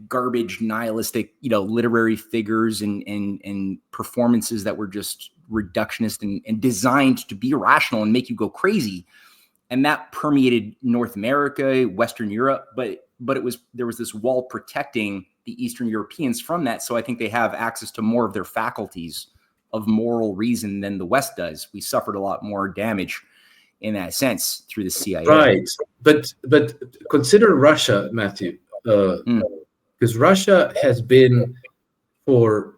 garbage nihilistic, literary figures and performances that were just reductionist and designed to be irrational and make you go crazy. And that permeated North America, Western Europe, but there was this wall protecting the Eastern Europeans from that. So I think they have access to more of their faculties of moral reason than the West does. We suffered a lot more damage in that sense through the CIA. Right. But consider Russia, Matthew, because Russia has been for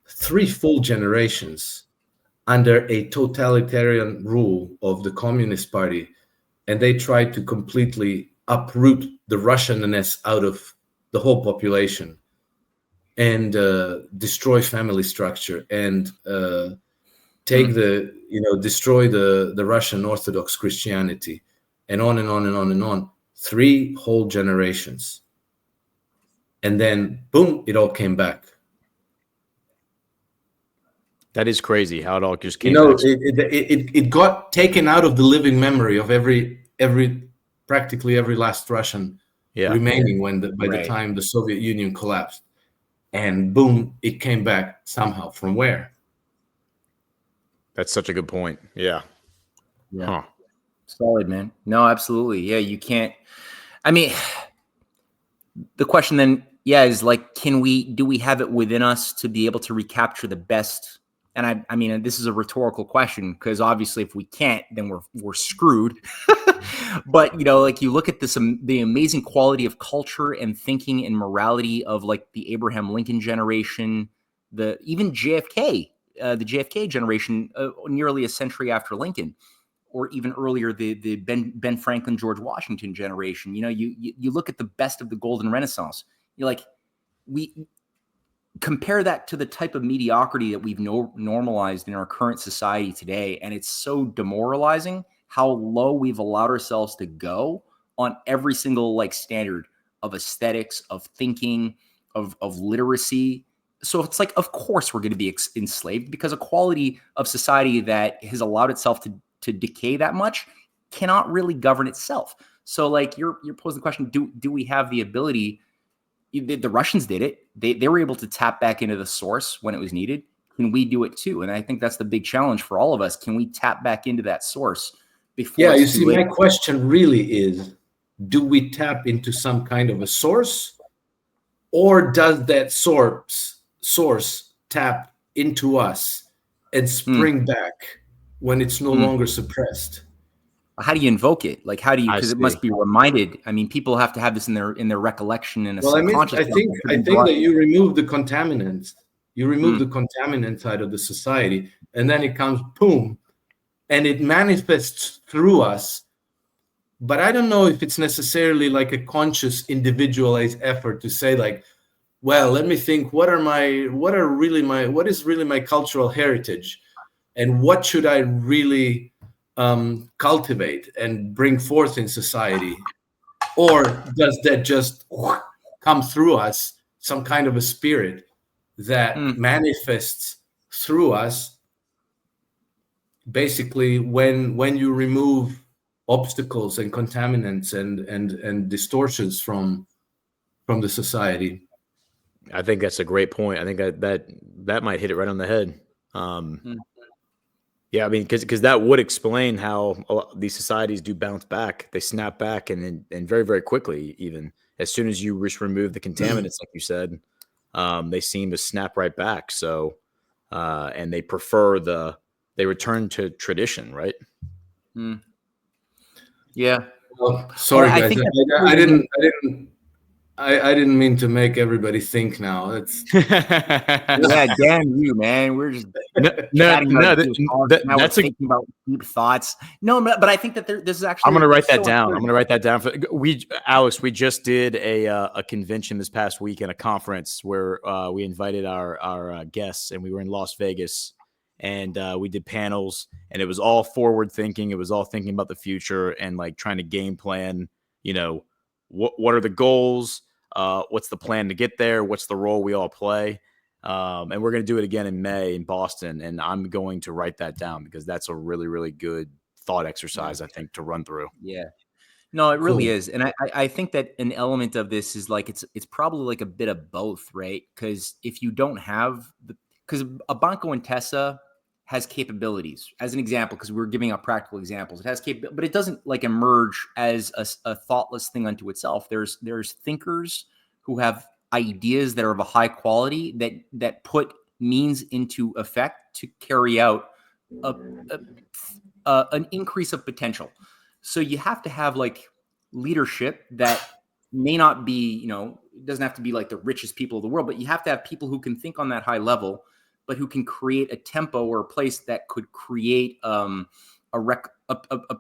3 full generations under a totalitarian rule of the Communist Party, and they tried to completely uproot the Russianness out of the whole population and destroy family structure and take destroy the Russian Orthodox Christianity, and on and on and on and on. 3 whole generations. And then, boom, it all came back. That is crazy how it all just came back. It got taken out of the living memory of practically every last Russian remaining by the time the Soviet Union collapsed. And boom, it came back somehow. From where? That's such a good point. Yeah. Huh. Solid, man. No, absolutely. Yeah, you can't. I mean, the question then, is like, do we have it within us to be able to recapture the best? And I mean, this is a rhetorical question, because obviously if we can't, then we're screwed. But, like, you look at this, the amazing quality of culture and thinking and morality of, like, the Abraham Lincoln generation, even JFK, the JFK generation, nearly a century after Lincoln, or even earlier, the Ben Franklin, George Washington generation. You look at the best of the Golden Renaissance. You're like, we compare that to the type of mediocrity that we've normalized in our current society today, and it's so demoralizing how low we've allowed ourselves to go on every single, like, standard of aesthetics, of thinking, of literacy. So it's like, of course we're going to be enslaved, because a quality of society that has allowed itself to decay that much cannot really govern itself. So, like, you're posing the question, do we have the ability? The Russians did it. They were able to tap back into the source when it was needed. Can we do it too? And I think that's the big challenge for all of us. Can we tap back into that source before? Yeah, you see, my question really is, do we tap into some kind of a source, or does that source tap into us and spring back when it's no longer suppressed? How do you invoke it? Like, how do you? Because it must be reminded. I mean, people have to have this in their recollection and subconscious. I think that you remove the contaminants. You remove the contaminant side of the society, and then it comes boom, and it manifests through us. But I don't know if it's necessarily like a conscious, individualized effort to say, like, well, let me think. What is really my cultural heritage, and what should I really cultivate and bring forth in society? Or does that just come through us, some kind of a spirit that manifests through us? Basically, when you remove obstacles and contaminants and distortions from the society. I think that's a great point. I think that might hit it right on the head. Yeah, I mean, because that would explain how these societies do bounce back. They snap back and very, very quickly, even as soon as you remove the contaminants, like you said. they seem to snap right back. So, and they prefer they return to tradition, right? Yeah. Well, sorry, I guys. think I didn't mean to make everybody think now. It's yeah, damn you, man. We're just chatting about now we're thinking about deep thoughts. No, but I think that this is actually. I'm going to write that down. I'm going to write that down. Alex, we just did a convention this past week and a conference where we invited our guests, and we were in Las Vegas, and we did panels, and it was all forward thinking. It was all thinking about the future and like trying to game plan. You know, what are the goals? What's the plan to get there? What's the role we all play? And we're going to do it again in May in Boston. And I'm going to write that down because that's a really, really good thought exercise, I think, to run through. Yeah. No, it really is. And I think that an element of this is like, it's probably like a bit of both, right? Because if you don't have because a Banco and Tessa has capabilities as an example, because we're giving out practical examples. It has but it doesn't like emerge as a thoughtless thing unto itself. There's thinkers who have ideas that are of a high quality that put means into effect to carry out an increase of potential. So you have to have like leadership that may not be, it doesn't have to be like the richest people of the world, but you have to have people who can think on that high level, but who can create a tempo or a place that could create a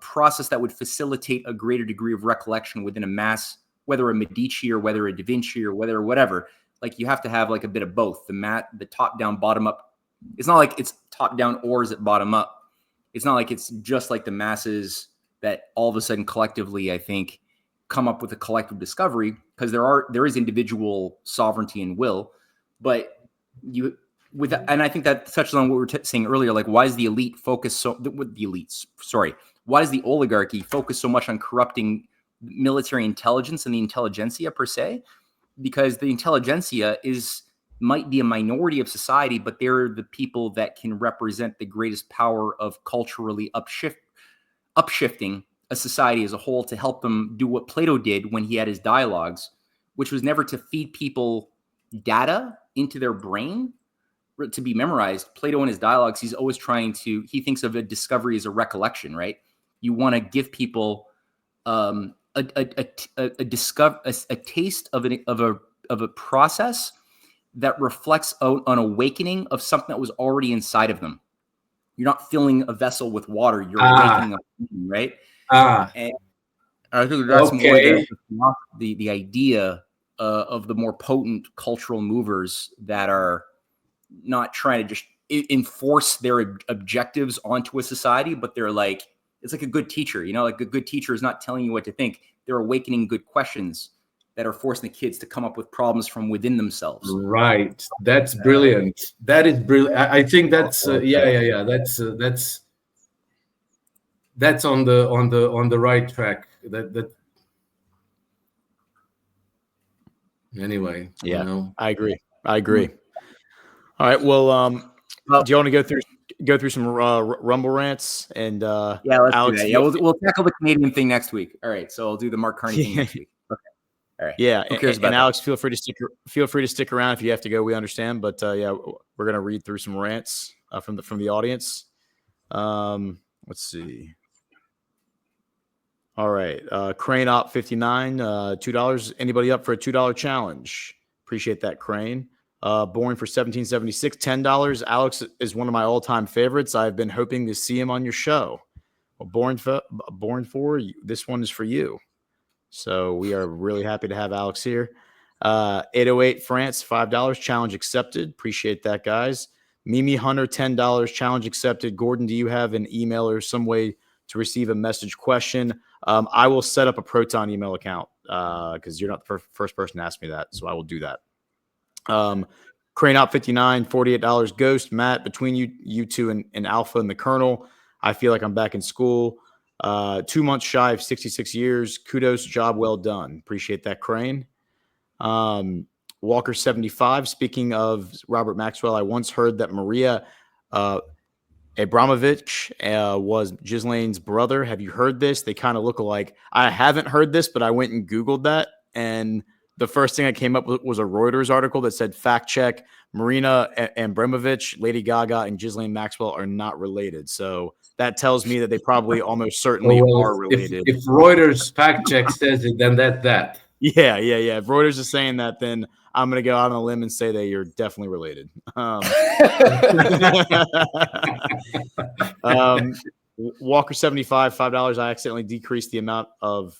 process that would facilitate a greater degree of recollection within a mass, whether a Medici or whether a Da Vinci or whatever. Like you have to have like a bit of both. The top down, bottom up. It's not like it's top down or is it bottom up. It's not like it's just like the masses that all of a sudden collectively, I think, come up with a collective discovery, because there is individual sovereignty and will, but and I think that touches on what we were saying earlier, like why is the elite focus why does the oligarchy focus so much on corrupting military intelligence and the intelligentsia per se? Because the intelligentsia might be a minority of society, but they're the people that can represent the greatest power of culturally upshifting a society as a whole, to help them do what Plato did when he had his dialogues, which was never to feed people data into their brain to be memorized. Plato in his dialogues, he's always he thinks of a discovery as a recollection, right? You want to give people a taste of a process that reflects an awakening of something that was already inside of them. You're not filling a vessel with water. You're awakening, right? And I think that's more the idea of the more potent cultural movers that are not trying to just enforce their objectives onto a society, but they're like, it's like a good teacher, like a good teacher is not telling you what to think. They're awakening good questions that are forcing the kids to come up with problems from within themselves. Right. That's brilliant. That is brilliant. I think that's yeah. That's on the right track. That anyway. Yeah, I agree. All right. Well, do you want to go through some Rumble rants and yeah, let's Alex? Do that. Yeah, we'll tackle the Canadian thing next week. All right. So I'll do the Mark Carney thing next week. Okay. All right. Yeah. Who cares about and Alex, feel free to stick around if you have to go. We understand, but yeah, we're gonna read through some rants from the audience. Let's see. All right. Crane Op 59, $2. Anybody up for a $2 challenge? Appreciate that, Crane. Born for 1776, $10. Alex is one of my all-time favorites. I've been hoping to see him on your show. Well, born for you. This one is for you. So we are really happy to have Alex here. 808 France, $5. Challenge accepted. Appreciate that, guys. Mimi Hunter, $10. Challenge accepted. Gordon, do you have an email or some way to receive a message question? I will set up a Proton email account because you're not the first person to ask me that. So I will do that. Crane Op 59, $48. Ghost, Matt, between you two and Alpha and the Colonel, I feel like I'm back in school. 2 months shy of 66 years. Kudos, job well done. Appreciate that, Crane. Walker 75. Speaking of Robert Maxwell, I once heard that Maria Abramovich was Ghislaine's brother. Have you heard this? They kind of look alike. I haven't heard this, but I went and Googled that, and the first thing I came up with was a Reuters article that said, fact check, Marina Abramovich, Lady Gaga, and Ghislaine Maxwell are not related. So that tells me that they probably almost certainly are related. If Reuters fact check says it, then that's that. Yeah. If Reuters is saying that, then I'm going to go out on a limb and say that you're definitely related. Walker 75, $5. I accidentally decreased the amount of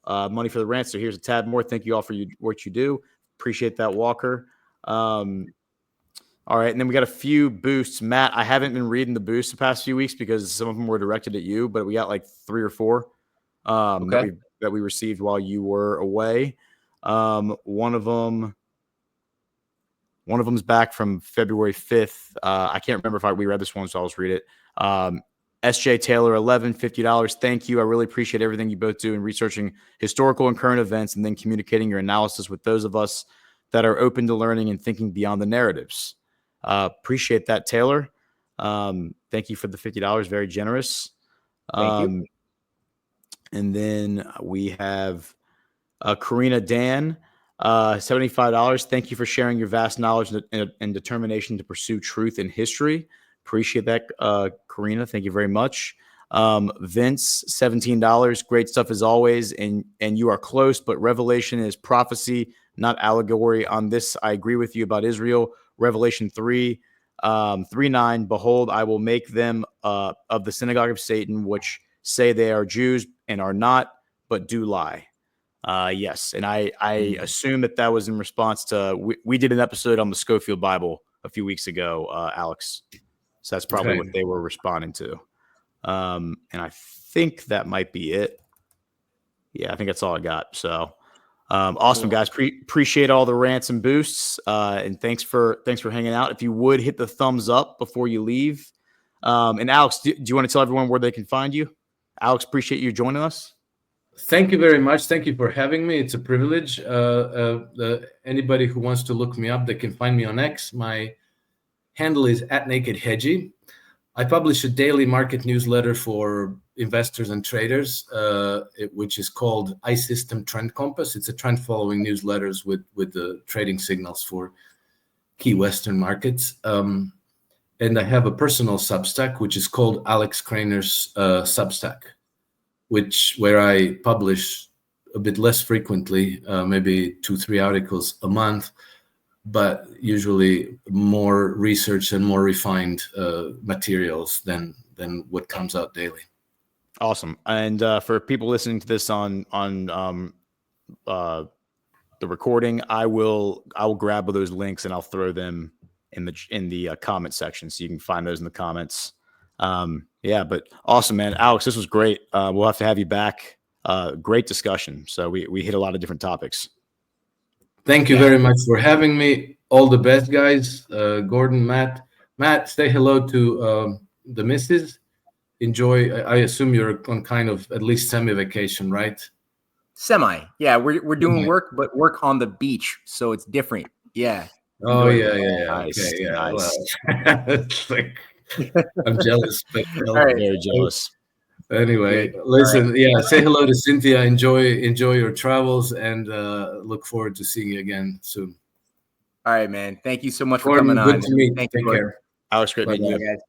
money for the rant, so here's a tad more. Thank you all for what you do. Appreciate that, Walker. All right, and then we got a few boosts. Matt, I haven't been reading the boosts the past few weeks because some of them were directed at you, but we got like 3 or 4 that we received while you were away. One of them's back from February 5th. I can't remember if we read this one, so I'll just read it. SJ Taylor, $11, $50. Thank you. I really appreciate everything you both do in researching historical and current events and then communicating your analysis with those of us that are open to learning and thinking beyond the narratives. Appreciate that, Taylor. Thank you for the $50. Very generous. Thank you. And then we have Karina Dan, $75. Thank you for sharing your vast knowledge and determination to pursue truth in history. Appreciate that, Karina. Thank you very much. Vince, $17. Great stuff as always. And you are close, but revelation is prophecy, not allegory. On this, I agree with you about Israel. Revelation 3:9. Behold, I will make them of the synagogue of Satan, which say they are Jews and are not, but do lie. Yes. And I assume that was in response to, we did an episode on the Schofield Bible a few weeks ago, Alex. So that's probably what they were responding to. And I think that might be it. Yeah, I think that's all I got. So awesome, guys. Appreciate all the rants and boosts. And thanks for hanging out. If you would hit the thumbs up before you leave. And Alex, do you want to tell everyone where they can find you? Alex, appreciate you joining us. Thank you very much. Thank you for having me. It's a privilege. Anybody who wants to look me up, they can find me on X. My handle is @NakedHedgie. I publish a daily market newsletter for investors and traders, which is called iSystem Trend Compass. It's a trend following newsletters with the trading signals for key Western markets. And I have a personal Substack, which is called Alex Krainer's Substack, where I publish a bit less frequently, maybe 2-3 articles a month, but usually more research and more refined materials than what comes out daily. Awesome. And for people listening to this on the recording, I will grab those links and I'll throw them in the comment section, so you can find those in the comments. But awesome, man. Alex, this was great. We'll have to have you back. Great discussion. So we hit a lot of different topics. Thank you very much for having me. All the best, guys. Gordon, Matt, say hello to the missus. Enjoy. I assume you're on kind of at least semi-vacation, right? Semi. Yeah, we're doing work, but work on the beach, so it's different. Yeah. Oh, yeah. Nice. Okay, yeah. Nice. Well, it's like, I'm jealous. But All right. Very jealous. Anyway, listen, say hello to Cynthia. Enjoy your travels, and look forward to seeing you again soon. All right, man. Thank you so much for coming on. Good to meet. Thank Take you. care. Alex, great meeting you. Guys.